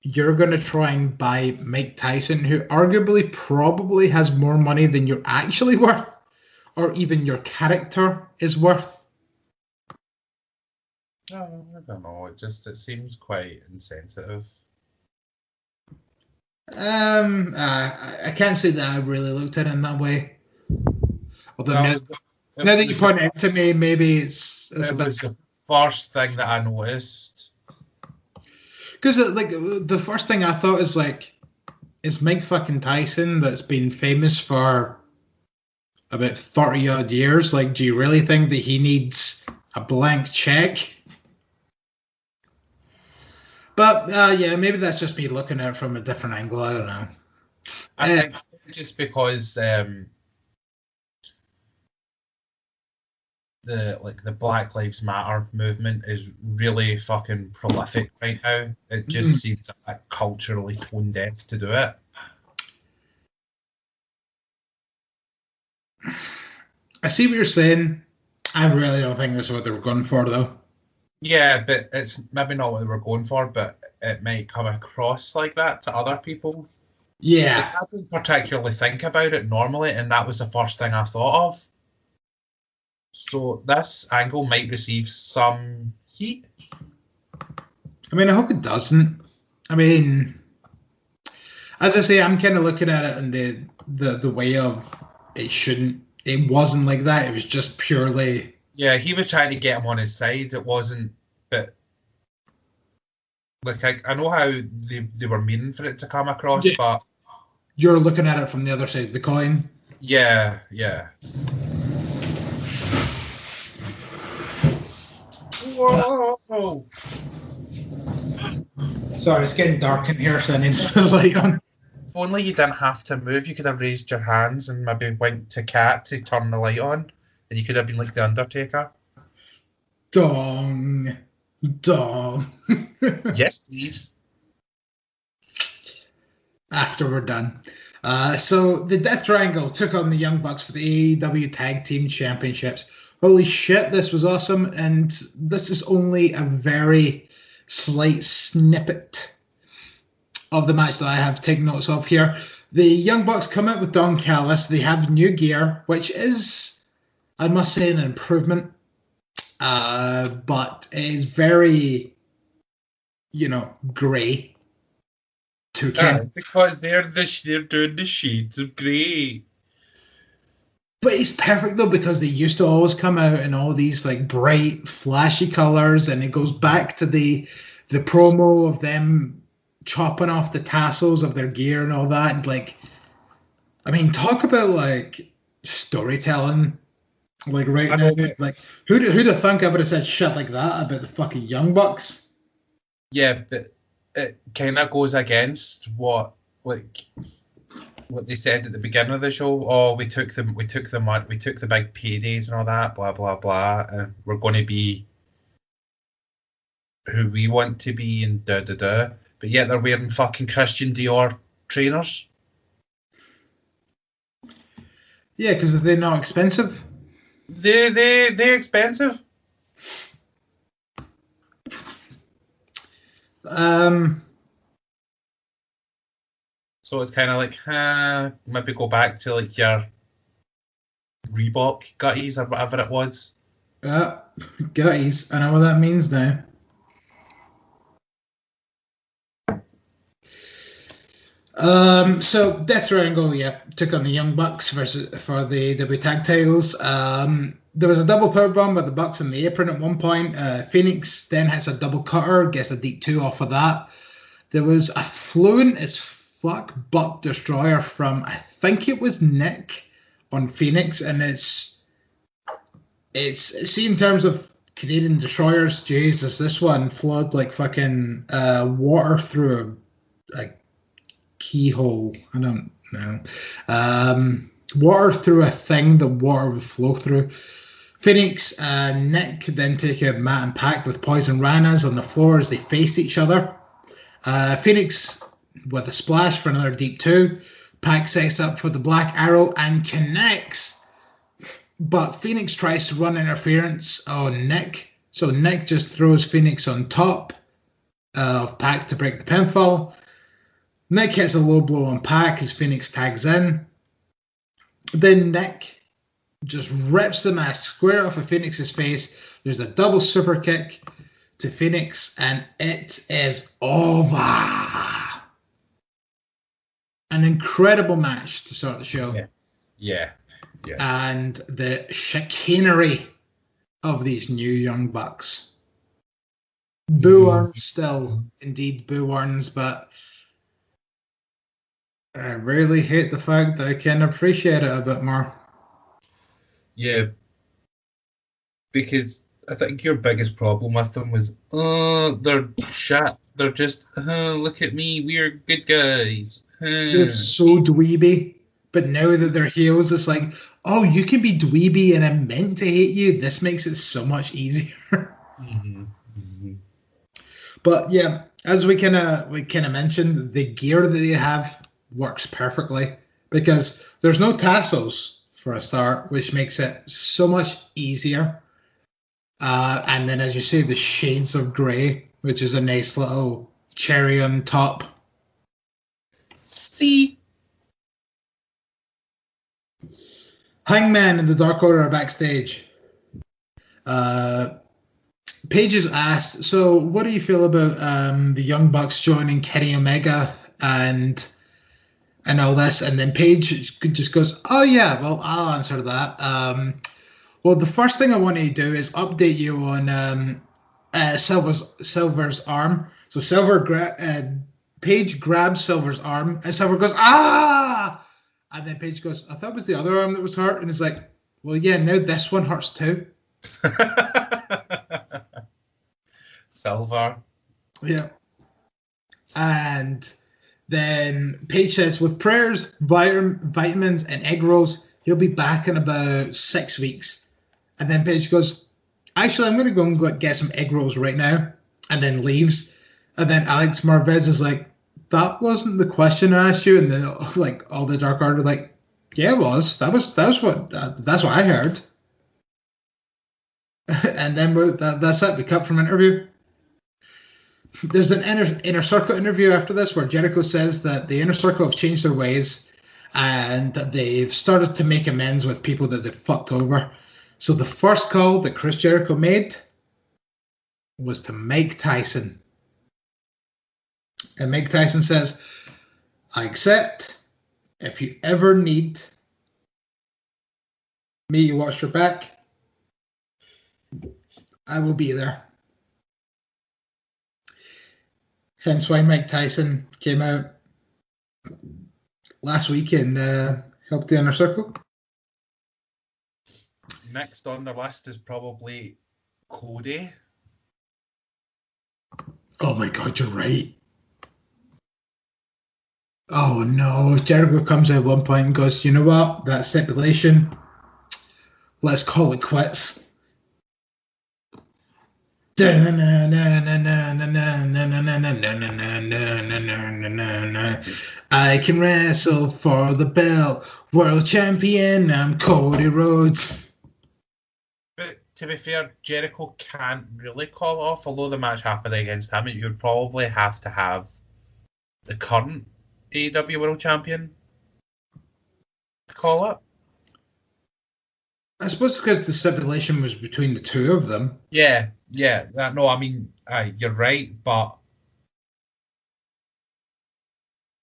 you're going to try and buy Mike Tyson, who arguably probably has more money than you're actually worth, or even your character is worth. Oh, I don't know. It seems quite insensitive. I can't say that I really looked at it in that way. Although now that you point it out to me, maybe it's a bit. Was the first thing that I noticed. Because like the first thing I thought is like, it's Mike fucking Tyson that's been famous for about 30 odd years. Like, do you really think that he needs a blank check? But maybe that's just me looking at it from a different angle. I don't know. I think just because the Black Lives Matter movement is really fucking prolific right now. It just seems culturally tone deaf to do it. I see what you're saying. I really don't think that's what they were going for, though. Yeah, but it's maybe not what they were going for, but it might come across like that to other people. Yeah. I don't particularly think about it normally, and that was the first thing I thought of. So this angle might receive some heat. I mean, I hope it doesn't. I mean, as I say, I'm kind of looking at it in the way of it wasn't like that. It was just purely... Yeah, he was trying to get him on his side. It wasn't, but like I know how they were meaning for it to come across, but you're looking at it from the other side of the coin. Yeah. Whoa! Sorry, it's getting dark in here, so I need to put the light on. If only you didn't have to move, you could have raised your hands and maybe went to Cat to turn the light on. And you could have been like the Undertaker. Dong. Yes, please. After we're done. So the Death Triangle took on the Young Bucks for the AEW Tag Team Championships. Holy shit, this was awesome. And this is only a very slight snippet of the match that I have taken notes of here. The Young Bucks come out with Don Callis. They have new gear, which is, I must say, an improvement. But it is very, grey. Because they're doing the shades of grey. But it's perfect though, because they used to always come out in all these like bright, flashy colors, and it goes back to the promo of them, chopping off the tassels of their gear and all that, and like, I mean, talk about like storytelling. Like right now, like who'd have thunk I would have said shit like that about the fucking Young Bucks? Yeah, but it kind of goes against what they said at the beginning of the show. Oh, we took the big paydays and all that, blah blah blah, and we're going to be who we want to be and da da da. But yet they're wearing fucking Christian Dior trainers. Yeah, because they're not expensive. They're expensive. So it's kind of like, maybe go back to like your Reebok gutties or whatever it was. Gutties. I know what that means now. So Death Triangle, took on the Young Bucks for the W Tag titles. There was a double powerbomb by the Bucks on the apron at one point. Phoenix then hits a double cutter, gets a deep 2 off of that. There was a fluent as fuck Buck Destroyer from, I think it was Nick on Phoenix, and it's see, in terms of Canadian destroyers, Jesus, this one flowed like fucking water through a keyhole. I don't know. Water through a thing the water would flow through. Phoenix and Nick then take out Matt and Pac with poison ranas on the floor as they face each other. Phoenix with a splash for another deep 2. Pac sets up for the Black Arrow and connects, but Phoenix tries to run interference on Nick. So Nick just throws Phoenix on top of Pac to break the pinfall. Nick hits a low blow on Pac as Phoenix tags in. Then Nick just rips the mask square off of Phoenix's face. There's a double super kick to Phoenix, and it is over. An incredible match to start the show. Yeah. And the chicanery of these new Young Bucks. Boo earns still. Indeed, boo earns, but I really hate the fact that I can appreciate it a bit more. Yeah. Because I think your biggest problem with them was, they're shit. They're just, look at me, we're good guys. They're so dweeby. But now that they're heels, it's like, oh, you can be dweeby and I'm meant to hate you. This makes it so much easier. But yeah, as we kind of mentioned, the gear that they have works perfectly because there's no tassels for a start, which makes it so much easier. And then, as you say, the shades of grey, which is a nice little cherry on top. See? Hangman and the Dark Order are backstage. Paige is asked, so what do you feel about the Young Bucks joining Kenny Omega and all this? And then Paige just goes, oh yeah, well, I'll answer that. Well, the first thing I want to do is update you on Silver's arm. So Paige grabs Silver's arm, and Silver goes, ah! And then Paige goes, I thought it was the other arm that was hurt. And it's like, well, yeah, now this one hurts too. Silver. Yeah. And then Paige says, with prayers, vitamins, and egg rolls, he'll be back in about 6 weeks. And then Paige goes, actually, I'm going to go and get some egg rolls right now. And then leaves. And then Alex Marvez is like, that wasn't the question I asked you. And then like all the Dark Order are like, yeah, it was. That's what I heard. And then that's it. We cut from interview. There's an inner circle interview after this where Jericho says that the inner circle have changed their ways and that they've started to make amends with people that they've fucked over. So the first call that Chris Jericho made was to Mike Tyson. And Mike Tyson says, I accept. If you ever need me to watch your back, I will be there. Hence why Mike Tyson came out last week and helped the Inner Circle. Next on the list is probably Cody. Oh my God, you're right. Oh no, Jericho comes out at one point and goes, you know what, that stipulation, let's call it quits. I can wrestle for the belt, world champion, I'm Cody Rhodes. But to be fair, Jericho can't really call it off, although the match happened against him. You would probably have to have the current AEW World Champion to call it. I suppose because the stipulation was between the two of them. Yeah. No, I mean, you're right, but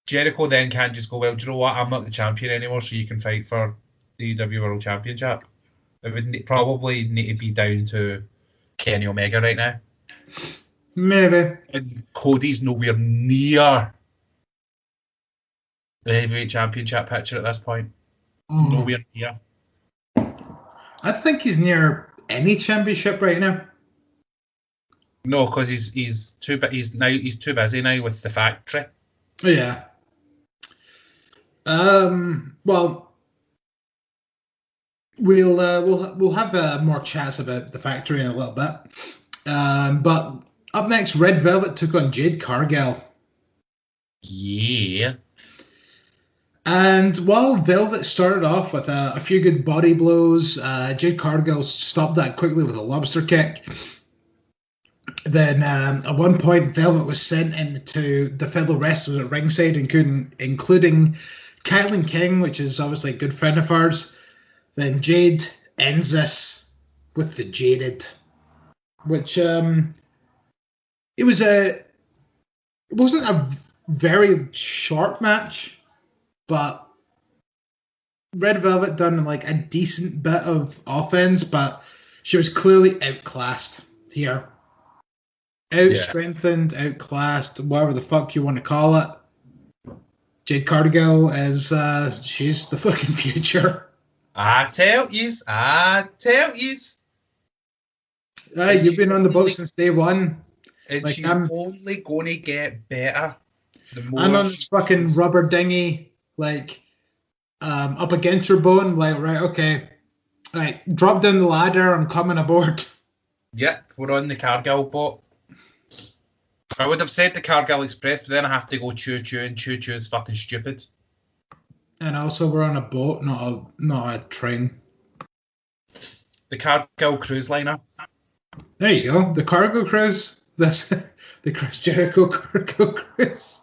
Jericho then can't just go, well, do you know what? I'm not the champion anymore, so you can fight for the AEW World Championship. It would probably need to be down to Kenny Omega right now. Maybe. And Cody's nowhere near the heavyweight championship picture at this point. Nowhere near. I think he's near any championship right now. No, because he's too busy now with the factory. Yeah. Well, we'll have more chats about the factory in a little bit. But up next, Red Velvet took on Jade Cargill. Yeah. And while Velvet started off with a few good body blows, Jade Cargill stopped that quickly with a lobster kick. Then at one point, Velvet was sent into the fellow wrestlers at ringside, including Kylan King, which is obviously a good friend of ours. Then Jade ends this with the Jaded, which it wasn't a very short match, but Red Velvet done like a decent bit of offense, but she was clearly outclassed here. Out-strengthened, outclassed, whatever the fuck you want to call it. Jade Cargill is, she's the fucking future. I tell yous. You've been on the boat since day one. And like, she's only going to get better. I'm on this fucking rubber dinghy, like, up against your bone, like, right, okay. Right, drop down the ladder, I'm coming aboard. Yep, we're on the Cargill boat. I would have said the Cargill Express, but then I have to go choo-choo, and choo-choo is fucking stupid. And also, we're on a boat, not a train. The Cargill cruise liner. There you go. The cargo cruise. That's the Chris Jericho cargo cruise.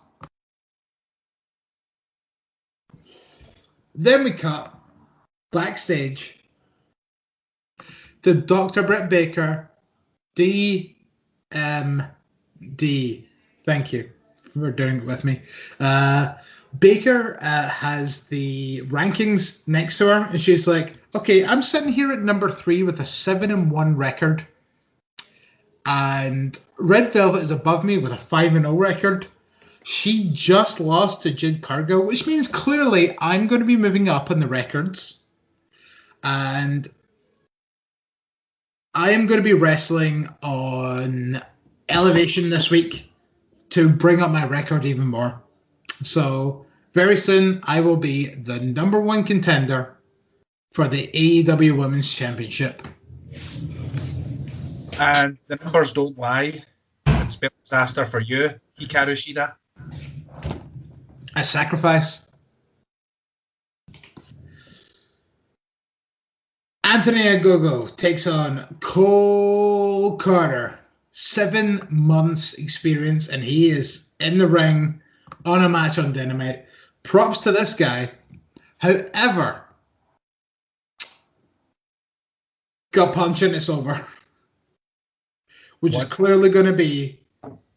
Then we cut backstage to Dr. Britt Baker, DMD. Thank you for doing it with me. Baker has the rankings next to her, and she's like, okay, I'm sitting here at number 3 with a 7-1 record. And Red Velvet is above me with a 5-0 record. She just lost to Jade Cargill, which means clearly I'm going to be moving up in the records. And I am going to be wrestling on Elevation this week to bring up my record even more. So very soon I will be the number 1 contender for the AEW Women's Championship. And the numbers don't lie. It's been a disaster for you, Hikaru Shida. A sacrifice. Anthony Ogogo takes on Cole Carter. 7 months experience, and he is in the ring on a match on Dynamite. Props to this guy. However, got punched and it's over. Which is clearly going to be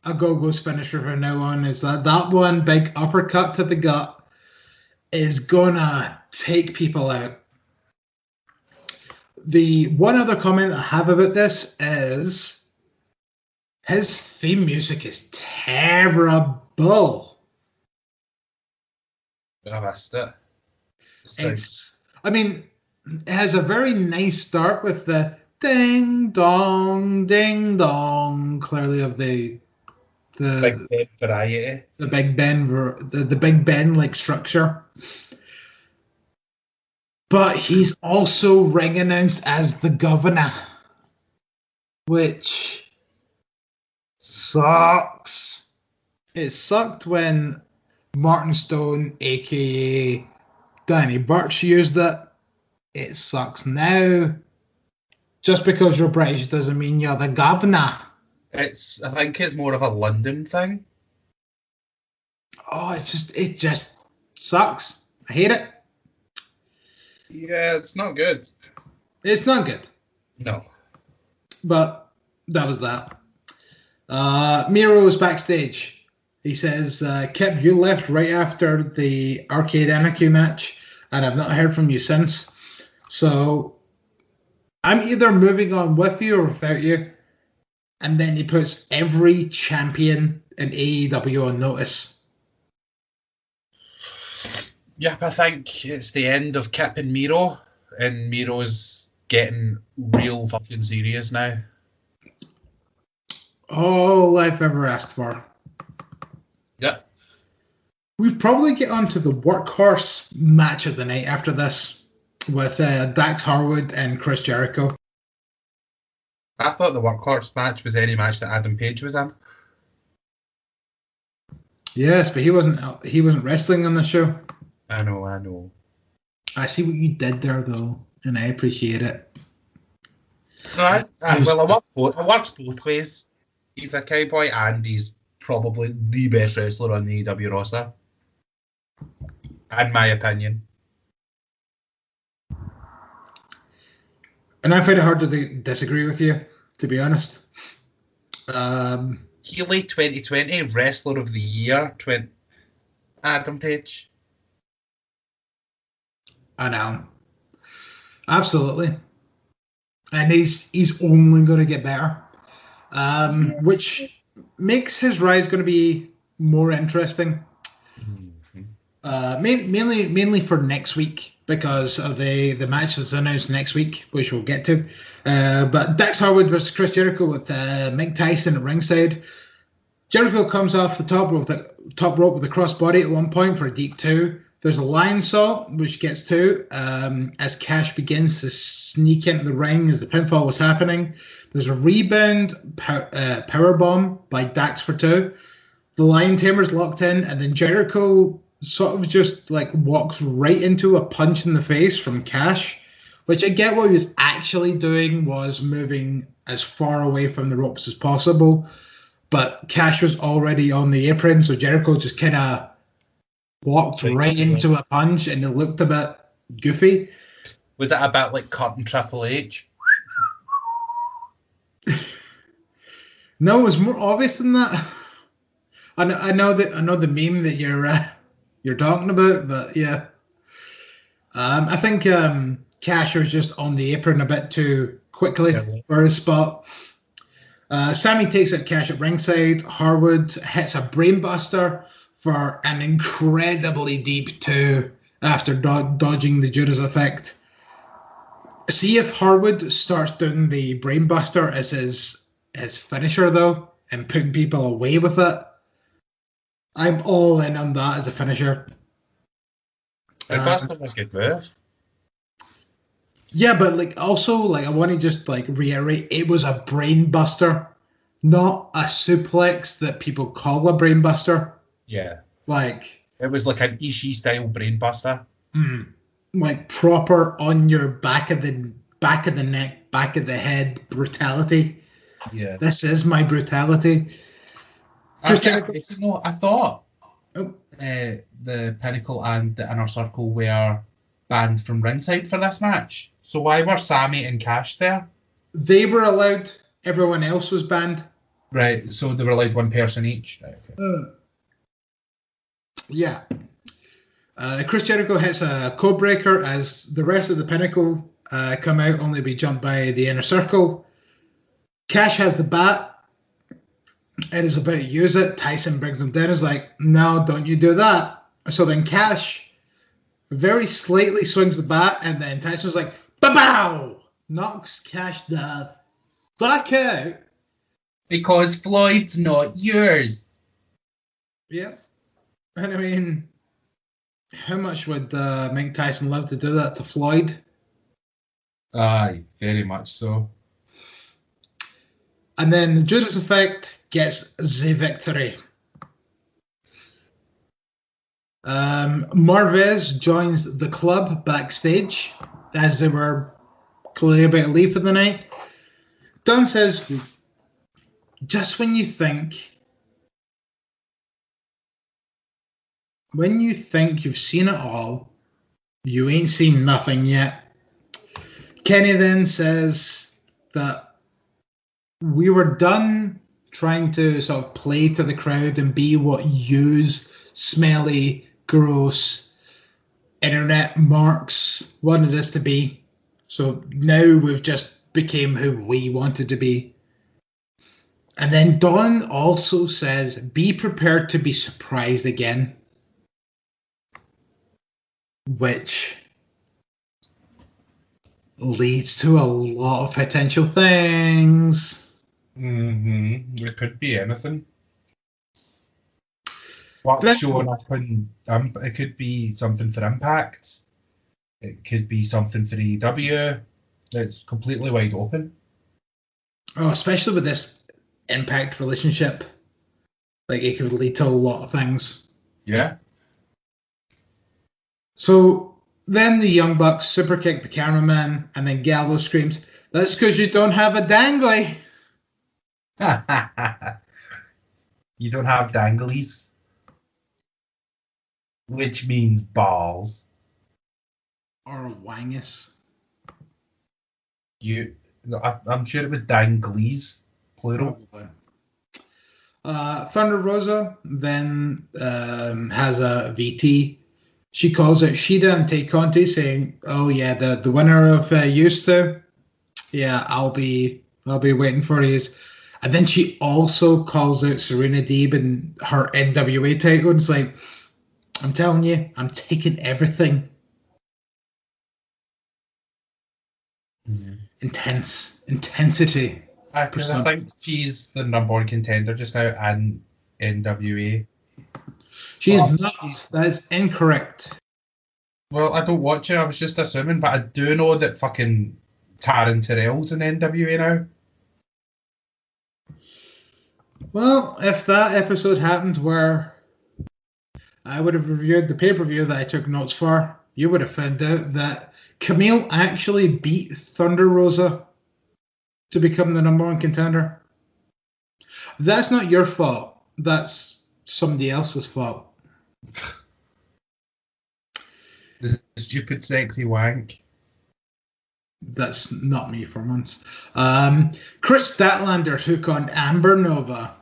a Gogo's finisher from now on. Is that one big uppercut to the gut is going to take people out. The one other comment I have about this is His theme music is terrible. I missed it. It has a very nice start with the ding dong, clearly of the Big Ben variety. The Big Ben, the Big Ben like structure. But he's also ring announced as the governor, which sucks. It sucked when Martin Stone, aka Danny Burch, used it. It sucks now. Just because you're British doesn't mean you're the governor. I think it's more of a London thing. Oh, it just sucks. I hate it. Yeah, it's not good. It's not good. No. But that was that. Miro is backstage. He says, Kip, you left right after the Arcade Anarchy match, and I've not heard from you since. So I'm either moving on with you or without you. And then he puts every champion in AEW on notice. Yep, I think it's the end of Kip and Miro, and Miro's getting real fucking serious now. All I've ever asked for. Yep. We'll probably get on to the workhorse match of the night after this with Dax Harwood and Chris Jericho. I thought the workhorse match was any match that Adam Page was in. Yes, but he wasn't wrestling on the show. I know. I see what you did there, though, and I appreciate it. No, it works both ways. He's a cowboy, and he's probably the best wrestler on the AEW roster, in my opinion. And I find it hard to disagree with you, to be honest. Healy 2020 Wrestler of the Year, Adam Page. I know. Absolutely. And he's only going to get better. Which makes his rise going to be more interesting. Mainly for next week, because of the match that's announced next week, which we'll get to. But Dax Harwood versus Chris Jericho with Mike Tyson at ringside. Jericho comes off the top rope with a crossbody at one point for a deep 2. There's a lion saw, which gets 2, as Cash begins to sneak into the ring as the pinfall was happening. There's a rebound powerbomb by Dax for 2. The lion tamer's locked in, and then Jericho sort of just like walks right into a punch in the face from Cash, which I get what he was actually doing was moving as far away from the ropes as possible, but Cash was already on the apron, so Jericho just kind of walked right into a punch, and it looked a bit goofy. Was it a bit like Kurt and Triple H? No, it was more obvious than that. I know the meme that you're talking about, but yeah. I think Cash was just on the apron a bit too quickly for his spot. Sammy takes out Cash at ringside. Harwood hits a brainbuster for an incredibly deep 2 after dodging the Judas effect. See if Harwood starts doing the brainbuster as his finisher, though, and putting people away with it. I'm all in on that as a finisher. That's a good move. Yeah, but I want to just reiterate, it was a brainbuster, not a suplex that people call a brainbuster. Yeah. It was like an Ishii style brainbuster. Proper on your back of the neck, back of the head brutality. Yeah. This is my brutality. I thought the Pinnacle and the Inner Circle were banned from ringside for this match. So why were Sammy and Cash there? They were allowed. Everyone else was banned. Right, so they were allowed one person each. Right, okay. Yeah. Chris Jericho hits a code breaker as the rest of the Pinnacle come out, only to be jumped by the Inner Circle. Cash has the bat, It is about to use it. Tyson brings him down. He's like, no, don't you do that. So then Cash very slightly swings the bat, and then Tyson's like, ba-bow! Knocks Cash the fuck out. Because Floyd's not yours. Yeah. And I mean, how much would Mike Tyson love to do that to Floyd? Aye, very much so. And then the Judas Effect gets the victory. Marvez joins the club backstage as they were clearly about to leave for the night. Don says, just when you think you've seen it all, you ain't seen nothing yet. Kenny then says that we were done trying to sort of play to the crowd and be what yous, smelly, gross, internet marks wanted us to be. So now we've just became who we wanted to be. And then Don also says, be prepared to be surprised again. Which leads to a lot of potential things. Mm-hmm. It could be anything. What's showing up in it could be something for Impact. It could be something for AEW. It's completely wide open. Oh, especially with this Impact relationship. Like, it could lead to a lot of things. Yeah. So then the Young Bucks super kick the cameraman, and then Gallows screams, "That's because you don't have a dangly." You don't have danglies, which means balls. Or a wangus. I'm sure it was danglies, plural. Thunder Rosa then has a VT. She calls out Shida and Tay Conti, saying, "Oh yeah, the winner of used to, yeah, I'll be waiting for you." And then she also calls out Serena Deeb and her NWA title, and it's like, I'm telling you, I'm taking everything. Mm-hmm. Intensity. I think she's the number one contender just now in NWA. She's not. That is incorrect. Well, I don't watch it. I was just assuming, but I do know that fucking Taryn Terrell's in NWA now. Well, if that episode happened where I would have reviewed the pay-per-view that I took notes for, you would have found out that Camille actually beat Thunder Rosa to become the number one contender. That's not your fault. That's somebody else's fault. The stupid sexy wank. That's not me for once. Chris Statlander took on Amber Nova.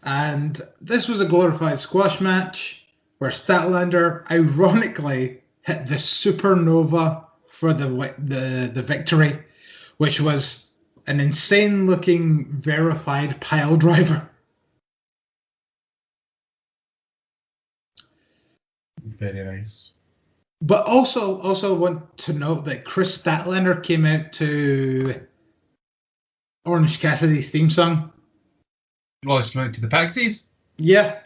And this was a glorified squash match where Statlander ironically hit the Supernova for the victory, which was an insane looking verified pile driver. Very nice. But also want to note that Chris Statlander came out to Orange Cassidy's theme song. Well, she went to the Pixies? Yeah.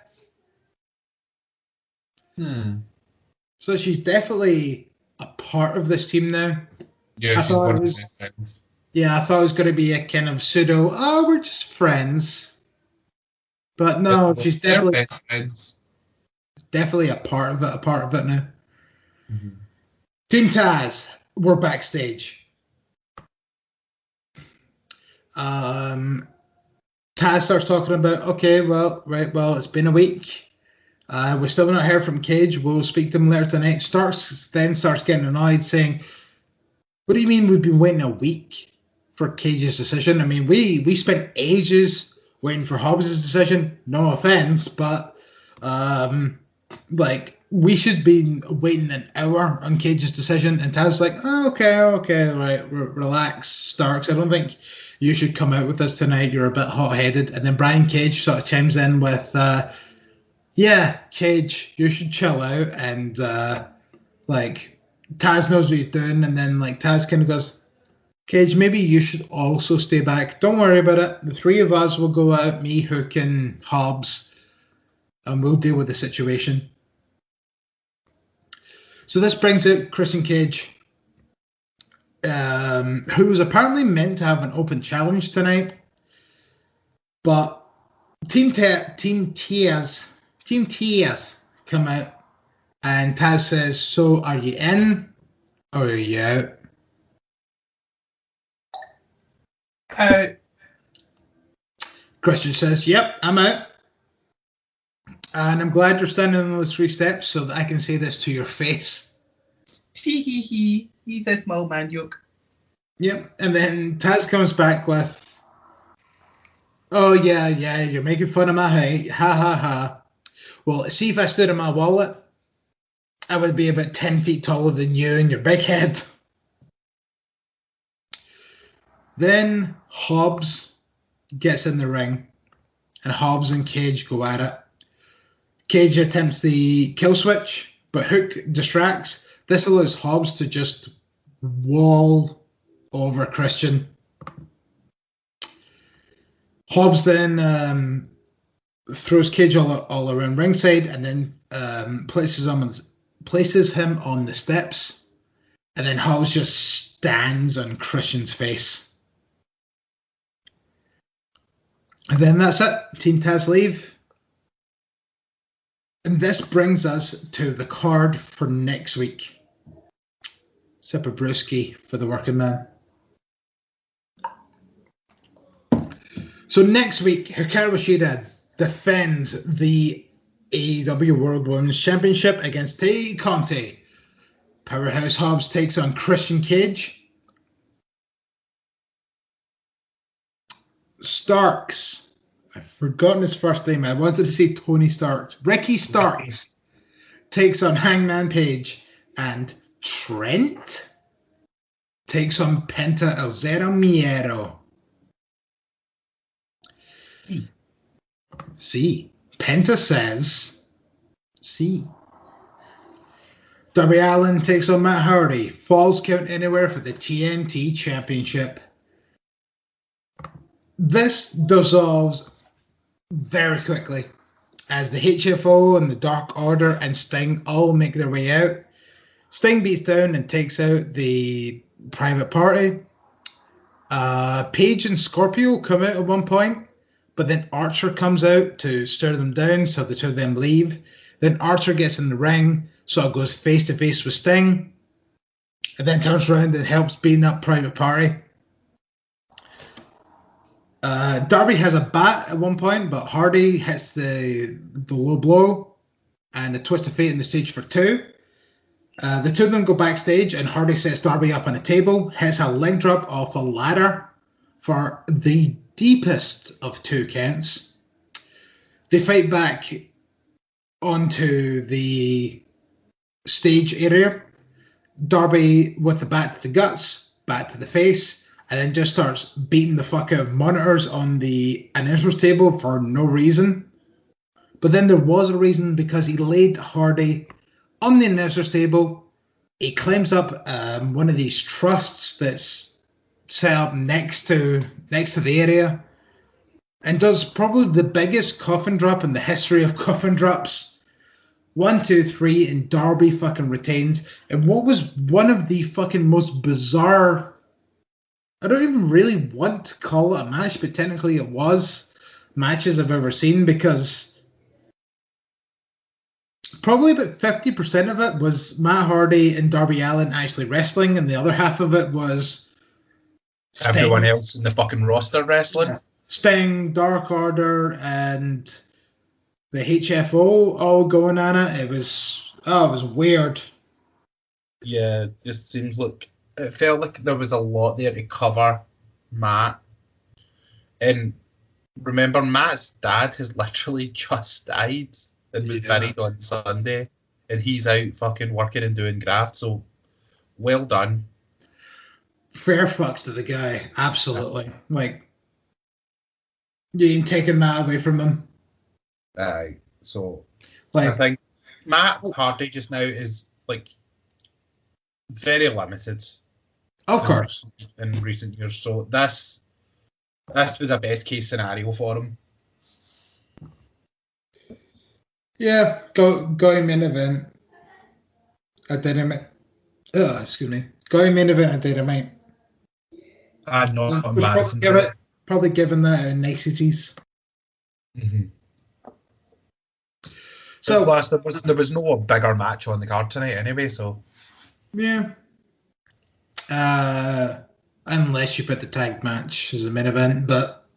So she's definitely a part of this team now. Yeah, she's one of the best friends. Yeah, I thought it was going to be a kind of pseudo, we're just friends. But no, she's definitely friends. Definitely a part of it now. Mm-hmm. Team Taz, we're backstage. Taz starts talking about, it's been a week. We're still not heard from Cage. We'll speak to him later tonight. Starts getting annoyed, saying, "What do you mean we've been waiting a week for Cage's decision? I mean, we spent ages waiting for Hobbs' decision. No offense, but we should be waiting an hour on Cage's decision." And Taz's like, okay, right, relax, Starks. I don't think you should come out with us tonight. You're a bit hot-headed. And then Brian Cage sort of chimes in with, yeah, Cage, you should chill out. And, like, Taz knows what he's doing. And then, like, Taz kind of goes, Cage, maybe you should also stay back. Don't worry about it. The three of us will go out, me, Hook, and Hobbs, and we'll deal with the situation. So this brings out Christian Cage, who was apparently meant to have an open challenge tonight, but Team Taz come out, and Taz says, "So are you in, or are you out?" Christian says, "Yep, I'm out. And I'm glad you're standing on those 3 steps so that I can say this to your face." He's a small man joke. Yep. And then Taz comes back with, "Oh, yeah, you're making fun of my height. Ha, ha, ha. Well, see, if I stood in my wallet, I would be about 10 feet taller than you and your big head." Then Hobbs gets in the ring, and Hobbs and Cage go at it. Cage attempts the kill switch, but Hook distracts. This allows Hobbs to just wall over Christian. Hobbs then throws Cage all around ringside, and then places him on the steps, and then Hobbs just stands on Christian's face. And then that's it. Team Taz leave. And this brings us to the card for next week. Sip of brewski for the working man. So next week, Hikaru Shida defends the AEW World Women's Championship against Tay Conti. Powerhouse Hobbs takes on Christian Cage. Starks. I've forgotten his first name. I wanted to say Tony Starks. Ricky Starks takes on Hangman Page. And Trent takes on Penta El Zero Miedo. See. Penta says see. Darby Allin takes on Matt Hardy. Falls count anywhere for the TNT Championship. This dissolves very quickly as the HFO and the Dark Order and Sting all make their way out. Sting beats down and takes out the Private Party. Paige and Scorpio come out at one point, but then Archer comes out to stir them down, so the two of them leave. Then Archer gets in the ring, so it goes face to face with Sting, and then turns around and helps beat up Private Party. Darby has a bat at one point, but Hardy hits the low blow and a twist of fate in the stage for 2. The two of them go backstage, and Hardy sets Darby up on a table, hits a leg drop off a ladder for the deepest of 2 counts. They fight back onto the stage area. Darby with the bat to the guts, bat to the face, and then just starts beating the fuck out of monitors on the announcer's table for no reason. But then there was a reason, because he laid Hardy on the announcer's table. He climbs up one of these trusts that's set up next to the area, and does probably the biggest coffin drop in the history of coffin drops. 1, 2, 3, and Darby fucking retains. And what was one of the fucking most bizarre, I don't even really want to call it a match, but technically it was, matches I've ever seen, because probably about 50% of it was Matt Hardy and Darby Allin actually wrestling, and the other half of it was Sting. Everyone else in the fucking roster wrestling. Yeah. Sting, Dark Order, and the HFO all going at it. It was weird. Yeah, it just seems like it felt like there was a lot there to cover Matt. And remember, Matt's dad has literally just died and was buried on Sunday, and he's out fucking working and doing graft. So well done. fair fucks to the guy. Absolutely. Like, you ain't taking that away from him. So Like, I think Matt Hardy just now is like very limited. Of course. In recent years. So this was a best case scenario for him. Yeah, going main event at Dynamite. Excuse me. Going main event at Dynamite. Not embarrassing. Probably given that niceties. Mm-hmm. So plus, there was no bigger match on the card tonight anyway. So yeah. Unless you put the tag match as a main event, but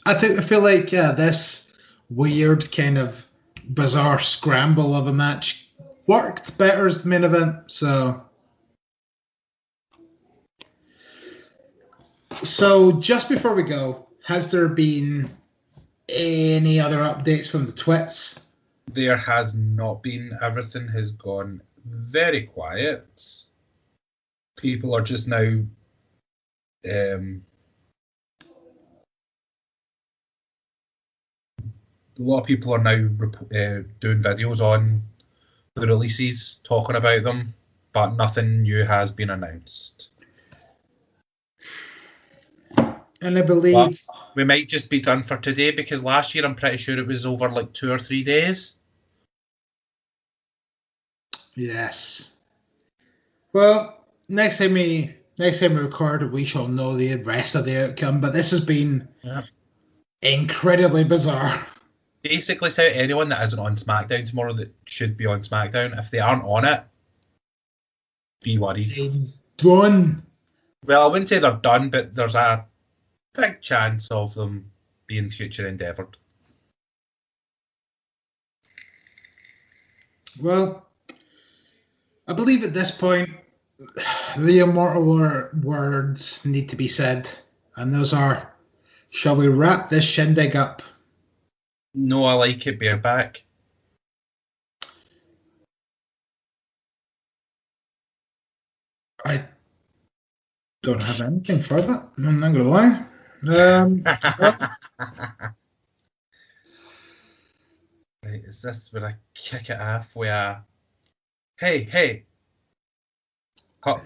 I feel like this weird kind of bizarre scramble of a match worked better as the main event. So just before we go, has there been any other updates from the twits? There has not been. Everything has gone very quiet. People are just now a lot of people are now doing videos on the releases, talking about them, but nothing new has been announced. And I believe we might just be done for today, because last year I'm pretty sure it was over like 2 or 3 days. Yes. Well, next time we record, we shall know the rest of the outcome. But this has been incredibly bizarre. Basically, so anyone that isn't on SmackDown tomorrow that should be on SmackDown, if they aren't on it, be worried. Done. Well, I wouldn't say they're done, but there's a big chance of them being future endeavoured. Well, I believe at this point, the immortal words need to be said. And those are, shall we wrap this shindig up? No, I like it. Bear back. I don't have anything for that. I'm not going to lie. Right, is this where I kick it off with a hey, hop.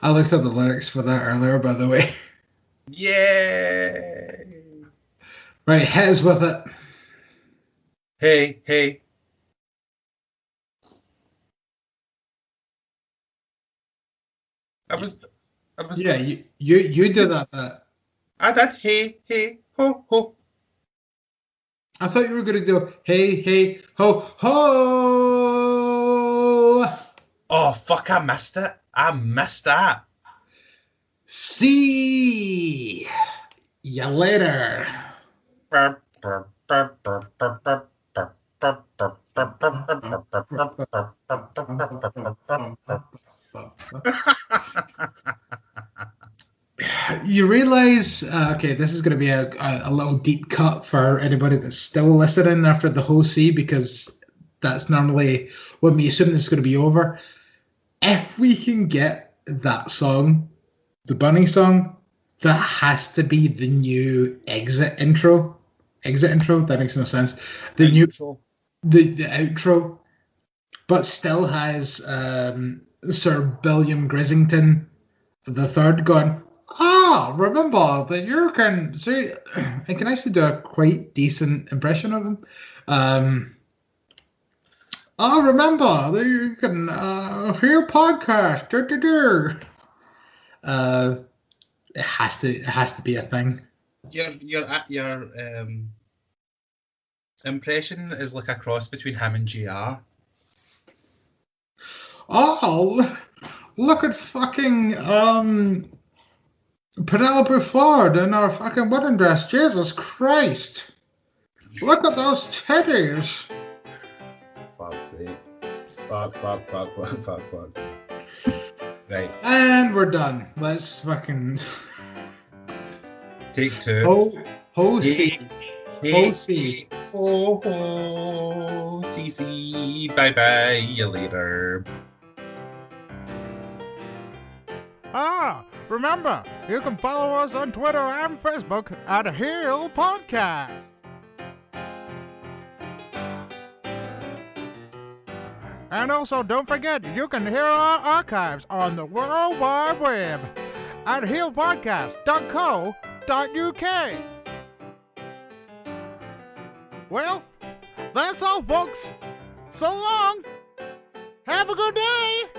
I looked up the lyrics for that earlier, by the way. Yay! Right, hit us with it. Hey. I was. Yeah, you did that bit. I did. Hey, ho. I thought you were going to do hey, ho. Oh, fuck, I missed it. I missed that. See ya later. You realize, okay, this is going to be a little deep cut for anybody that's still listening after the whole C, because that's normally when we assume this is going to be over. If we can get that song, the Bunny song, that has to be the new exit intro. That makes no sense. The outro, but still has Sir William Grisington the third going, remember that you can see, I can actually do a quite decent impression of him. Remember that you can hear podcast. It has to be a thing. Your impression is like a cross between him and JR. Oh, look at fucking Penelope Ford in her fucking wedding dress. Jesus Christ. Look at those titties. Fuck's sake. Fuck. Right. And we're done. Let's fucking... Take two. C. CC. Bye, you later. Remember, you can follow us on Twitter and Facebook at Heel Podcast. And also, don't forget, you can hear our archives on the World Wide Web at heelpodcast.co.uk. Well, that's all, folks. So long. Have a good day.